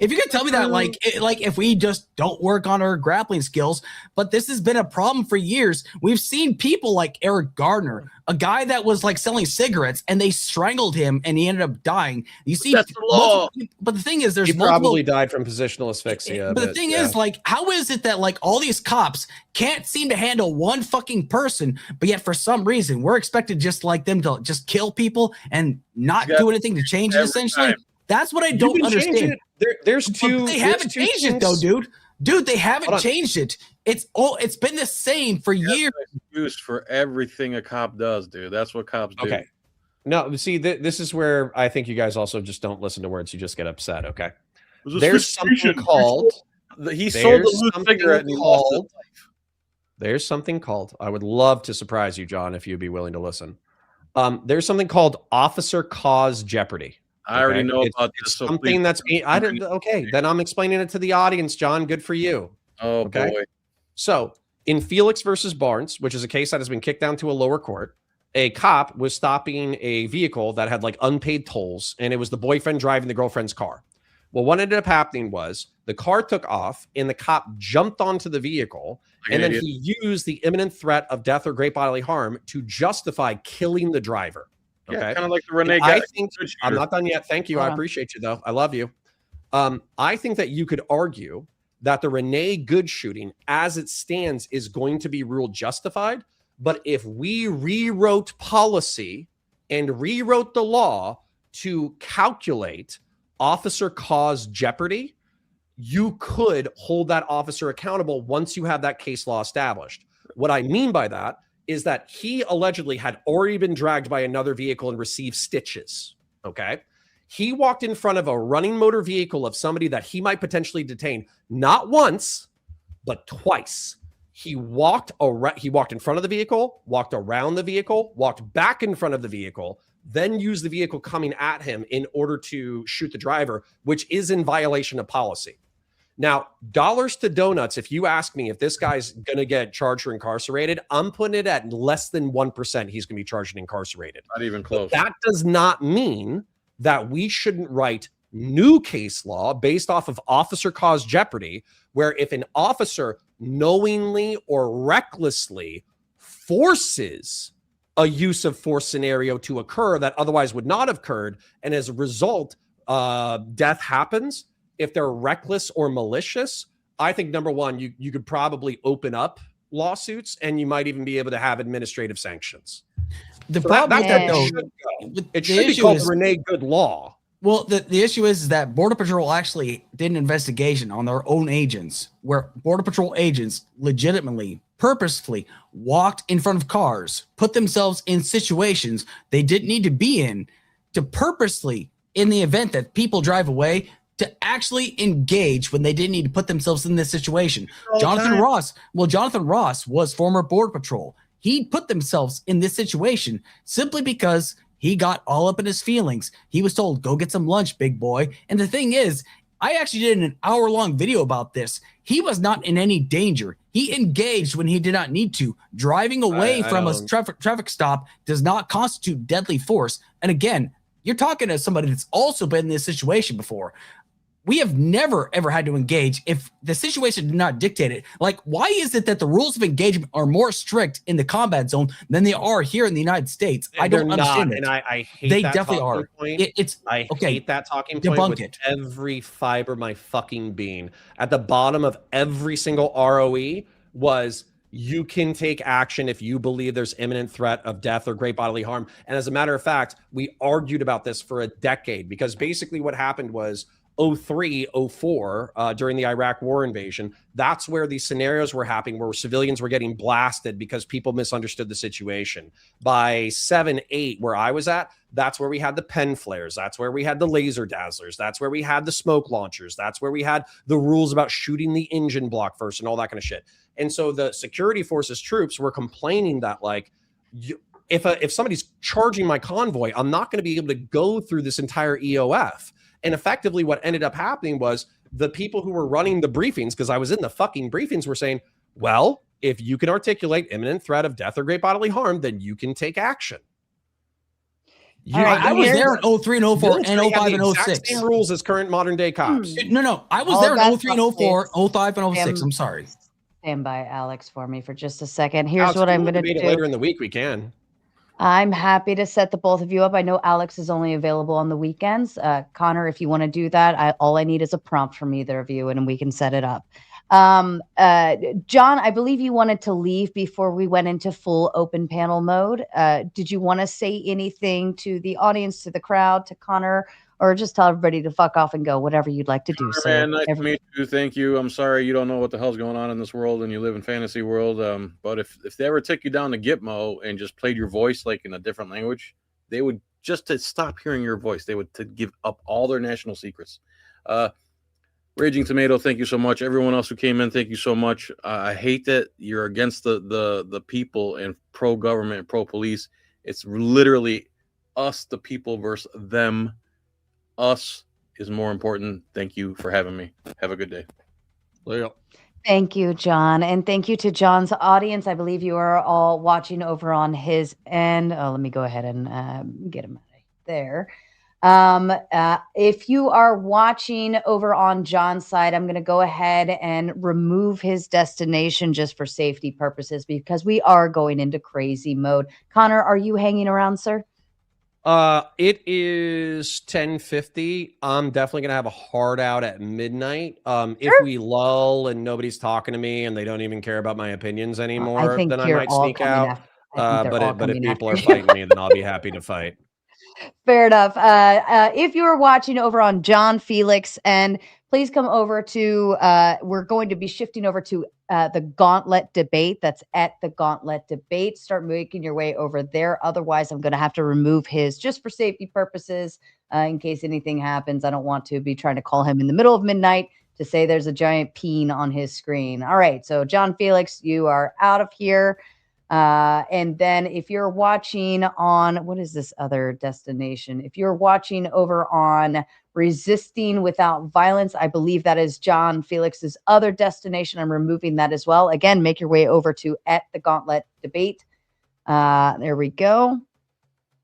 if we just don't work on our grappling skills, but this has been a problem for years. We've seen people like Eric Gardner, a guy that was like selling cigarettes, and they strangled him and he ended up dying. You see, that's the law. But the thing is, he probably died from positional asphyxia. But the thing is, like, how is it that like all these cops can't seem to handle one fucking person, but yet for some reason we're expected just like them to just kill people and not do anything to change it? Essentially, that's what I don't understand. There's two. They haven't changed it though, dude. Dude, they haven't changed it. It's been the same for years. Used for everything a cop does, dude. That's what cops do. Okay. No, see, this is where I think you guys also just don't listen to words. You just get upset. Okay. There's something called. He sold the loose cigarette and he lost it. There's something called. I would love to surprise you, John, if you'd be willing to listen. There's something called officer cause jeopardy. I already know about this. this. So something that's being. I didn't. Okay, then I'm explaining it to the audience, John. Good for you. Oh okay? boy. So in Felix versus Barnes, which is a case that has been kicked down to a lower court, a cop was stopping a vehicle that had like unpaid tolls, and it was the boyfriend driving the girlfriend's car. Well, what ended up happening was the car took off, and the cop jumped onto the vehicle, and then he used the imminent threat of death or great bodily harm to justify killing the driver. Okay, kind of like the Renee. I think I'm not done yet. Thank you. I appreciate you, though. I love you. I think that you could argue that the Renee Good shooting, as it stands, is going to be ruled justified. But if we rewrote policy and rewrote the law to calculate officer cause jeopardy, you could hold that officer accountable once you have that case law established. What I mean by that is that he allegedly had already been dragged by another vehicle and received stitches. Okay. He walked in front of a running motor vehicle of somebody that he might potentially detain, not once, but twice. He walked in front of the vehicle, walked around the vehicle, walked back in front of the vehicle, then used the vehicle coming at him in order to shoot the driver, which is in violation of policy. Now, dollars to donuts, if you ask me if this guy's going to get charged or incarcerated, I'm putting it at less than 1% he's going to be charged and incarcerated. Not even close. But that does not mean that we shouldn't write new case law based off of officer cause jeopardy, where if an officer knowingly or recklessly forces a use of force scenario to occur that otherwise would not have occurred, and as a result, death happens, if they're reckless or malicious, I think number one, you could probably open up lawsuits, and you might even be able to have administrative sanctions. The problem with that, though, it should be called the Renee Good law. Well, the issue is that Border Patrol actually did an investigation on their own agents, where Border Patrol agents legitimately, purposefully walked in front of cars, put themselves in situations they didn't need to be in, to purposely, in the event that people drive away, to actually engage when they didn't need to put themselves in this situation. Jonathan Ross was former Border Patrol. He put themselves in this situation simply because he got all up in his feelings. He was told, go get some lunch, big boy. And the thing is, I actually did an hour-long video about this. He was not in any danger. He engaged when he did not need to. Driving away from a traffic stop does not constitute deadly force. And again, you're talking to somebody that's also been in this situation before. We have never, ever had to engage if the situation did not dictate it. Like, why is it that the rules of engagement are more strict in the combat zone than they are here in the United States? I don't understand it. And I hate they that definitely talking are. Point. I hate that talking point Debunk with it. every fiber of my fucking being. At the bottom of every single ROE was, you can take action if you believe there's imminent threat of death or great bodily harm. And as a matter of fact, we argued about this for a decade, because basically what happened was 2003, 2004, during the Iraq war invasion, that's where these scenarios were happening, where civilians were getting blasted because people misunderstood the situation. By 2007, 2008, where I was at, that's where we had the pen flares. That's where we had the laser dazzlers. That's where we had the smoke launchers. That's where we had the rules about shooting the engine block first and all that kind of shit. And so the security forces troops were complaining that, like, if somebody's charging my convoy, I'm not going to be able to go through this entire EOF. And effectively what ended up happening was the people who were running the briefings, because I was in the fucking briefings, were saying, well, if you can articulate imminent threat of death or great bodily harm, then you can take action. I was there in 03 and 04 and 05 and 06. Same rules as current modern day cops. No. I was there in 03 and 04, 05 and 06. I'm sorry. Stand by, Alex, for me for just a second. Here's Alex, what I'm going to do. Later in the week, we can. I'm happy to set the both of you up. I know Alex is only available on the weekends. Connor, if you want to do that, all I need is a prompt from either of you, and we can set it up. John, I believe you wanted to leave before we went into full open panel mode. Did you want to say anything to the audience, to the crowd, to Connor, or just tell everybody to fuck off and go, whatever you'd like to do. So Man, nice to meet you. Thank you. I'm sorry you don't know what the hell's going on in this world and you live in fantasy world. But if they ever took you down to Gitmo and just played your voice like in a different language, they would just to stop hearing your voice. They would to give up all their national secrets. Raging Tomato, thank you so much. Everyone else who came in, thank you so much. I hate that you're against the people and pro government and pro police. It's literally us, the people, versus them. Us is more important. Thank you for having me. Have a good day. Thank you, John. And thank you to John's audience. I believe you are all watching over on his end. Oh, let me go ahead and get him out of there. If you are watching over on John's side, I'm going to go ahead and remove his destination just for safety purposes because we are going into crazy mode. Connor, are you hanging around, sir? It is 10:50. I'm definitely gonna have a hard out at midnight. If we lull and nobody's talking to me and they don't even care about my opinions anymore, then I might sneak out. But if people are fighting me, then I'll be happy to fight. Fair enough. If you are watching over on John Felix, and please come over to, we're going to be shifting over to the Gauntlet Debate. That's at the Gauntlet Debate. Start making your way over there. Otherwise, I'm going to have to remove his just for safety purposes in case anything happens. I don't want to be trying to call him in the middle of midnight to say there's a giant peen on his screen. All right. So John Felix, you are out of here. And then if you're watching on, what is this other destination? If you're watching over on Resisting Without Violence, I believe that is John Felix's other destination. I'm removing that as well. Again, make your way over to at the Gauntlet Debate. There we go.